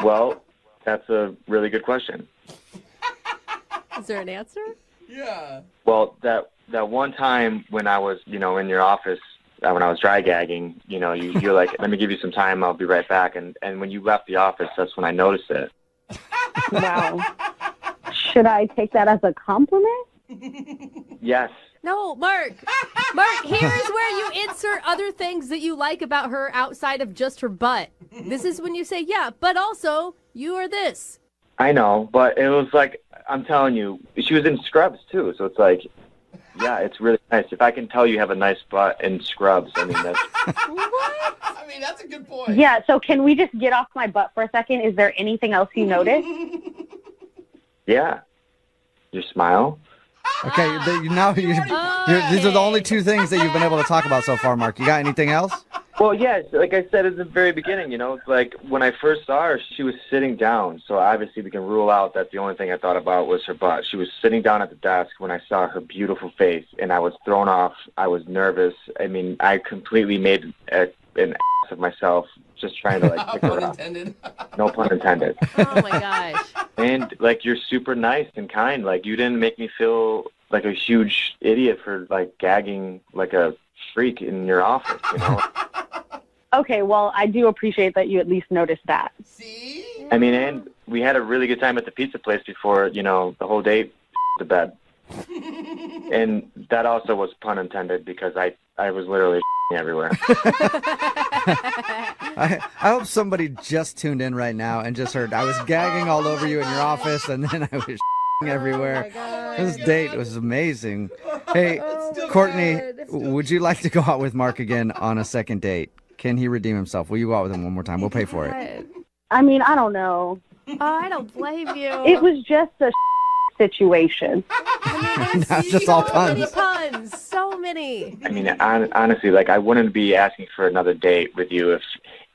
Well, that's a really good question. Is there an answer? Yeah. Well, that one time when I was, in your office, when I was dry gagging, you're like, let me give you some time, I'll be right back. And when you left the office, that's when I noticed it. Wow. Should I take that as a compliment? Yes. No, Mark. Mark, here's where you insert other things that you like about her outside of just her butt. This is when you say, yeah, but also you are this. I know, but it was I'm telling you, she was in scrubs too, so it's yeah, it's really nice. If I can tell you have a nice butt in scrubs, I mean, that's... What? I mean, that's a good point. Yeah, so can we just get off my butt for a second? Is there anything else you noticed? Yeah. Your smile. Okay, now these are the only two things that you've been able to talk about so far, Mark. You got anything else? Well, yes, like I said at the very beginning, when I first saw her, she was sitting down. So obviously we can rule out that the only thing I thought about was her butt. She was sitting down at the desk when I saw her beautiful face, and I was thrown off. I was nervous. I mean, I completely made an ass of myself just trying to pick her up. No pun intended. Oh my gosh. And you're super nice and kind. You didn't make me feel like a huge idiot for like gagging like a freak in your office, you know? Okay, well, I do appreciate that you at least noticed that. I mean, and we had a really good time at the pizza place before, you know, the whole date to bed. And that also was pun intended because I was literally everywhere. I hope somebody just tuned in right now and just heard I was gagging all over you in your office, and then I was everywhere. This date was amazing. Hey, Courtney, would you like to go out with Mark again on a second date? Can he redeem himself? Will you go out with him one more time? We'll pay for it. I mean, I don't know. Oh, I don't blame you. It was just a situation. Now it's just all So puns. many puns. So many. I mean, honestly, like I wouldn't be asking for another date with you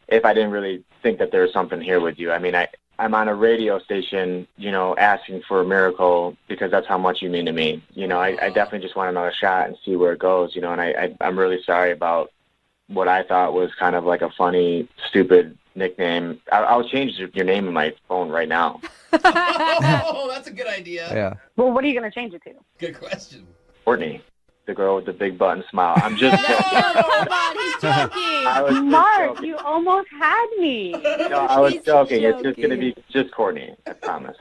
if I didn't really think that there was something here with you. I mean, I'm on a radio station, you know, asking for a miracle because that's how much you mean to me. You know, I definitely just want another shot and see where it goes, you know, and I'm really sorry about what I thought was kind of like a funny, stupid nickname. I'll change your name in my phone right now. Oh, that's a good idea. Yeah. Well, what are you going to change it to? Good question. Courtney, the girl with the big button smile. I'm just joking. Come on, he's joking. I was just Mark, joking. you almost had me. No, I was joking. It's just going to be just Courtney, I promise.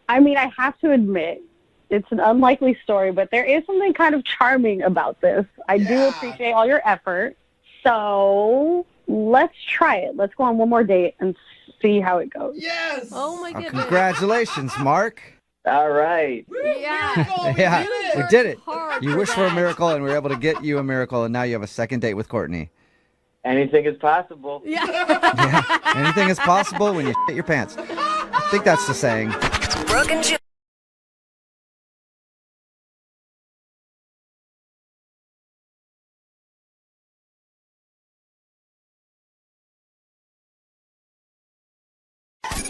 I mean, I have to admit, it's an unlikely story, but there is something kind of charming about this. I do appreciate all your effort. So let's try it. Let's go on one more date and see how it goes. Yes. Oh my goodness. Congratulations, Mark. All right. Yeah. Yeah, we did it. Hard You for wished for a that. miracle, and we were able to get you a miracle, and now you have a second date with Courtney. Anything is possible. Yeah, anything is possible when you shit your pants. I think that's the saying. Brooke and Jubal.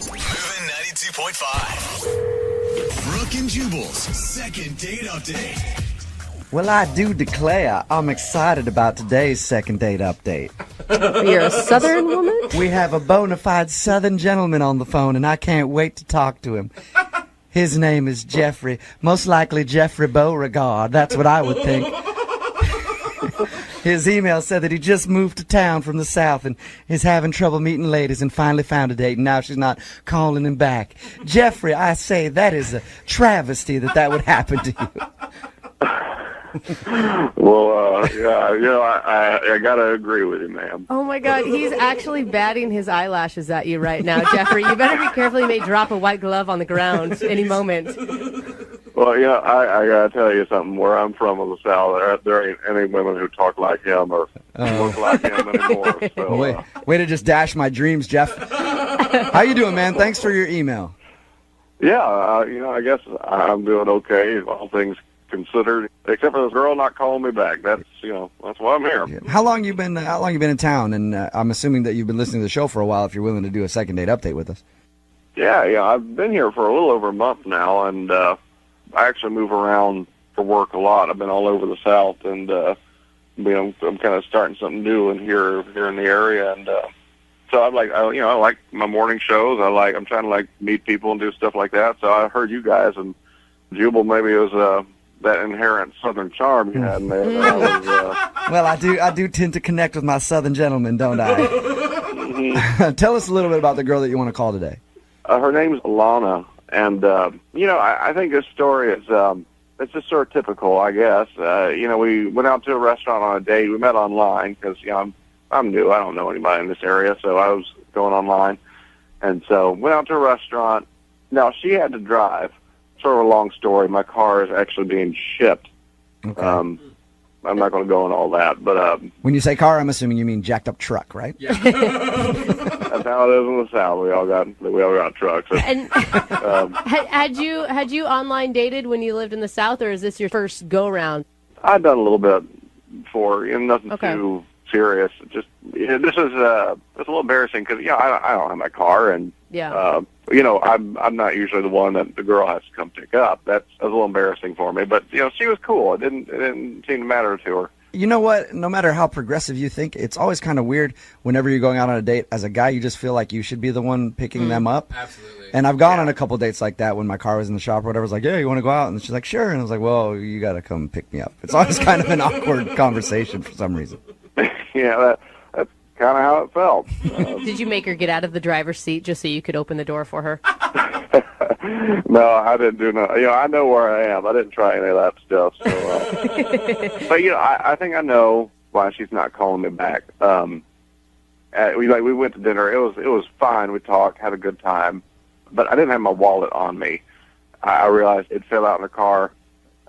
Moving 92.5. Brooke and Jubal's second date update. Well, I do declare I'm excited about today's second date update. You're a Southern woman? We have a bona fide Southern gentleman on the phone, and I can't wait to talk to him. His name is Jeffrey, most likely Jeffrey Beauregard. That's what I would think. His email said that he just moved to town from the South and is having trouble meeting ladies and finally found a date, and now she's not calling him back. Jeffrey, I say that is a travesty that would happen to you. Well, I gotta agree with you, ma'am. Oh my God, he's actually batting his eyelashes at you right now, Jeffrey. You better be careful. He may drop a white glove on the ground any moment. Well, yeah, I gotta tell you something. Where I'm from in the South, there ain't any women who talk like him or look like him anymore. So, Way to just dash my dreams, Jeff. How you doing, man? Thanks for your email. yeah, I guess I'm doing okay, all things considered, except for this girl not calling me back. That's why I'm here. How long you been in town? And I'm assuming that you've been listening to the show for a while. If you're willing to do a second date update with us. Yeah, I've been here for a little over a month now, and I actually move around for work a lot. I've been all over the South, and I'm kind of starting something new in here in the area, and so I like my morning shows. I'm trying to meet people and do stuff like that. So I heard you guys, and Jubal, maybe it was that inherent Southern charm you had in there. Well, I do tend to connect with my Southern gentlemen, don't I? Tell us a little bit about the girl that you want to call today. Her name's Alana, and I think this story is it's just sort of typical, I guess. We went out to a restaurant on a date. We met online because I'm new. I don't know anybody in this area, so I was going online, and so went out to a restaurant. Now she had to drive. Sort of a long story. My car is actually being shipped. Okay. I'm not going to go into all that, but when you say car, I'm assuming you mean jacked up truck, right? Yeah. That's how it is in the South. We all got trucks. And had you online dated when you lived in the South, or is this your first go round? I've done a little bit before, nothing too serious. Just this is it's a little embarrassing because I don't have my car, and I'm not usually the one that the girl has to come pick up. That's a little embarrassing for me, but she was cool. It didn't seem to matter to her. You know what? No matter how progressive you think, it's always kind of weird whenever you're going out on a date. As a guy, you just feel like you should be the one picking them up. Absolutely. And I've gone on a couple dates like that when my car was in the shop or whatever. I was like, yeah, you want to go out? And she's like, sure. And I was like, well, you got to come pick me up. It's always kind of an awkward conversation for some reason. Yeah, that's kind of how it felt. Did you make her get out of the driver's seat just so you could open the door for her? No, I didn't do no. I know where I am. I didn't try any of that stuff. So, but I think I know why she's not calling me back. We went to dinner. It was fine. We talked, had a good time, but I didn't have my wallet on me. I realized it fell out in the car.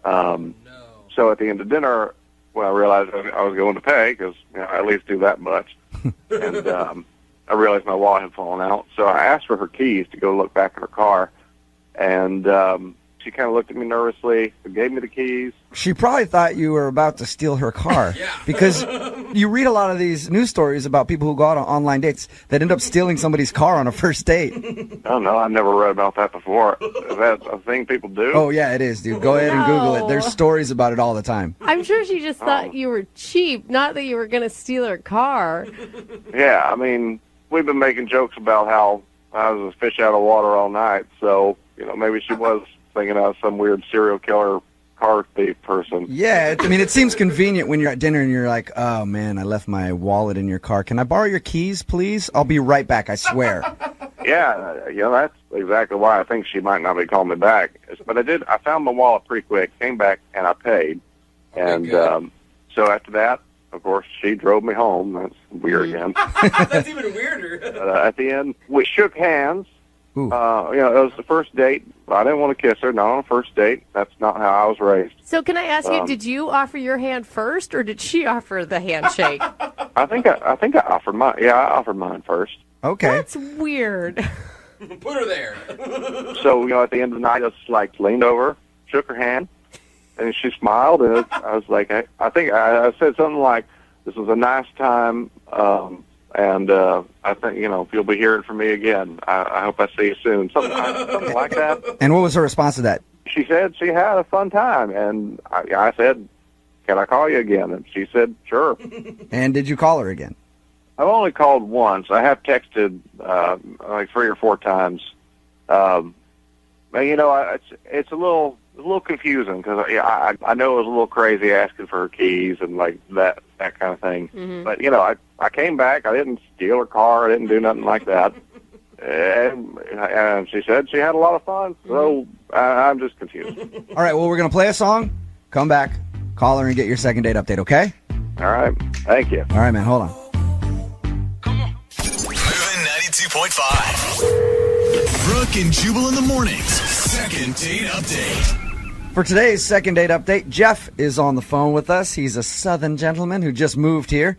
So at the end of dinner, when I realized I was going to pay, because I at least do that much, and I realized my wallet had fallen out. So I asked for her keys to go look back in her car. And she kind of looked at me nervously, gave me the keys. She probably thought you were about to steal her car. Because you read a lot of these news stories about people who go out on online dates that end up stealing somebody's car on a first date. Oh, no, I've never read about that before. Is that a thing people do? Oh, yeah, it is, dude. Go ahead and Google it. There's stories about it all the time. I'm sure she just thought you were cheap, not that you were going to steal her car. Yeah, I mean, we've been making jokes about how I was a fish out of water all night, so... maybe she was thinking of some weird serial killer car thief person. Yeah, I mean, it seems convenient when you're at dinner and you're like, oh, man, I left my wallet in your car. Can I borrow your keys, please? I'll be right back, I swear. Yeah, that's exactly why I think she might not be calling me back. But I found my wallet pretty quick, came back, and I paid. And so after that, of course, she drove me home. That's weird again. That's even weirder. At the end, we shook hands. It was the first date. I didn't want to kiss her. Not on a first date. That's not how I was raised. So can I ask you, did you offer your hand first, or did she offer the handshake? I think I offered mine. Yeah, I offered mine first. Okay. That's weird. Put her there. So, at the end of the night, I just leaned over, shook her hand, and she smiled, and I was like, I think I said something like, "This was a nice time." And I think, if you'll be hearing from me again, I hope I see you soon. Something like that. And what was her response to that? She said she had a fun time. And I said, can I call you again? And she said, sure. And did you call her again? I've only called once. I have texted like 3 or 4 times. But, it's a little confusing because I know it was a little crazy asking for her keys and like that kind of thing. Mm-hmm. But I came back. I didn't steal her car. I didn't do nothing like that. And she said she had a lot of fun. So I'm just confused. All right. Well, we're gonna play a song. Come back, call her, and get your second date update. Okay? All right. Thank you. All right, man. Hold on. Moving 92.5. Brooke and Jubal in the mornings. Second date update. For today's second date update, Jeff is on the phone with us. He's a southern gentleman who just moved here.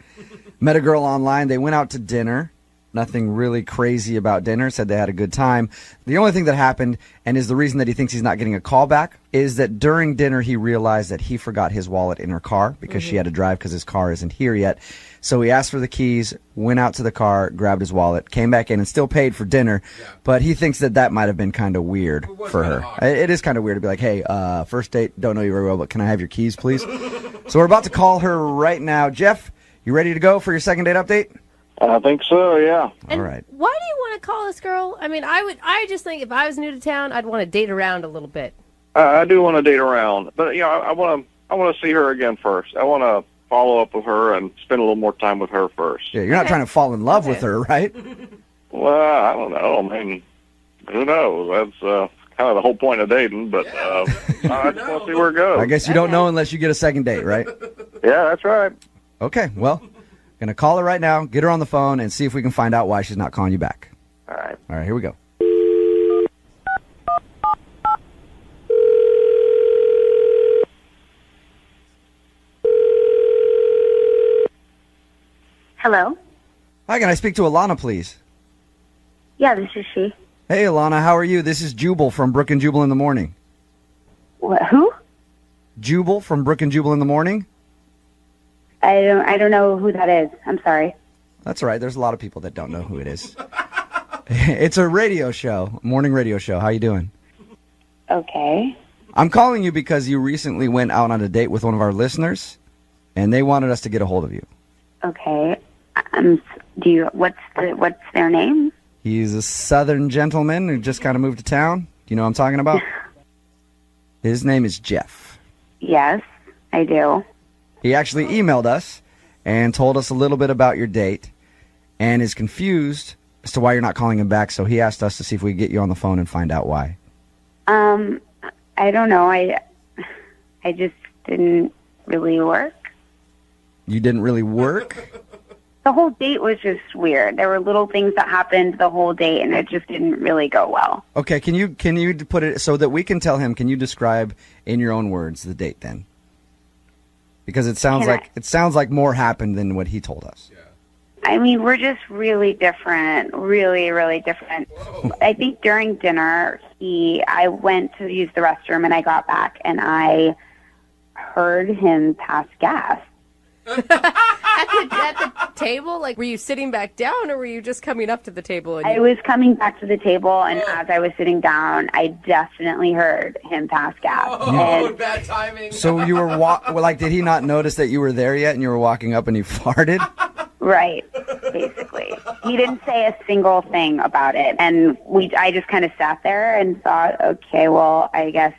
Met a girl online. They went out to dinner. Nothing really crazy about dinner. Said they had a good time. The only thing that happened, and is the reason that he thinks he's not getting a call back, is that during dinner he realized that he forgot his wallet in her car because she had to drive because his car isn't here yet. So he asked for the keys, went out to the car, grabbed his wallet, came back in and still paid for dinner. Yeah. But he thinks that might have been kind of weird for her. It is kind of weird to be like, hey, first date, don't know you very well, but can I have your keys, please? So we're about to call her right now. Jeff, you ready to go for your second date update? I think so, yeah. And all right. Why do you want to call this girl? I mean, I just think if I was new to town, I'd want to date around a little bit. I do want to date around, but I want to see her again first. I want to follow up with her and spend a little more time with her first. Yeah, you're not trying to fall in love with her, right? Well, I don't know. I mean, who knows? That's kind of the whole point of dating, but I just want to see where it goes. I guess you don't know unless you get a second date, right? Yeah, that's right. Okay, well, going to call her right now, get her on the phone, and see if we can find out why she's not calling you back. All right. All right, here we go. Hello? Hi, can I speak to Alana, please? Yeah, this is she. Hey, Alana, how are you? This is Jubal from Brooke and Jubal in the Morning. What, who? Jubal from Brooke and Jubal in the Morning. I don't know who that is. I'm sorry. That's all right. There's a lot of people that don't know who it is. It's a radio show, morning radio show. How you doing? Okay. I'm calling you because you recently went out on a date with one of our listeners. and they wanted us to get a hold of you. Okay. What's their name? He's a southern gentleman who just kind of moved to town. You know what I'm talking about? His name is Jeff. Yes, I do. He actually emailed us and told us a little bit about your date and is confused as to why you're not calling him back, so he asked us to see if we could get you on the phone and find out why. I don't know. I just didn't really work. You didn't really work? The whole date was just weird. There were little things that happened the whole date, and it just didn't really go well. Okay, can you put it so that we can tell him? Can you describe in your own words the date then? Because it sounds like more happened than what he told us. I mean, we're just really different, really, really different. I think during dinner, I went to use the restroom, and I got back, and I heard him pass gas. At the table? Like, were you sitting back down, or were you just coming up to the table? I was coming back to the table, and as I was sitting down, I definitely heard him pass gas. Oh, bad timing. So you were did he not notice that you were there yet, and you were walking up and he farted? Right, basically. He didn't say a single thing about it, and I just kind of sat there and thought, okay, well, I guess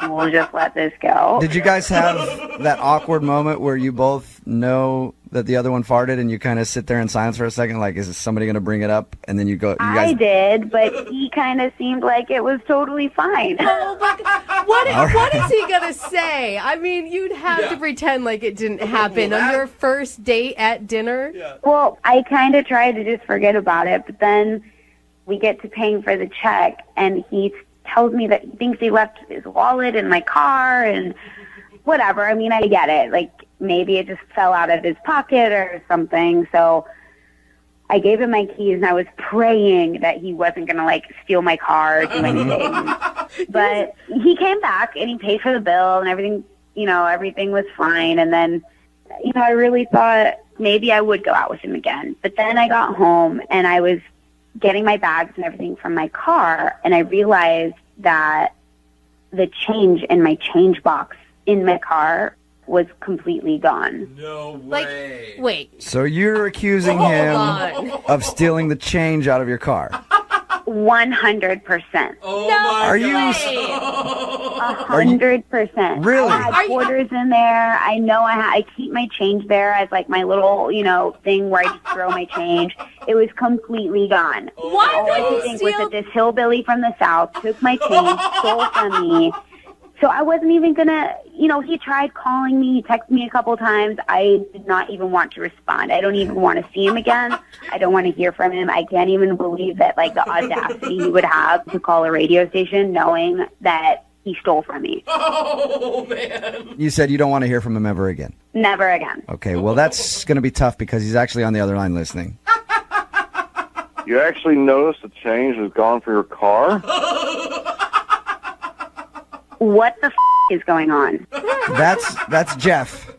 we'll just let this go. Did you guys have that awkward moment where you both know that the other one farted and you kind of sit there in silence for a second, like, is somebody going to bring it up? And then you go, I did, but he kind of seemed like it was totally fine. Oh, but what is he going to say? I mean, you'd have to pretend like it didn't happen on your first date at dinner. Yeah. Well, I kind of tried to just forget about it, but then we get to paying for the check, and he tells me that he thinks he left his wallet in my car and whatever. I mean, I get it. Like, maybe it just fell out of his pocket or something. So I gave him my keys, and I was praying that he wasn't going to, like, steal my car or do anything. But he came back, and he paid for the bill, and everything, everything was fine. And then, I really thought maybe I would go out with him again. But then I got home, and I was getting my bags and everything from my car, and I realized that the change in my change box in my car was completely gone. No way. Like, wait. So you're accusing him of stealing the change out of your car? 100%. Oh, no, are you? 100%. Really? I had quarters in there. I know I keep my change there as like my little, thing where I just throw my change. It was completely gone. Why All I could think was that this hillbilly from the South took my change, stole from me. So I wasn't even gonna, he tried calling me. He texted me a couple times. I did not even want to respond. I don't even want to see him again. I don't want to hear from him. I can't even believe that, like, the audacity he would have to call a radio station knowing that he stole from me. Oh, man. You said you don't want to hear from him ever again. Never again. Okay, well, that's going to be tough because he's actually on the other line listening. You actually noticed the change was gone for your car? What the is going on? That's Jeff.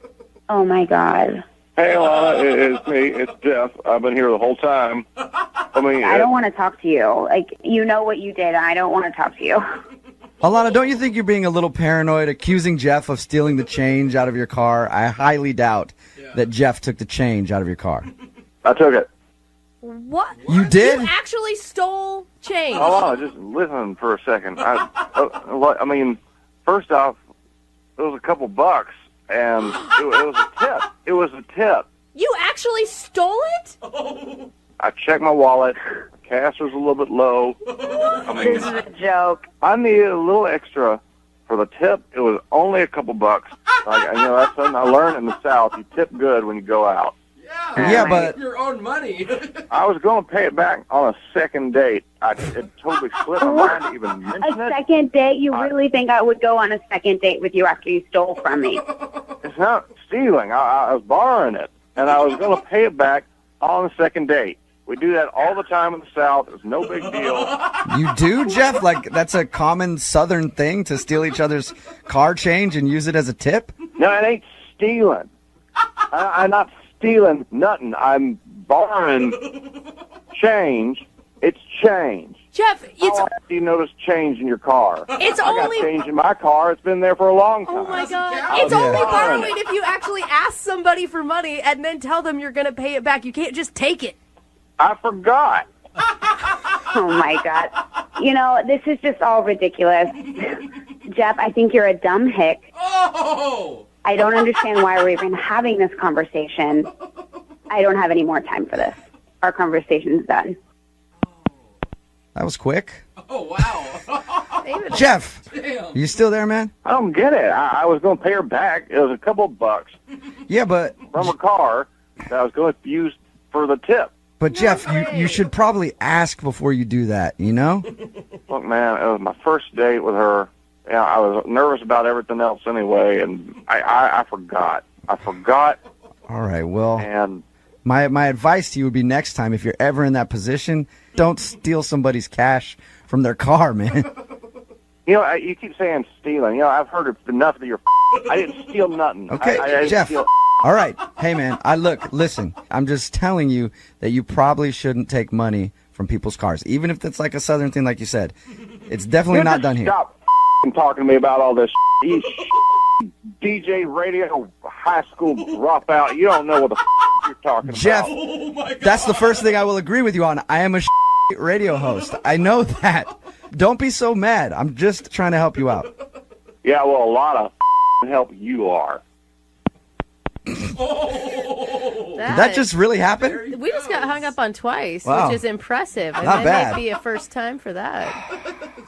Oh, my God. Hey, Alana, it's me. It's Jeff. I've been here the whole time. I don't want to talk to you. Like, you know what you did. I don't want to talk to you. Alana, don't you think you're being a little paranoid, accusing Jeff of stealing the change out of your car? I highly doubt that Jeff took the change out of your car. I took it. What? You did? You actually stole change. Alana, just listen for a second. I mean, first off, it was a couple bucks, and it was a tip. It was a tip. You actually stole it? I checked my wallet. Cash was a little bit low. This is a joke. I needed a little extra for the tip. It was only a couple bucks. That's something I learned in the South. You tip good when you go out. Yeah, but your own money. I was going to pay it back on a second date. It totally slipped my mind to even mention A it. second date? You really think I would go on a second date with you after you stole from me? It's not stealing. I was borrowing it, and I was going to pay it back on the second date. We do that all the time in the South. It's no big deal. You do, Jeff? Like, that's a common Southern thing to steal each other's car change and use it as a tip? No, it ain't stealing. I'm not stealing nothing. I'm borrowing change. It's change. Jeff, it's... How often do you notice change in your car? It's I only... got change in my car. It's been there for a long time. Oh, my God. It's only borrowing if you actually ask somebody for money and then tell them you're going to pay it back. You can't just take it. I forgot. Oh, my God. You know, this is just all ridiculous. Jeff, I think you're a dumb hick. Oh! I don't understand why we're even having this conversation. I don't have any more time for this. Our conversation's done. That was quick. Oh, wow. Jeff, Damn. you still there, man? I don't get it. I was going to pay her back. It was a couple bucks Yeah, but from a car that I was going to use for the tip. Jeff, you should probably ask before you do that, you know? Look, man, it was my first date with her. Yeah, I was nervous about everything else anyway, and I forgot. I forgot. All right, well, and my advice to you would be next time, if you're ever in that position, don't steal somebody's cash from their car, man. You know, you keep saying stealing. You know, I've heard enough of your. I didn't steal nothing. Okay, I didn't Jeff. steal. All right. Hey, man, listen, I'm just telling you that you probably shouldn't take money from people's cars, even if it's like a Southern thing, like you said. It's definitely not done here. Stop talking to me about all this. You DJ radio high school dropout. You don't know what the you're talking Jeff, about. Oh, my God. That's the first thing I will agree with you on. I am a radio host. I know that. Don't be so mad. I'm just trying to help you out. Yeah, well, a lot of help you are. Did that just really happen? We just got hung up on twice, Wow. which is impressive. And Not that bad. might be a first time for that.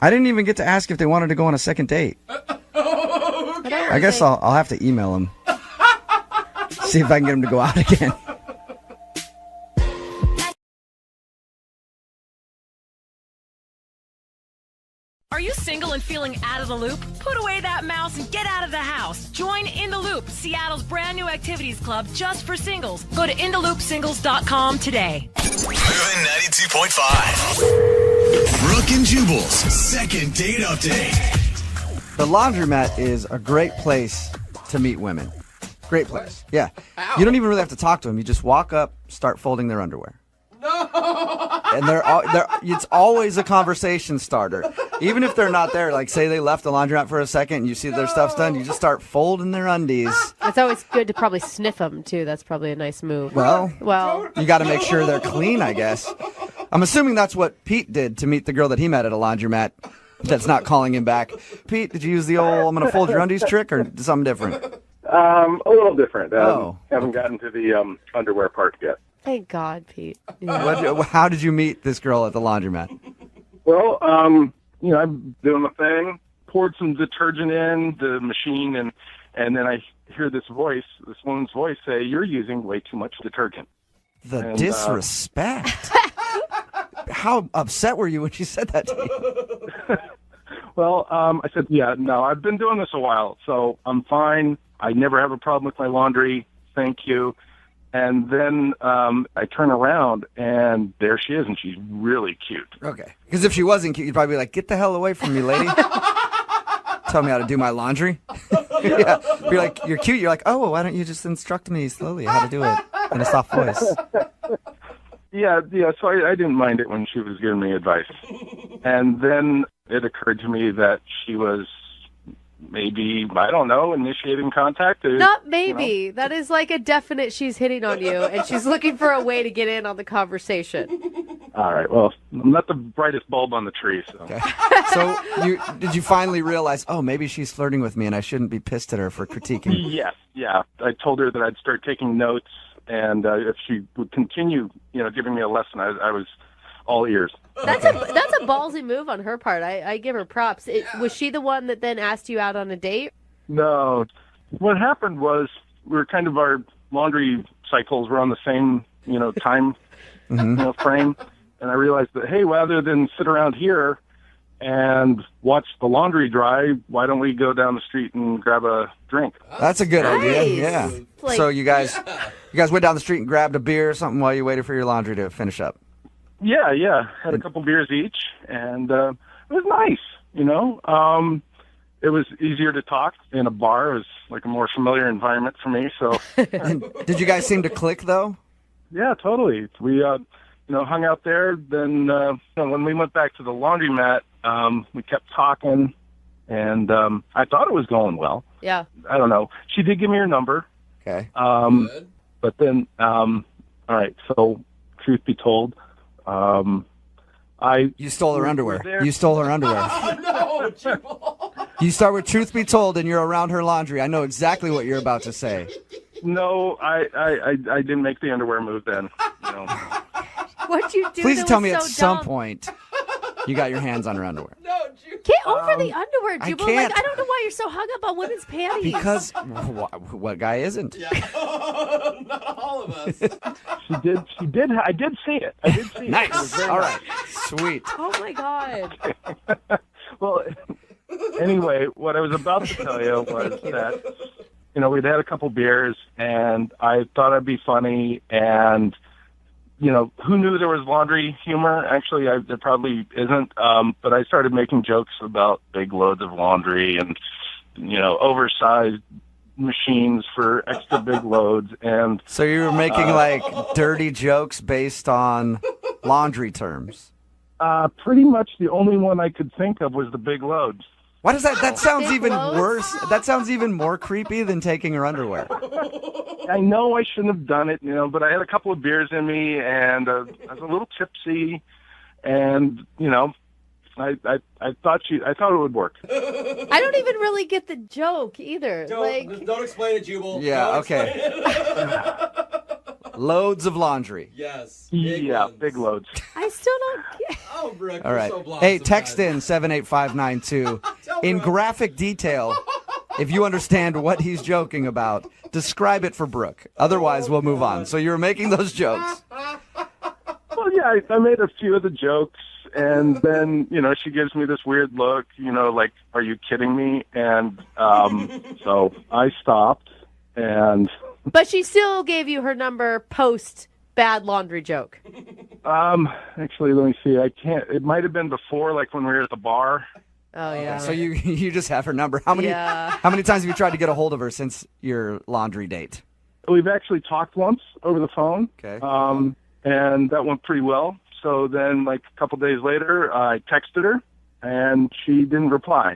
I didn't even get to ask if they wanted to go on a second date. I guess I'll have to email them. See if I can get them to go out again. Are you single and feeling out of the loop? Put away that mouse and get out of the house. Join In the Loop, Seattle's brand new activities club just for singles. Go to intheloopsingles.com today. Moving 92.5. Brooke and Jubal's second date update. The laundromat is a great place to meet women. Great place. Yeah. You don't even really have to talk to them. You just walk up, start folding their underwear. And it's always a conversation starter. Even if they're not there, like say they left the laundromat for a second and you see their stuff's done, you just start folding their undies. It's always good to probably sniff them, too. That's probably a nice move. Well, Well, you got to make sure they're clean, I guess. I'm assuming that's what Pete did to meet the girl that he met at a laundromat that's not calling him back. Pete, did you use the old I'm going to fold your undies trick or something different? A little different. Oh. Haven't gotten to the underwear part yet. thank God, Pete. How did you meet this girl at the laundromat? Well, I'm doing my thing, poured some detergent in the machine, and then I hear this woman's voice say, "You're using way too much detergent." The disrespect. How upset were you when she said that to you? Well, I said, yeah, no, I've been doing this a while, so I'm fine. I never have a problem with my laundry. Thank you. And then I turn around, and there she is, and she's really cute. Okay. Because if she wasn't cute, you'd probably be like, get the hell away from me, lady. Tell me how to do my laundry. Yeah. Be like, you're cute. You're like, oh, well, why don't you just instruct me slowly how to do it in a soft voice? Yeah, so I didn't mind it when she was giving me advice. And then it occurred to me that she was maybe, I don't know, initiating contact. Not maybe. That is like a definite she's hitting on you, and she's looking for a way to get in on the conversation. All right, well, I'm not the brightest bulb on the tree. So, So did you finally realize, oh, maybe she's flirting with me and I shouldn't be pissed at her for critiquing? Yes, yeah. I told her that I'd start taking notes, and if she would continue, giving me a lesson, I was all ears. That's a ballsy move on her part. I give her props. Was she the one that then asked you out on a date? No. What happened was our laundry cycles were on the same, time frame. And I realized that, hey, rather than sit around here and watch the laundry dry, why don't we go down the street and grab a drink? That's a good idea. Yeah. So you guys went down the street and grabbed a beer or something while you waited for your laundry to finish up. Yeah. Had a couple beers each, and it was nice, It was easier to talk in a bar. It was like a more familiar environment for me. So, Did you guys seem to click, though? Yeah, totally. We hung out there. Then when we went back to the laundromat, we kept talking, and I thought it was going well. Yeah. I don't know. She did give me her number. Okay. But then, all right. So, truth be told, you stole her underwear. You stole her underwear. Oh, no, You start with truth be told, and you're around her laundry. I know exactly what you're about to say. No, I didn't make the underwear move then. No. What'd you do? Please tell me so at some dumb? point you got your hands on her underwear. Get over the underwear, I Jubal. can't. Like, I don't know why you're so hung up on women's panties. Because what guy isn't? Not all of us. She did. I did see it. I did see it. Nice. It was very All nice. right. Sweet. Oh my God. Well, anyway, what I was about to tell you was that, we'd had a couple beers, and I thought I'd be funny, and, who knew there was laundry humor? Actually, there probably isn't, but I started making jokes about big loads of laundry and, oversized machines for extra big loads. And so you were making, dirty jokes based on laundry terms? Pretty much the only one I could think of was the big loads. Why does that sounds Big even loads? worse? That sounds even more creepy than taking her underwear. I know I shouldn't have done it, but I had a couple of beers in me, and I was a little tipsy, and I thought it would work. I don't even really get the joke either. Don't explain it, Jubal. Yeah, Don't okay. explain it. Loads of laundry. Yes. Big loads. I still don't get. Oh, Brooke, All you're right. so blonde Hey, sometimes. text in 78592 in graphic detail. If you understand what he's joking about, describe it for Brooke. Otherwise, we'll move on. So you were making those jokes. Well, yeah, I made a few of the jokes, and then, she gives me this weird look, like, are you kidding me? And so I stopped, and... But she still gave you her number post bad laundry joke. Actually, let me see. I can't. It might have been before, like when we were at the bar. Oh yeah. So you just have her number. How many times have you tried to get a hold of her since your laundry date? We've actually talked once over the phone. Okay. And that went pretty well. So then, like a couple days later, I texted her, and she didn't reply.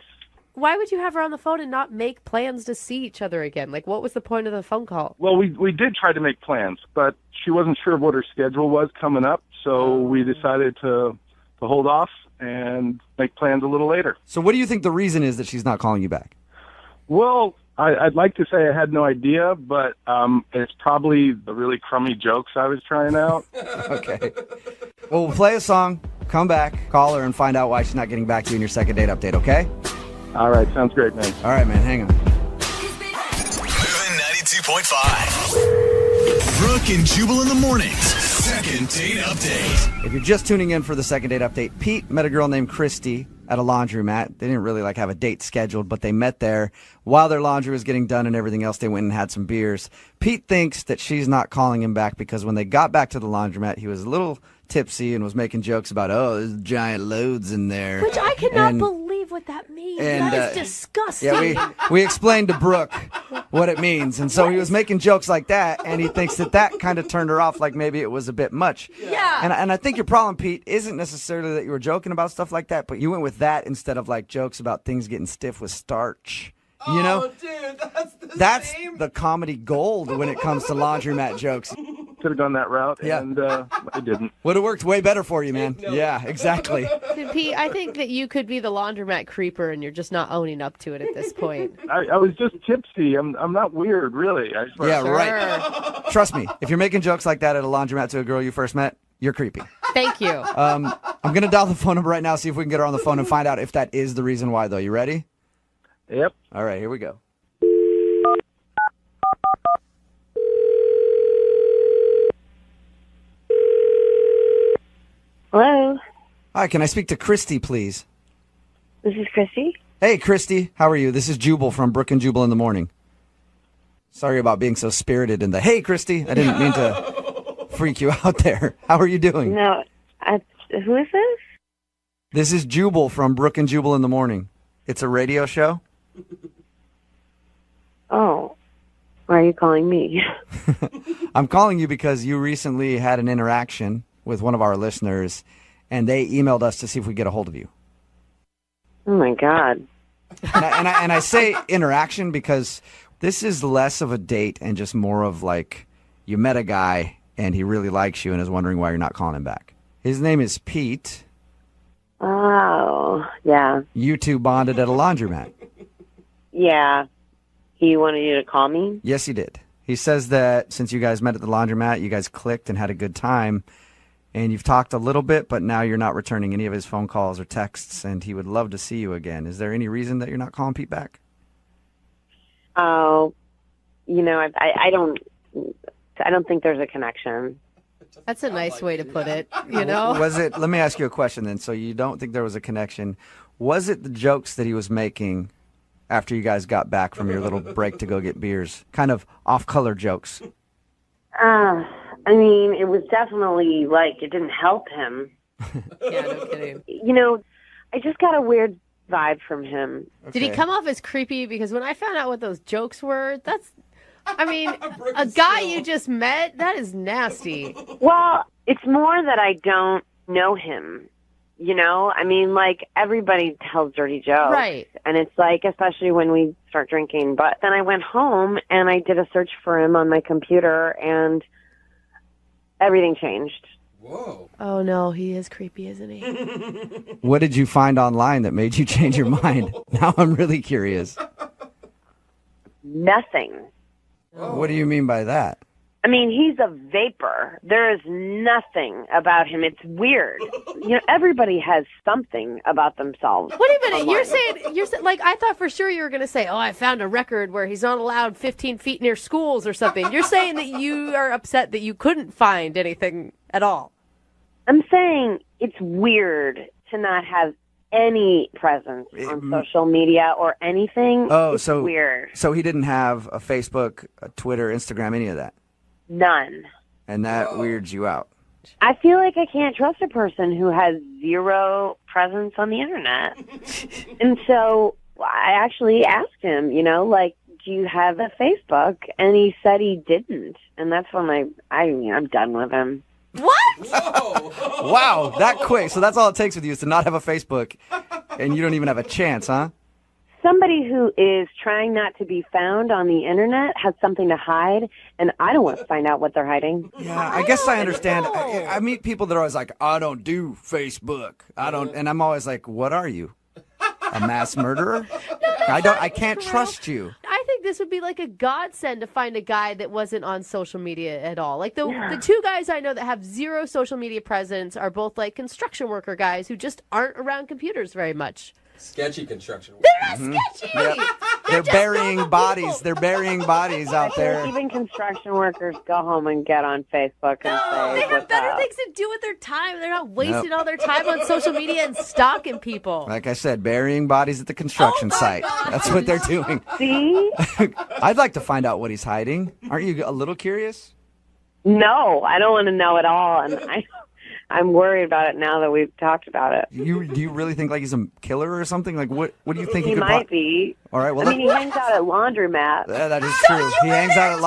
Why would you have her on the phone and not make plans to see each other again? Like, what was the point of the phone call? Well, we did try to make plans, but she wasn't sure what her schedule was coming up, so we decided to hold off and make plans a little later. So what do you think the reason is that she's not calling you back? Well, I'd like to say I had no idea, but it's probably the really crummy jokes I was trying out. Okay. Well, we'll play a song, come back, call her, and find out why she's not getting back to you in your second date update, okay? All right, sounds great, man. All right, man, hang on. Moving 92.5. Brooke and Jubal in the mornings. Second date update. If you're just tuning in for the second date update, Pete met a girl named Christy at a laundromat. They didn't really have a date scheduled, but they met there while their laundry was getting done and everything else. They went and had some beers. Pete thinks that she's not calling him back because when they got back to the laundromat, he was a little tipsy and was making jokes about, there's giant loads in there. Which I cannot believe what that means. And, that is disgusting. Yeah, we explained to Brooke what it means. And so he was making jokes like that, and he thinks that kind of turned her off, like maybe it was a bit much. Yeah. And I think your problem, Pete, isn't necessarily that you were joking about stuff like that, but you went with that instead of jokes about things getting stiff with starch. You know? Dude, that's the comedy gold when it comes to laundromat jokes. Could have gone that route, and I didn't. Would have worked way better for you, man. Yeah, exactly. Pete, I think that you could be the laundromat creeper and you're just not owning up to it at this point. I was just tipsy. I'm not weird, really. Yeah, right. Trust me, if you're making jokes like that at a laundromat to a girl you first met, you're creepy. Thank you. I'm going to dial the phone number right now, see if we can get her on the phone and find out if that is the reason why, though. You ready? Yep. All right, here we go. Hello. Hi, can I speak to Christy, please? This is Christy. Hey, Christy. How are you? This is Jubal from Brooke and Jubal in the Morning. Sorry about being so spirited in the, hey, Christy. I didn't mean to freak you out there. How are you doing? No, who is this? This is Jubal from Brooke and Jubal in the Morning. It's a radio show. Oh, why are you calling me? I'm calling you because you recently had an interaction with one of our listeners, and they emailed us to see if we get a hold of you. Oh my God. And I say interaction because this is less of a date and just more of like you met a guy and he really likes you and is wondering why you're not calling him back. His name is Pete. Oh, yeah. You two bonded at a laundromat. Yeah. He wanted you to call me? Yes, he did. He says that since you guys met at the laundromat, you guys clicked and had a good time, and you've talked a little bit, but now you're not returning any of his phone calls or texts, and he would love to see you again. Is there any reason that you're not calling Pete back? Oh, I don't think there's a connection. That's a nice way to put it, Was it, let me ask you a question then. So you don't think there was a connection. Was it the jokes that he was making after you guys got back from your little break to go get beers? Kind of off-color jokes. I mean, it was definitely like it didn't help him. Yeah, no kidding. I just got a weird vibe from him. Did he come off as creepy? Because when I found out what those jokes were, a guy you just met, that is nasty. Well, it's more that I don't know him. I mean, like, everybody tells dirty jokes. Right. And it's like, especially when we start drinking. But then I went home and I did a search for him on my computer and everything changed. Whoa. Oh, no, he is creepy, isn't he? What did you find online that made you change your mind? Now I'm really curious. Nothing. What do you mean by that? I mean, he's a vapor. There is nothing about him. It's weird. Everybody has something about themselves. Wait a minute. You're saying, like, I thought for sure you were going to say, oh, I found a record where he's not allowed 15 feet near schools or something. You're saying that you are upset that you couldn't find anything at all. I'm saying it's weird to not have any presence on social media or anything. Oh, it's so weird. So he didn't have a Facebook, a Twitter, Instagram, any of that? None. And that weirds you out. I feel like I can't trust a person who has zero presence on the internet. And so I actually asked him, do you have a Facebook? And he said he didn't. And that's when I'm done with him. What? Whoa. Wow, that quick. So that's all it takes with you is to not have a Facebook, and you don't even have a chance, huh? Somebody who is trying not to be found on the internet has something to hide, and I don't want to find out what they're hiding. Yeah, I guess I understand. I meet people that are always like, I don't do Facebook. I don't, and I'm always like, what are you? A mass murderer? I can't trust you. I think this would be like a godsend to find a guy that wasn't on social media at all. Like the two guys I know that have zero social media presence are both like construction worker guys who just aren't around computers very much. Sketchy construction. They're not sketchy. Yep. They're burying bodies. They're burying bodies out there. Even construction workers go home and get on Facebook and say, they have better things to do with their time. They're not wasting all their time on social media and stalking people. Like I said, burying bodies at the construction site. God. That's what they're doing. See? I'd like to find out what he's hiding. Aren't you a little curious? No, I don't want to know at all. And I'm worried about it now that we've talked about it. Do you really think like he's a killer or something? Like what do you think he could might be? All right, well, he hangs out at laundromats. That is true. He hangs out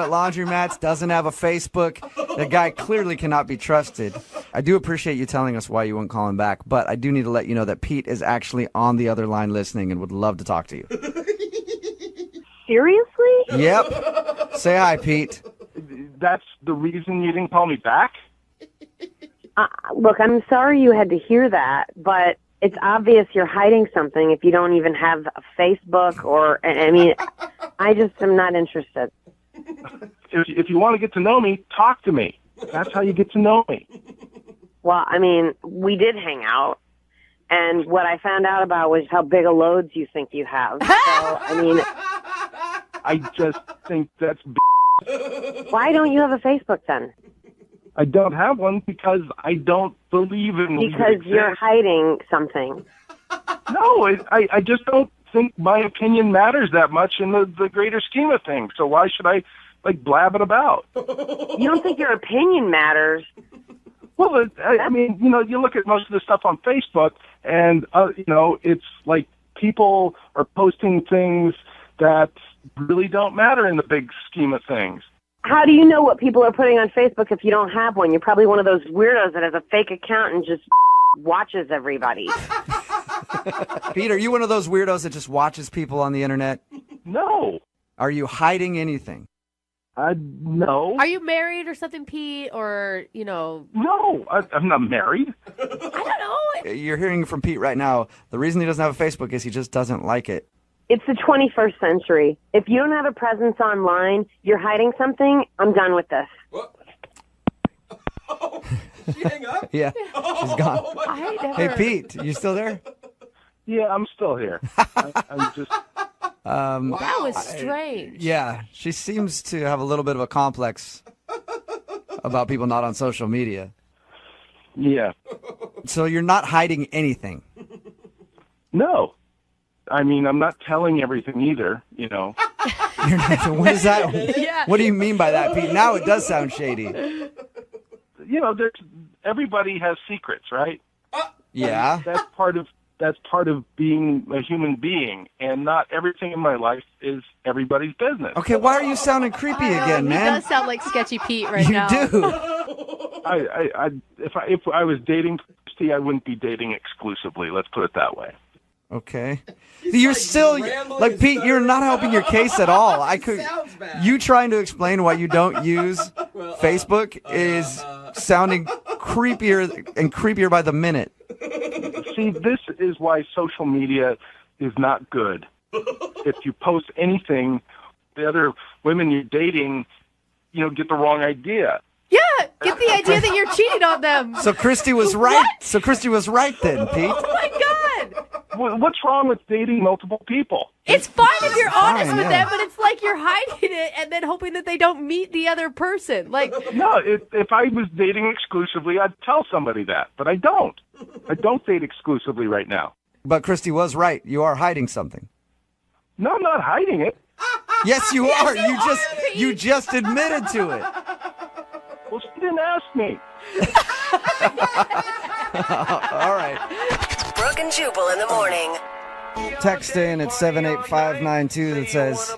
at laundromats, doesn't have a Facebook. The guy clearly cannot be trusted. I do appreciate you telling us why you wouldn't call him back, but I do need to let you know that Pete is actually on the other line listening and would love to talk to you. Seriously? Yep. Say hi, Pete. That's the reason you didn't call me back? Look, I'm sorry you had to hear that, but it's obvious you're hiding something if you don't even have a Facebook or, I just am not interested. If you want to get to know me, talk to me. That's how you get to know me. Well, we did hang out, and what I found out about was how big a loads you think you have. So, I just think that's why don't you have a Facebook then? I don't have one because I don't believe in because you're hiding something. No, I just don't think my opinion matters that much in the greater scheme of things. So why should I blab it about? You don't think your opinion matters? Well, you look at most of the stuff on Facebook, and it's like people are posting things that really don't matter in the big scheme of things. How do you know what people are putting on Facebook if you don't have one? You're probably one of those weirdos that has a fake account and just watches everybody. Pete, are you one of those weirdos that just watches people on the internet? No. Are you hiding anything? No. Are you married or something, Pete? Or, you know... No, I'm not married. I don't know. You're hearing from Pete right now. The reason he doesn't have a Facebook is he just doesn't like it. It's the 21st century. If you don't have a presence online, you're hiding something, I'm done with this. Did she hang up? Yeah, she's gone. Hey, Pete, you still there? Yeah, I'm still here. I'm just... That was strange. Yeah, she seems to have a little bit of a complex about people not on social media. Yeah. So you're not hiding anything? No. I mean, I'm not telling everything either, you know. What is that? Yeah. What do you mean by that, Pete? Now it does sound shady. You know, everybody has secrets, right? Yeah. That's part of being a human being, and not everything in my life is everybody's business. Okay, why are you sounding creepy again, man? He does sound like Sketchy Pete right now. You do. If I was dating Christy, I wouldn't be dating exclusively. Let's put it that way. Okay. You're still like Pete. You're not helping your case at all. You trying to explain why you don't use Facebook is sounding creepier and creepier by the minute. See, this is why social media is not good. If you post anything, the other women you're dating, get the wrong idea. Yeah, get the idea that you're cheating on them. So Christy was right. What? So Christy was right then, Pete. Oh my God. What's wrong with dating multiple people? It's fine if you're honest with yeah. them, but it's like you're hiding it and then hoping that they don't meet the other person. Like, No, if I was dating exclusively, I'd tell somebody that, but I don't. I don't date exclusively right now. But Christy was right. You are hiding something. No, I'm not hiding it. Yes, you are. You just admitted to it. Well, she didn't ask me. All right. Brooke and Jubal in the morning. Text in at 78592 that says,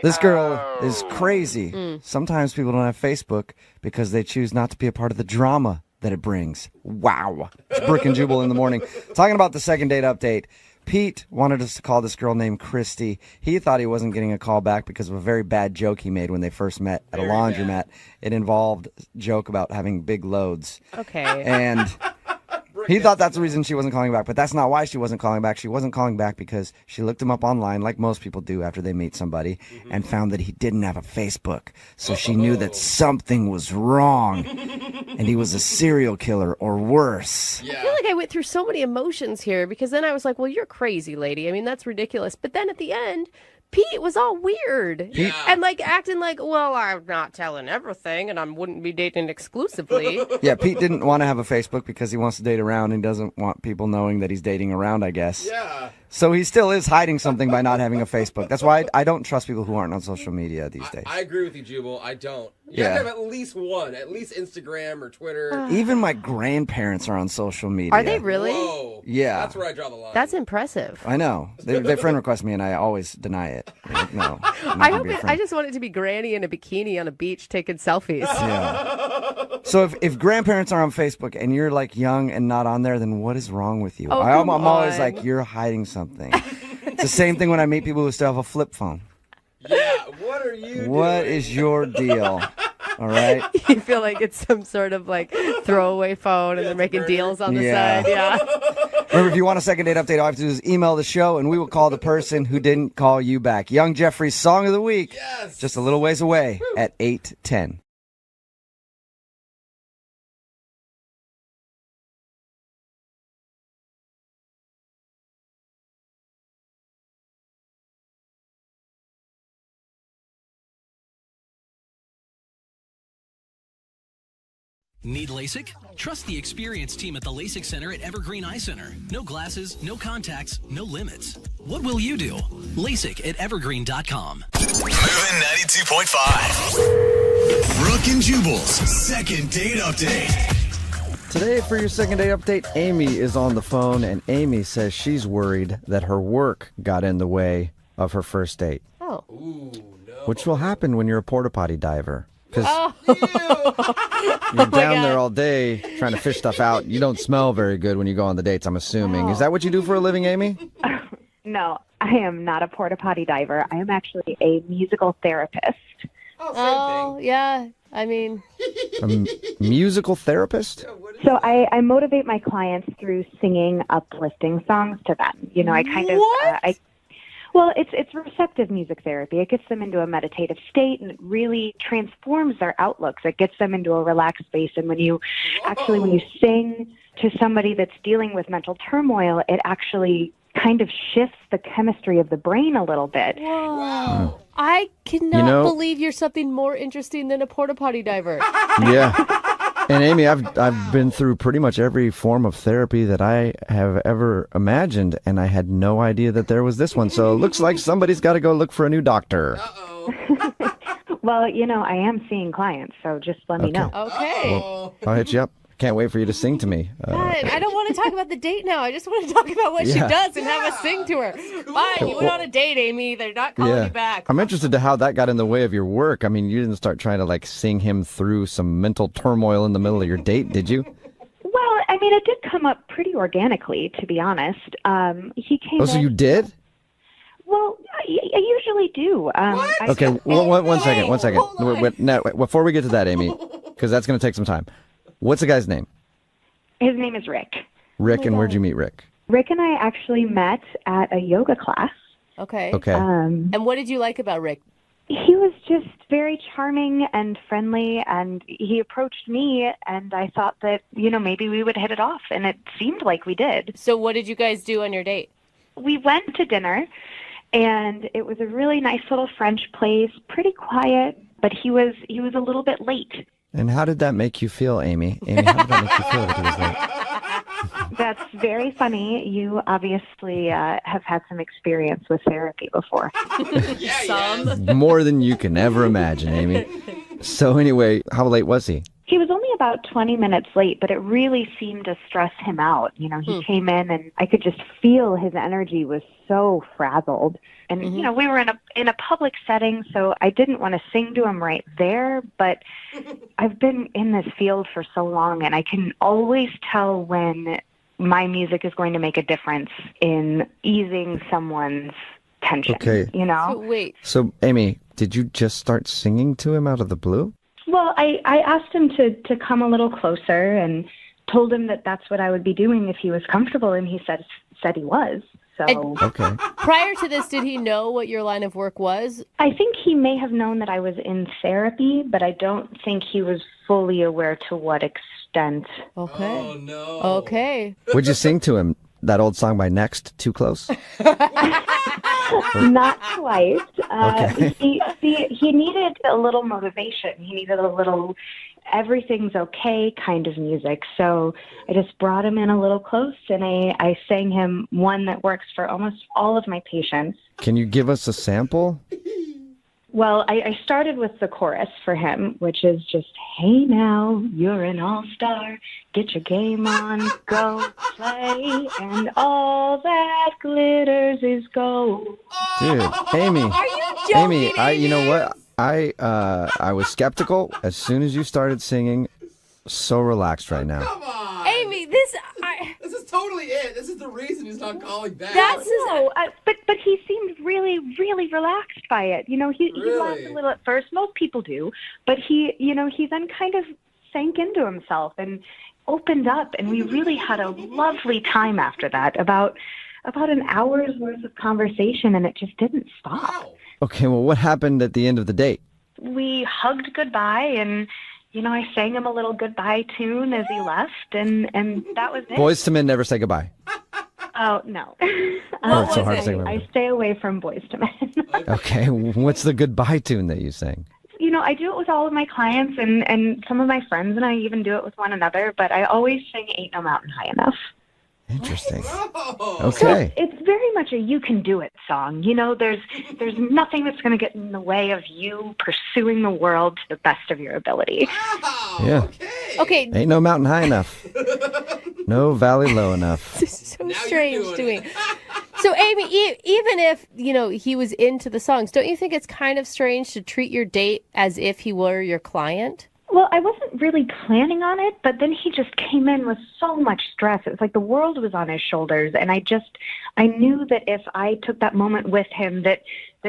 this girl is crazy. Sometimes people don't have Facebook because they choose not to be a part of the drama that it brings. Wow. It's Brooke and Jubal in the morning. Talking about the second date update. Pete wanted us to call this girl named Christy. He thought he wasn't getting a call back because of a very bad joke he made when they first met at a laundromat. It involved a joke about having big loads. okay. And he thought that's the reason she wasn't calling back, but that's not why she wasn't calling back. She wasn't calling back because she looked him up online, like most people do after they meet somebody, and found that he didn't have a Facebook. So she knew that something was wrong, and he was a serial killer or worse. I feel like I went through so many emotions here because then I was like, well, you're crazy, lady. I mean, that's ridiculous. But then at the end, Pete was all weird and like acting like, well, I'm not telling everything and I wouldn't be dating exclusively. Yeah, Pete didn't want to have a Facebook because he wants to date around and doesn't want people knowing that he's dating around, I guess. Yeah. So he still is hiding something by not having a Facebook. That's why I don't trust people who aren't on social media these days. I agree with you, Jubal. I don't. You have to have at least one, at least Instagram or Twitter. Even my grandparents are on social media. Are they really? Whoa. Yeah. That's where I draw the line. That's impressive. I know. They friend request me and I always deny it. I'm like, no. I just want it to be Granny in a bikini on a beach taking selfies. Yeah. So if grandparents are on Facebook and you're like young and not on there, then what is wrong with you? Oh, I'm come always on. like, you're hiding something. It's the same thing when I meet people who still have a flip phone. Yeah, what are you What doing? is your deal? All right. You feel like it's some sort of like throwaway phone and they're making deals on the Yeah. side. Yeah. Remember, if you want a second date update, all you have to do is email the show, and we will call the person who didn't call you back. Young Jeffrey's Song of the Week, just a little ways away at 8:10. Need LASIK? Trust the experienced team at the LASIK Center at Evergreen Eye Center. No glasses, no contacts, no limits. What will you do? LASIK at evergreen.com. Moving 92.5. Brooke and Jubal's second date update. Today, for your second date update, Amy is on the phone, and Amy says she's worried that her work got in the way of her first date. Oh. Ooh, no. which will happen when you're a porta potty diver. Because Oh. you're down there all day trying to fish stuff out. You don't smell very good when you go on the dates, I'm assuming. Is that what you do for a living, Amy? No, I am not a porta potty diver. I am actually a musical therapist. Oh, yeah. I mean, A musical therapist? So I motivate my clients through singing uplifting songs to them. You know, I kind of, well, it's receptive music therapy. It gets them into a meditative state, and it really transforms their outlooks. It gets them into a relaxed space. And when you sing to somebody that's dealing with mental turmoil, it actually kind of shifts the chemistry of the brain a little bit. whoa. I cannot believe you're something more interesting than a porta potty diver. Yeah. And Amy, I've been through pretty much every form of therapy that I have ever imagined, and I had no idea that there was this one. So it looks like somebody's got to go look for a new doctor. Well, you know, I am seeing clients, so just let me know. Okay. Well, I'll hit you up. Can't wait for you to sing to me. God, I don't want to talk about the date now. I just want to talk about what she Yeah. does and have us sing to her. Fine, you went on a date, Amy. They're not calling you back. I'm interested to how that got in the way of your work. I mean, you didn't start trying to like sing him through some mental turmoil in the middle of your date, did you? Well, I mean, it did come up pretty organically, to be honest. He came Oh, so in. you did? Well, I usually do. Okay, one second. Wait, no, before we get to that, Amy, because that's going to take some time. What's the guy's name? His name is Rick. Rick, and where'd you meet Rick? Rick and I actually met at a yoga class. Okay. Okay. And what did you like about Rick? He was just very charming and friendly, and he approached me, and I thought that, you know, maybe we would hit it off, and it seemed like we did. So what did you guys do on your date? We went to dinner, and it was a really nice little French place, pretty quiet, but he was a little bit late. And how did that make you feel, Amy? Amy, how did that make you feel that he was late? That's very funny. You obviously have had some experience with therapy before. More than you can ever imagine, Amy. So anyway, how late was he? He was only about 20 minutes late, but it really seemed to stress him out. You know, he came in and I could just feel his energy was so frazzled. And, you know, we were in a public setting, so I didn't want to sing to him right there, but I've been in this field for so long, and I can always tell when my music is going to make a difference in easing someone's tension, you know? So, Amy, did you just start singing to him out of the blue? Well, I asked him to come a little closer and told him that that's what I would be doing if he was comfortable, and he said he was. So okay. Prior to this, did he know what your line of work was? I think he may have known that I was in therapy, but I don't think he was fully aware to what extent. Okay. Oh, no. Okay. Would you sing to him that old song by Next, Too Close? Not quite. Okay. He needed a little motivation. He needed a little everything's okay kind of music. So I just brought him in a little close, and I sang him one that works for almost all of my patients. Can you give us a sample? Well, I started with the chorus for him, which is just, hey now, you're an all-star, get your game on, go play, and all that glitters is gold. Dude, Amy. Are you joking, Amy, you know what? I was skeptical as soon as you started singing. So relaxed right now. Come on. Amy, this is totally it. This is the reason he's not calling back. But he seemed really, really relaxed by it. You know, he laughed a little at first. Most people do, but he then kind of sank into himself and opened up, and we really had a lovely time after that. About an hour's worth of conversation, and it just didn't stop. Wow. Okay, well, what happened at the end of the date? We hugged goodbye, and I sang him a little goodbye tune as he left, and that was it. Boys to Men never say goodbye. Oh, no. Oh, it's so hard to say goodbye. I stay away from Boys to Men. Okay, what's the goodbye tune that you sang? I do it with all of my clients, and some of my friends, and I even do it with one another, but I always sing Ain't No Mountain High Enough. Interesting. Oh. Okay. So it's very much a you can do it song. There's nothing that's going to get in the way of you pursuing the world to the best of your ability. Wow. Yeah. Okay. Ain't no mountain high enough. No valley low enough. This is so strange to me. So, Amy, even if, he was into the songs, don't you think it's kind of strange to treat your date as if he were your client? Well, I wasn't really planning on it, but then he just came in with so much stress. It was like the world was on his shoulders, and I knew that if I took that moment with him, that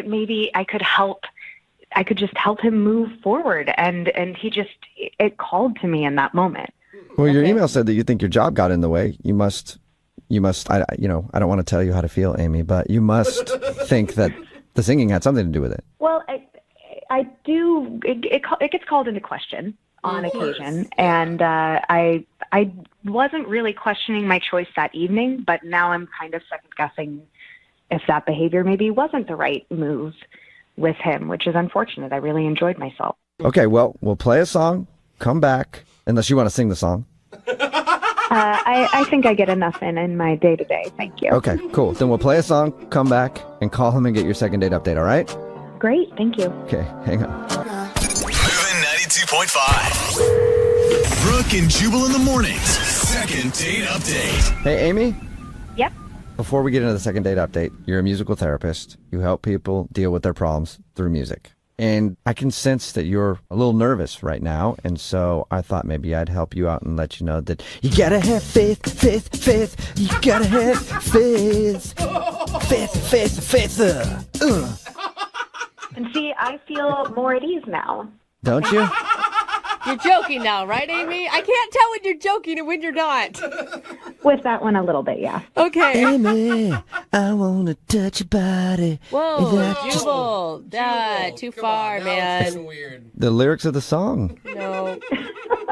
maybe I could just help him move forward, and it called to me in that moment. Well, your email said that you think your job got in the way. You must. I don't want to tell you how to feel, Amy, but you must think that the singing had something to do with it. Well, I do. It gets called into question on occasion, and I wasn't really questioning my choice that evening, but now I'm kind of second guessing if that behavior maybe wasn't the right move with him, which is unfortunate. I really enjoyed myself. Okay, well, we'll play a song, come back, unless you want to sing the song. I think I get enough in my day-to-day. Thank you. Okay, cool. Then we'll play a song, come back, and call him and get your second date update, all right? Great, thank you. Okay, hang on. Moving 92.5. Brooke and Jubal in the mornings. Second date update. Hey, Amy? Yep. Before we get into the second date update, you're a musical therapist. You help people deal with their problems through music. And I can sense that you're a little nervous right now, and so I thought maybe I'd help you out and let you know that you gotta have faith. You gotta have faith. Faith. And see, I feel more at ease now. Don't you? You're joking now, right, Amy? I can't tell when you're joking and when you're not. With that one a little bit, yeah. Okay. Amy, I wanna touch your body. Whoa, Jubal. Too far, man. The lyrics of the song. No.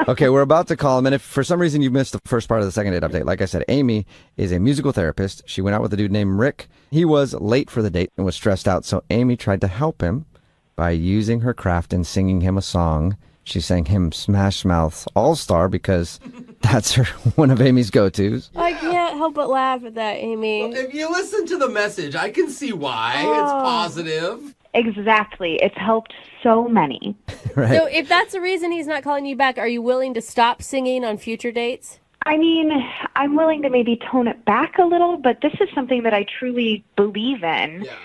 Okay, we're about to call him, and if for some reason you missed the first part of the second date update, like I said, Amy is a musical therapist. She went out with a dude named Rick. He was late for the date and was stressed out, so Amy tried to help him by using her craft and singing him a song. She sang him Smash Mouth's All-Star because that's one of Amy's go-tos. I can't help but laugh at that, Amy. Well, if you listen to the message, I can see why. It's positive. Exactly. It's helped so many. Right. So if that's the reason he's not calling you back, are you willing to stop singing on future dates? I mean, I'm willing to maybe tone it back a little, but this is something that I truly believe in. Yeah.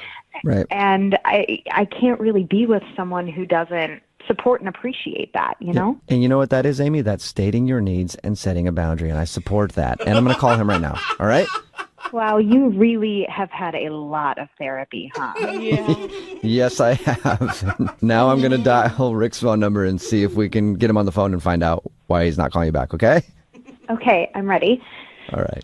Right. And I can't really be with someone who doesn't support and appreciate that, you know? And you know what that is, Amy? That's stating your needs and setting a boundary, and I support that. And I'm going to call him right now, all right? Wow, you really have had a lot of therapy, huh? Yeah. Yes, I have. Now I'm going to dial Rick's phone number and see if we can get him on the phone and find out why he's not calling you back, okay? Okay, I'm ready. All right.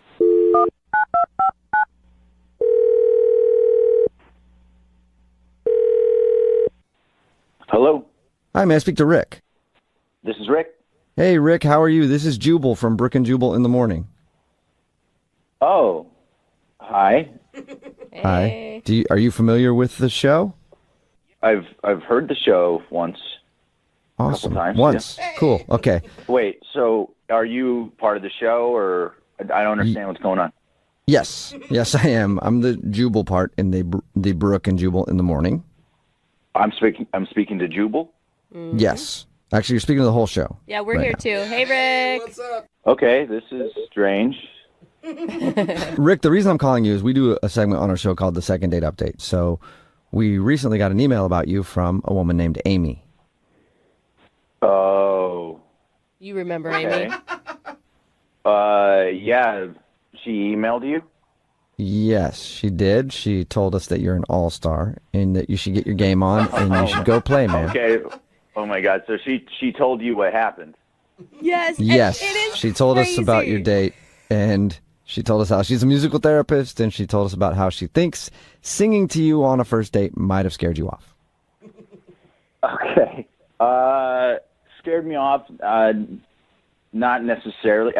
Hello. Hi, may I speak to Rick? This is Rick. Hey, Rick, how are you? This is Jubal from Brooke and Jubal in the Morning. Oh, hi. Hi. Are you familiar with the show? I've heard the show once. Awesome. A couple times, Once. yeah. Cool. Okay. Wait, so are you part of the show, or I don't understand what's going on? Yes. Yes, I am. I'm the Jubal part in the Brooke and Jubal in the Morning. I'm speaking to Jubal? Mm-hmm. Yes. Actually, you're speaking to the whole show. Yeah, we're here too. Hey, Rick. What's up? Okay, this is strange. Rick, the reason I'm calling you is we do a segment on our show called the Second Date Update. So we recently got an email about you from a woman named Amy. Oh. You remember Okay. Amy? Yeah. She emailed you? Yes, she did. She told us that you're an all-star and that you should get your game on and you should go play, man. Okay. Oh my God. So she told you what happened? Yes. Yes. It is She told us crazy. about your date, and she told us how she's a musical therapist, and she told us about how she thinks singing to you on a first date might have scared you off. Okay. Scared me off. Not necessarily.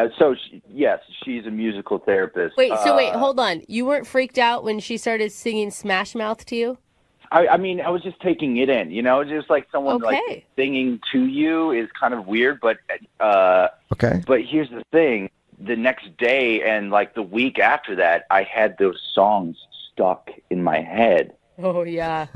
Yes, she's a musical therapist. Wait, hold on. You weren't freaked out when she started singing Smash Mouth to you? I mean, I was just taking it in, just like someone like singing to you is kind of weird, but okay. But here's the thing: the next day and like the week after that, I had those songs stuck in my head. Oh yeah.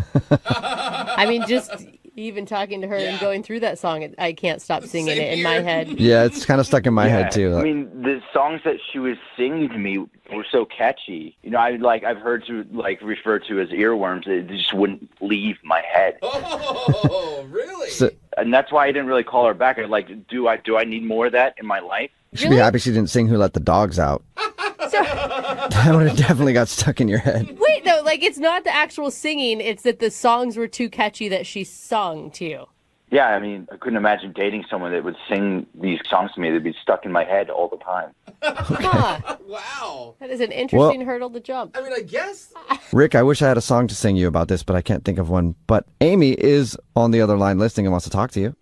I mean, just Even talking to her and going through that song, I can't stop singing it in my head. Yeah, it's kind of stuck in my head too. I mean, the songs that she was singing to me were so catchy. You know, I've heard to refer to as earworms. They just wouldn't leave my head. Oh, really? So, And that's why I didn't really call her back. I'm like, do I need more of that in my life? she'd be happy she didn't sing "Who Let the Dogs Out." That would have definitely got stuck in your head. Wait, no, like it's not the actual singing, it's that the songs were too catchy that she sung to you. Yeah, I mean, I couldn't imagine dating someone that would sing these songs to me. They'd be stuck in my head all the time. Huh. Wow. That is an interesting hurdle to jump. I mean, I guess. Rick, I wish I had a song to sing you about this, but I can't think of one. But Amy is on the other line listening and wants to talk to you.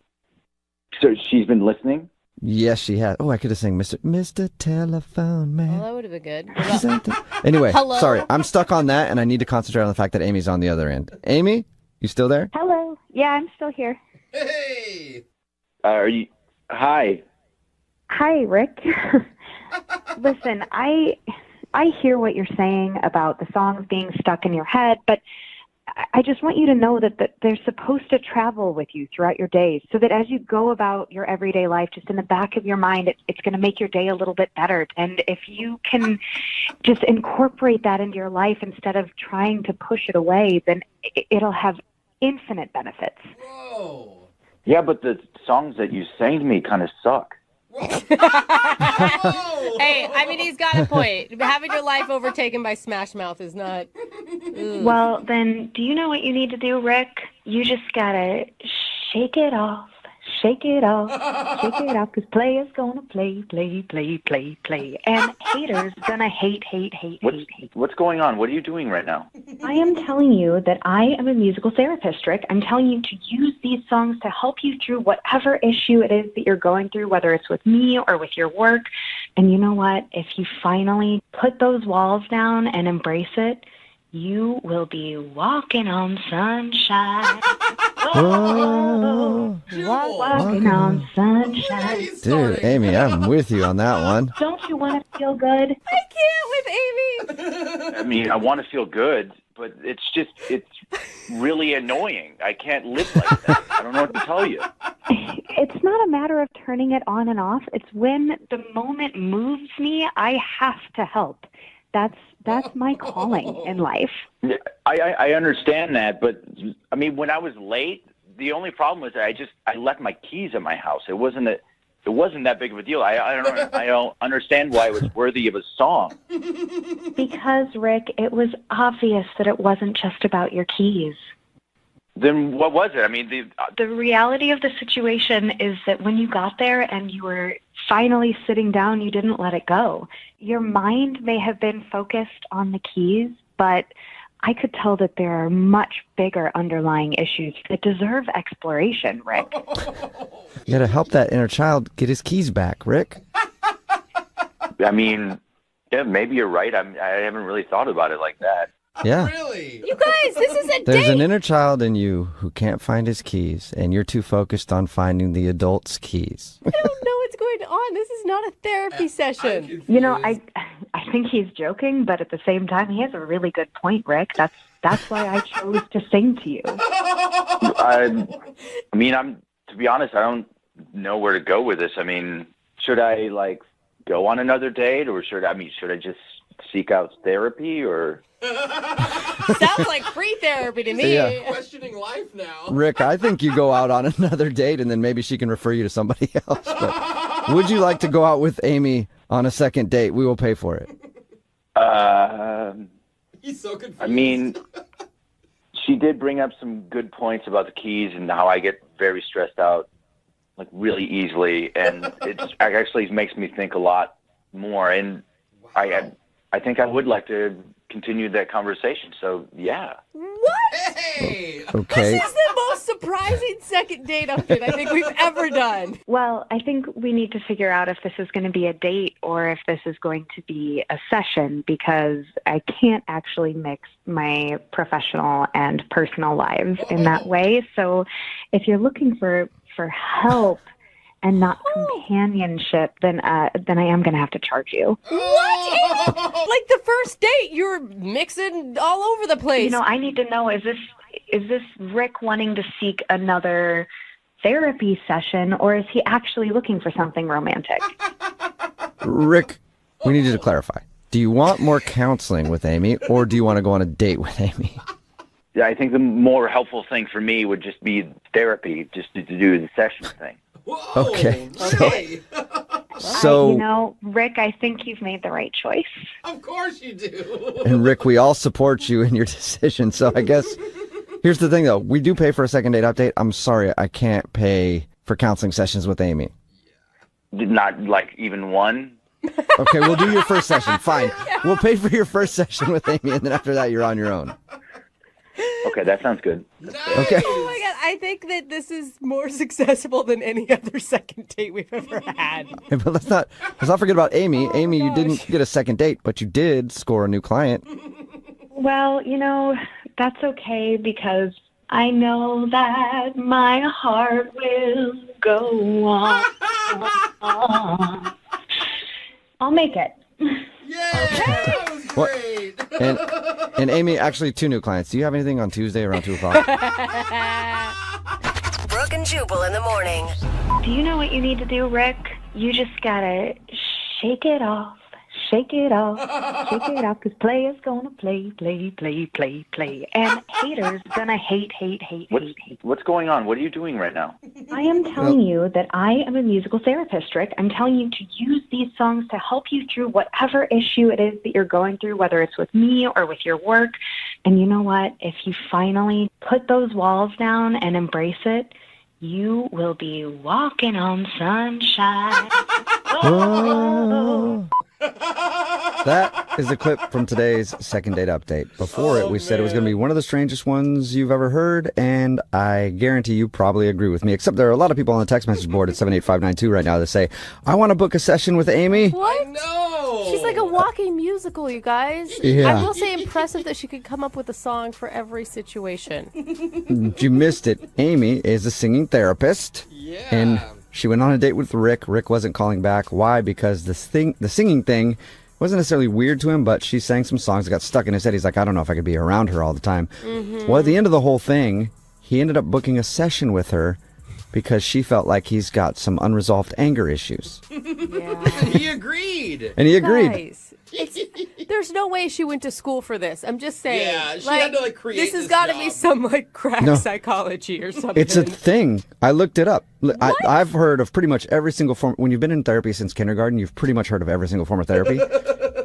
So she's been listening? Yes, she has. Oh, I could have sang Mr. Telephone Man. Well, that would have been good. What about- Anyway, Hello? sorry. I'm stuck on that, and I need to concentrate on the fact that Amy's on the other end. Amy, you still there? Hello. Yeah, I'm still here. Hey. Are you? Hi. Hi, Rick. Listen, I hear what you're saying about the songs being stuck in your head, but I just want you to know that they're supposed to travel with you throughout your days so that as you go about your everyday life, just in the back of your mind, it's going to make your day a little bit better. And if you can just incorporate that into your life instead of trying to push it away, then it'll have infinite benefits. Whoa. Yeah, but the songs that you sang to me kind of suck. Hey, I mean, he's got a point. Having your life overtaken by Smash Mouth is not... Well, then, do you know what you need to do, Rick? You just gotta shake it off. Shake it off, because players gonna play. And haters gonna hate. What's going on? What are you doing right now? I am telling you that I am a musical therapist, Rick. I'm telling you to use these songs to help you through whatever issue it is that you're going through, whether it's with me or with your work. And you know what? If you finally put those walls down and embrace it, you will be walking on sunshine. Oh, walking on sunshine. Dude, Amy, I'm with you on that one. Don't you want to feel good? I can't with Amy. I mean, I want to feel good, but it's really annoying. I can't live like that. I don't know what to tell you. It's not a matter of turning it on and off. It's when the moment moves me, I have to help. That's my calling in life. I understand that, but I mean, when I was late, the only problem was that I left my keys at my house. It wasn't that big of a deal. I don't understand why it was worthy of a song. Because, Rick, it was obvious that it wasn't just about your keys. Then what was it? I mean, the reality of the situation is that when you got there and you were finally sitting down, you didn't let it go. Your mind may have been focused on the keys, but I could tell that there are much bigger underlying issues that deserve exploration, Rick. You got to help that inner child get his keys back, Rick. I mean, yeah, maybe you're right. I haven't really thought about it like that. Yeah. Really? You guys, this is a There's date. an inner child in you who can't find his keys, and you're too focused on finding the adult's keys. I don't know what's going on. This is not a therapy session. You know, I think he's joking, but at the same time, he has a really good point, Rick. That's why I chose to sing to you. I mean, to be honest, I don't know where to go with this. I mean, should I go on another date, or should I just seek out therapy, or? Sounds like free therapy to me. Yeah. Questioning life now. Rick, I think you go out on another date, and then maybe she can refer you to somebody else. But would you like to go out with Amy on a second date? We will pay for it. He's so confused. I mean, she did bring up some good points about the keys and how I get very stressed out, really easily, and it actually makes me think a lot more. And wow. I think I would like to continue that conversation. So yeah. What? Hey! Okay. This is the most surprising second date update I think we've ever done. Well, I think we need to figure out if this is going to be a date or if this is going to be a session, because I can't actually mix my professional and personal lives in that way. So if you're looking for help and not companionship, then I am going to have to charge you. What? Like the first date, you're mixing all over the place. You know, I need to know, is is this Rick wanting to seek another therapy session, or is he actually looking for something romantic? Rick, we need you to clarify. Do you want more counseling with Amy, or do you want to go on a date with Amy? Yeah, I think the more helpful thing for me would just be therapy, just to do the session thing. Okay. So, Rick, I think you've made the right choice. Of course you do. And Rick, we all support you in your decision. So I guess here's the thing, though. We do pay for a second date update. I'm sorry, I can't pay for counseling sessions with Amy. Not like even one? Okay, we'll do your first session. Fine. We'll pay for your first session with Amy, and then after that, you're on your own. Okay, that sounds good. Okay. Oh my God, I think that this is more successful than any other second date we've ever had. But let's not forget about Amy. Amy, you didn't get a second date, but you did score a new client. Well, that's okay because I know that my heart will go on. I'll make it. That was great. And Amy, actually 2 new clients. Do you have anything on Tuesday around 2 o'clock? Brooke and Jubal in the morning. Do you know what you need to do, Rick? You just gotta shake it off. Shake it off, because players gonna play. And haters gonna hate. What's going on? What are you doing right now? I am telling you that I am a musical therapist, Rick. I'm telling you to use these songs to help you through whatever issue it is that you're going through, whether it's with me or with your work. And you know what? If you finally put those walls down and embrace it, you will be walking on sunshine. Oh. That is a clip from today's second date update. Before it, we said it was going to be one of the strangest ones you've ever heard, and I guarantee you probably agree with me, except there are a lot of people on the text message board at 78592 right now that say, I want to book a session with Amy. What? No. She's like a walking musical, you guys. Yeah. I will say impressive that she could come up with a song for every situation. You missed it. Amy is a singing therapist. Yeah. And she went on a date with Rick. Rick wasn't calling back. Why? Because the singing thing wasn't necessarily weird to him, but she sang some songs that got stuck in his head. He's like, I don't know if I could be around her all the time. Mm-hmm. Well, at the end of the whole thing, he ended up booking a session with her because she felt like he's got some unresolved anger issues. And he agreed. Guys, there's no way she went to school for this. I'm just saying. Yeah, she had to create this has this got to job. be some crack psychology or something. It's a thing. I looked it up. I've heard of pretty much every single form. When you've been in therapy since kindergarten, you've pretty much heard of every single form of therapy.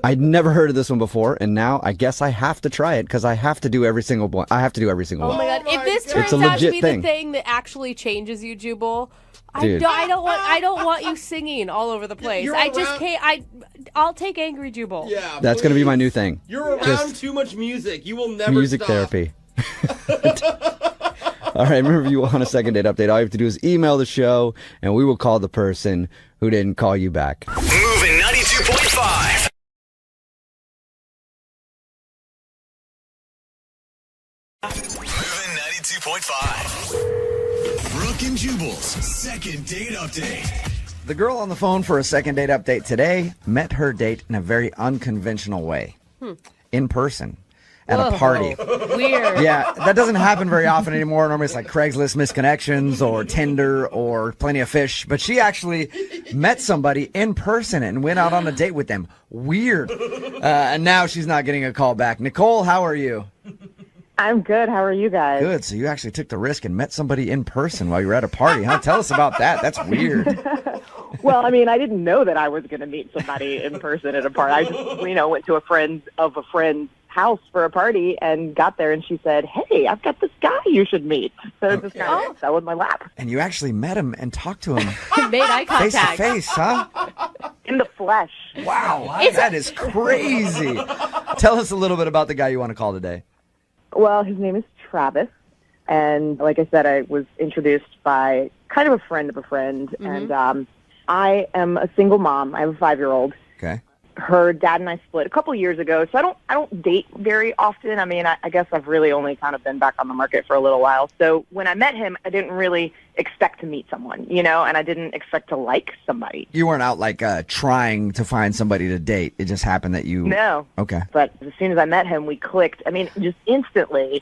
I'd never heard of this one before, and now I guess I have to try it because I have to do every single one. I have to do every single one. Oh my God! If this It's turns a out to legit be thing. the thing that actually changes you, Jubal, I Dude. don't want you singing all over the place. You're I just around- can't. I'll take Angry Jubal. Yeah, That's going to be my new thing. You're around Just too much music. You will never music stop. therapy. All right, remember, if you want a second date update, all you have to do is email the show, and we will call the person who didn't call you back. Moving 92.5. Moving 92.5. Brooke and Jubal's second date update. The girl on the phone for a second date update today met her date in a very unconventional way. In person. At a party. Weird. Yeah, that doesn't happen very often anymore. Normally it's like Craigslist misconnections or Tinder or Plenty of Fish. But she actually met somebody in person and went out on a date with them. Weird. And now she's not getting a call back. Nicole, how are you? I'm good. How are you guys? Good. So you actually took the risk and met somebody in person while you were at a party, huh? Tell us about that. That's weird. Well, I mean, I didn't know that I was going to meet somebody in person at a party. I just, went to a friend's house for a party and got there, and she said, "Hey, I've got this guy you should meet." So it just kind of fell in my lap. And you actually met him and talked to him Made eye face contact. to face, huh? In the flesh. Wow, that is crazy. Tell us a little bit about the guy you want to call today. Well, his name is Travis, and like I said, I was introduced by kind of a friend of a friend, and I am a single mom. I have a 5-year-old. Okay. Her dad and I split a couple years ago, so I don't date very often. I mean, I guess I've really only kind of been back on the market for a little while. So when I met him, I didn't really expect to meet someone, and I didn't expect to like somebody. You weren't out trying to find somebody to date. It just happened that you... No. Okay. But as soon as I met him, we clicked. I mean, just instantly,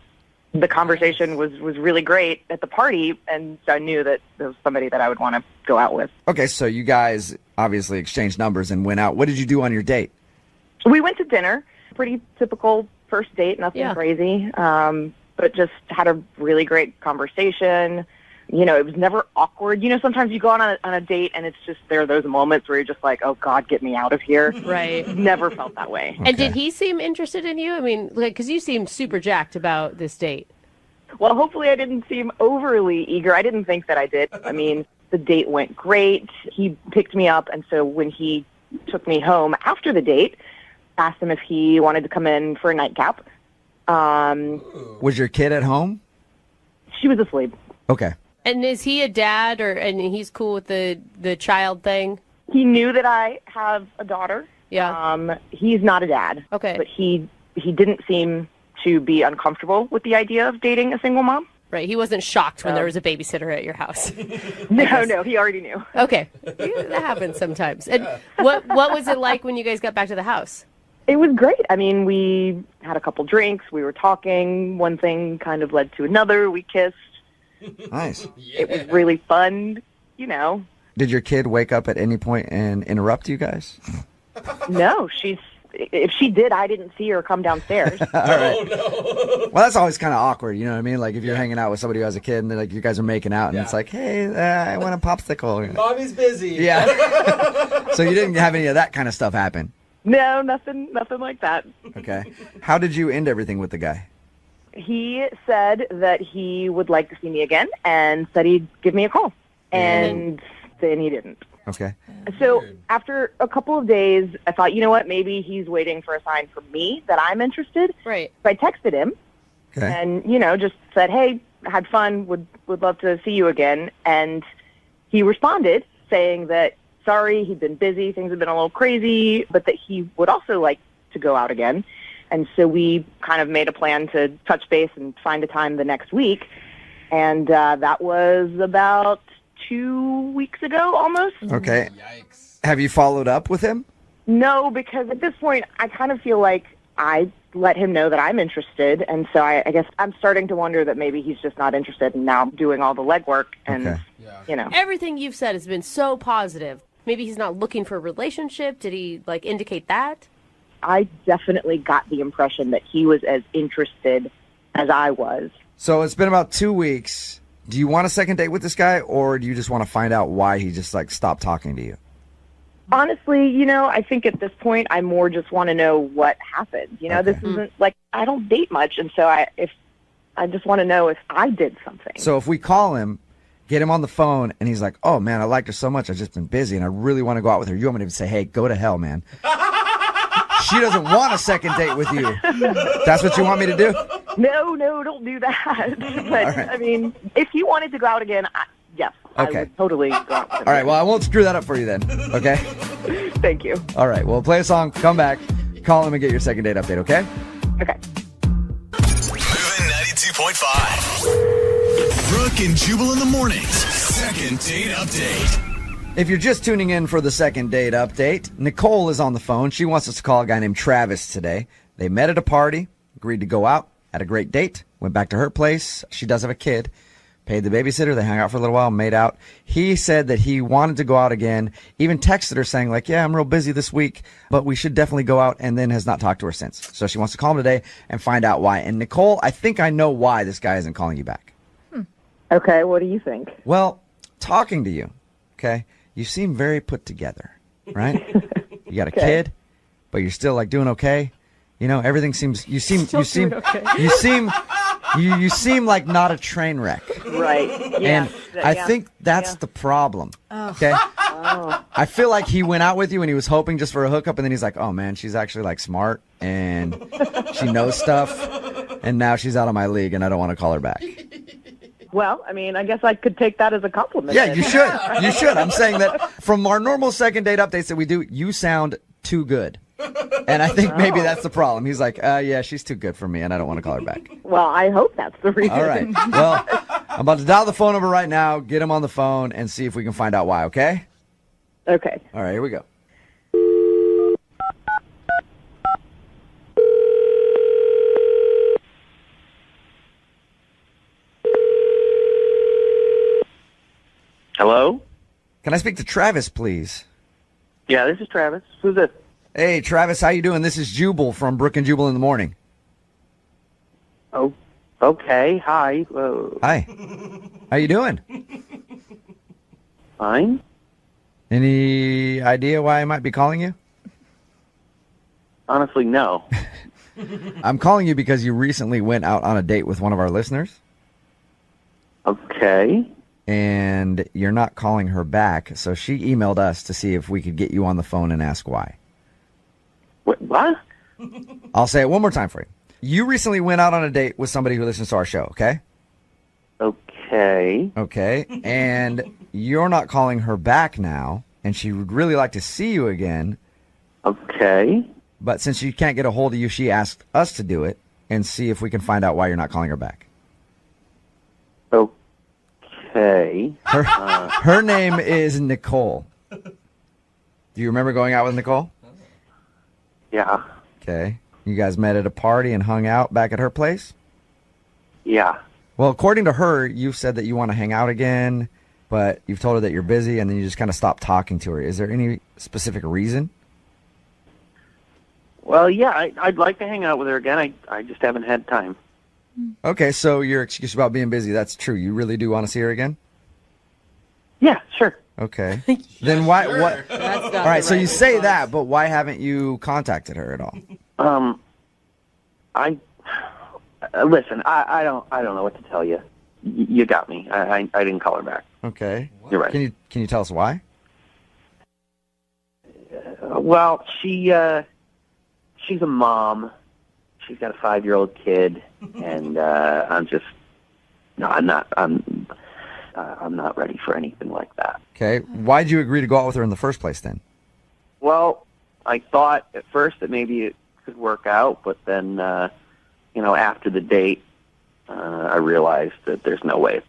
the conversation was really great at the party, and so I knew that there was somebody that I would want to go out with. Okay, so you guys obviously exchanged numbers and went out. What did you do on your date? We went to dinner. Pretty typical first date, nothing crazy, but just had a really great conversation. You know, it was never awkward. You know, sometimes you go on a date and it's just, there are those moments where you're just like, oh, God, get me out of here. Right. Never felt that way. Okay. And did he seem interested in you? I mean, like, because you seemed super jacked about this date. Well, hopefully I didn't seem overly eager. I didn't think that I did. I mean, the date went great. He picked me up, and so when he took me home after the date, asked him if he wanted to come in for a nightcap. Was your kid at home? She was asleep. Okay. And is he a dad, and he's cool with the child thing? He knew that I have a daughter. Yeah. He's not a dad. Okay. But he didn't seem to be uncomfortable with the idea of dating a single mom. Right. He wasn't shocked when there was a babysitter at your house. No, he already knew. Okay. Yeah, that happens sometimes. And what was it like when you guys got back to the house? It was great. I mean, we had a couple drinks. We were talking. One thing kind of led to another. We kissed. Nice. It was really fun, you know. Did your kid wake up at any point and interrupt you guys? No, if she did, I didn't see her come downstairs. All right. Well, that's always kind of awkward, you know what I mean? Like if you're hanging out with somebody who has a kid and like you guys are making out and it's like, hey, I want a popsicle. Mommy's busy. Yeah. So you didn't have any of that kind of stuff happen? No, nothing like that. Okay. How did you end everything with the guy? He said that he would like to see me again and said he'd give me a call. And then he didn't. Okay. So after a couple of days, I thought, you know what, maybe he's waiting for a sign from me that I'm interested. Right. So I texted him and, you know, just said, hey, had fun, would love to see you again. And he responded saying that, sorry, he'd been busy, things had been a little crazy, but that he would also like to go out again. And so we kind of made a plan to touch base and find a time the next week. And that was about 2 weeks ago, almost. Okay. Yikes. Have you followed up with him? No, because at this point, I kind of feel like I let him know that I'm interested. And so I guess I'm starting to wonder that maybe he's just not interested and now doing all the legwork. And, you know. Everything you've said has been so positive. Maybe he's not looking for a relationship. Did he, like, indicate that? I definitely got the impression that he was as interested as I was. So it's been about 2 weeks. Do you want a second date with this guy, or do you just want to find out why he just, like, stopped talking to you? Honestly, you know, I think at this point I more just want to know what happened. You know, this isn't, like, I don't date much, and so I just want to know if I did something. So if we call him, get him on the phone, and he's like, oh, man, I liked her so much, I've just been busy, and I really want to go out with her. You want me to say, hey, go to hell, man. She doesn't want a second date with you. That's what you want me to do? No, don't do that. But, I mean, if he wanted to go out again, yes, I would totally go out with him. All right, well, I won't screw that up for you then, okay? Thank you. All right, well, play a song, come back, call him and get your second date update, okay? Okay. Moving 92.5. Brooke and Jubal in the mornings. Second date update. If you're just tuning in for the second date update, Nicole is on the phone. She wants us to call a guy named Travis today. They met at a party, agreed to go out, had a great date, went back to her place. She does have a kid. Paid the babysitter. They hung out for a little while, made out. He said that he wanted to go out again, even texted her saying like, yeah, I'm real busy this week, but we should definitely go out, and then has not talked to her since. So she wants to call him today and find out why. And Nicole, I think I know why this guy isn't calling you back. Okay, what do you think? Well, talking to you, okay, you seem very put together, right? You got a kid, but you're still like doing okay. You know, everything seems, you seem like not a train wreck. Right. And I think that's the problem. Okay. I feel like he went out with you and he was hoping just for a hookup, and then he's like, oh man, she's actually like smart and she knows stuff, and now she's out of my league and I don't want to call her back. Well, I mean, I guess I could take that as a compliment. Yeah, you should. You should. I'm saying that from our normal second date updates that we do, you sound too good. And I think maybe that's the problem. He's like, yeah, she's too good for me, and I don't want to call her back. Well, I hope that's the reason. All right. Well, I'm about to dial the phone number right now, get him on the phone, and see if we can find out why, okay? Okay. All right, here we go. Hello? Can I speak to Travis, please? Yeah, this is Travis. Who's this? Hey, Travis, how you doing? This is Jubal from Brooke and Jubal in the Morning. Oh, okay. Hi. Hi. How you doing? Fine. Any idea why I might be calling you? Honestly, no. I'm calling you because you recently went out on a date with one of our listeners. Okay. And you're not calling her back, so she emailed us to see if we could get you on the phone and ask why. What? I'll say it one more time for you. You recently went out on a date with somebody who listens to our show, okay? Okay. Okay. And you're not calling her back now, and she would really like to see you again. Okay. But since she can't get a hold of you, she asked us to do it and see if we can find out why you're not calling her back. Okay. Her name is Nicole. Do you remember going out with Nicole? Yeah. Okay. You guys met at a party and hung out back at her place? Yeah. Well, according to her, you've said that you want to hang out again, but you've told her that you're busy, and then you just kind of stopped talking to her. Is there any specific reason? Well, yeah, I'd like to hang out with her again. I just haven't had time. Okay, so your excuse about being busy, that's true. You really do want to see her again? Yeah, sure. Okay. Then why? What? All right, so you say that, but why haven't you contacted her at all? Listen, I don't know what to tell you. You got me. I didn't call her back. Okay. You're right. Can you tell us why? Well, she's a mom. She's got a 5-year-old kid, and I'm not ready for anything like that. Okay. Why'd you agree to go out with her in the first place then? Well, I thought at first that maybe it could work out, but then, after the date, I realized that there's no way.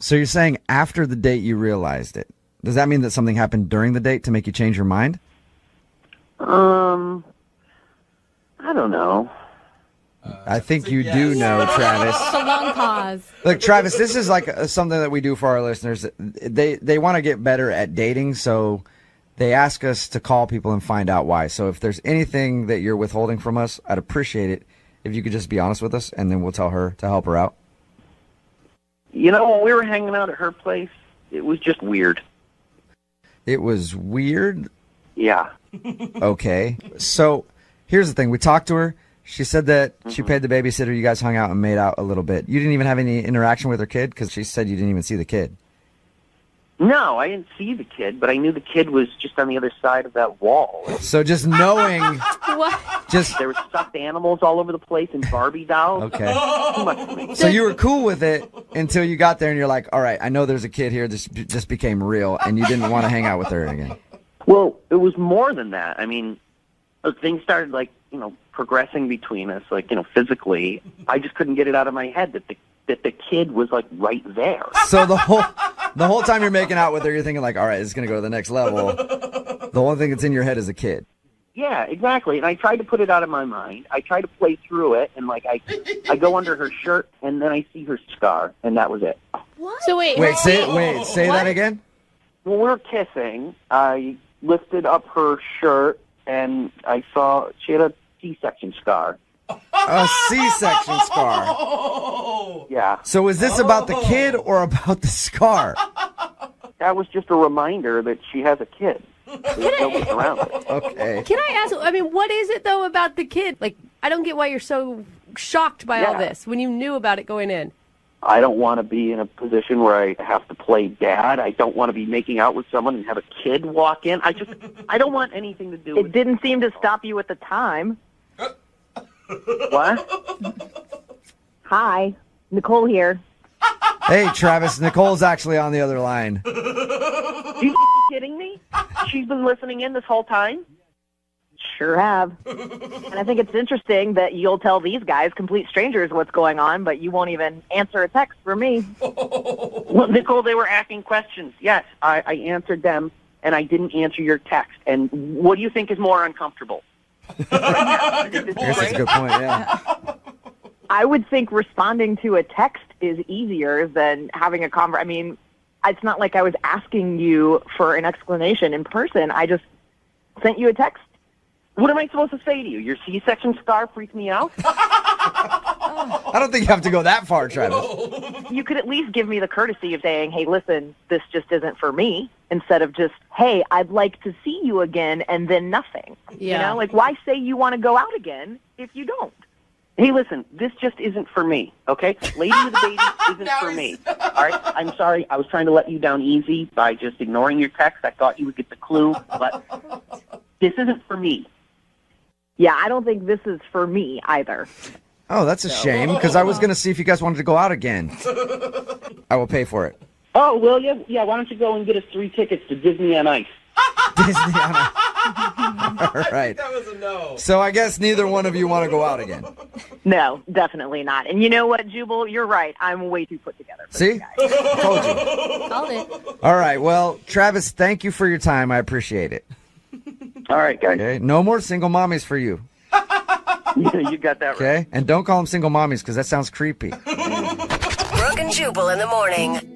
So you're saying after the date you realized it. Does that mean that something happened during the date to make you change your mind? I don't know. I think you do know, Travis. It's a long pause. Look, Travis, this is like something that we do for our listeners. They want to get better at dating, so they ask us to call people and find out why. So if there's anything that you're withholding from us, I'd appreciate it if you could just be honest with us, and then we'll tell her to help her out. When we were hanging out at her place, it was just weird. It was weird? Yeah. Okay. So here's the thing. We talked to her. She said that she paid the babysitter. You guys hung out and made out a little bit. You didn't even have any interaction with her kid because she said you didn't even see the kid. No, I didn't see the kid, but I knew the kid was just on the other side of that wall. So just knowing... What? There were stuffed animals all over the place and Barbie dolls. Okay. Too much for me. So you were cool with it until you got there and you're like, all right, I know there's a kid here. This just became real, and you didn't want to hang out with her again. Well, it was more than that. I mean, things started, progressing between us, physically. I just couldn't get it out of my head that the kid was, right there. So the whole time you're making out with her, you're thinking, all right, this is going to go to the next level. The only thing that's in your head is a kid. Yeah, exactly. And I tried to put it out of my mind. I tried to play through it, and, I go under her shirt, and then I see her scar, and that was it. What? So wait, say that again? When we were kissing, I lifted up her shirt, and I saw she had a C-section scar. A C-section scar? Yeah. So is this about the kid or about the scar? That was just a reminder that she has a kid. There's nobody around her. Okay. Can I ask, what is it, though, about the kid? I don't get why you're so shocked by all this when you knew about it going in. I don't want to be in a position where I have to play dad. I don't want to be making out with someone and have a kid walk in. I don't want anything to do with it. It didn't seem to stop you at the time. What? Hi, Nicole here. Hey, Travis, Nicole's actually on the other line. Are you kidding me? She's been listening in this whole time? Sure have. And I think it's interesting that you'll tell these guys, complete strangers, what's going on, but you won't even answer a text for me. Well, Nicole, they were asking questions. Yes, I answered them, and I didn't answer your text. And what do you think is more uncomfortable? I guess that's a good point, yeah. I would think responding to a text is easier than having a conversation. it's not like I was asking you for an explanation in person. I just sent you a text. What am I supposed to say to you? Your C-section scar freaked me out? I don't think you have to go that far, Travis. You could at least give me the courtesy of saying, hey, listen, this just isn't for me, instead of just, hey, I'd like to see you again, and then nothing. Yeah. You know, like, why say you want to go out again if you don't? Hey, listen, this just isn't for me, okay? Lady with a baby isn't for me. All right? I'm sorry. I was trying to let you down easy by just ignoring your text. I thought you would get the clue, but this isn't for me. Yeah, I don't think this is for me either. Oh, that's a shame, because I was going to see if you guys wanted to go out again. I will pay for it. Oh, will you? Yeah, why don't you go and get us 3 tickets to Disney on Ice? Disney on Ice. All right. That was a no. So I guess neither one of you want to go out again. No, definitely not. And you know what, Jubal? You're right. I'm way too put together for See? this guy. Told you. Called it. All right. Well, Travis, thank you for your time. I appreciate it. All right, guys. Okay. No more single mommies for you. You got that right. Okay? And don't call them single mommies because that sounds creepy. Brooke and Jubal in the morning.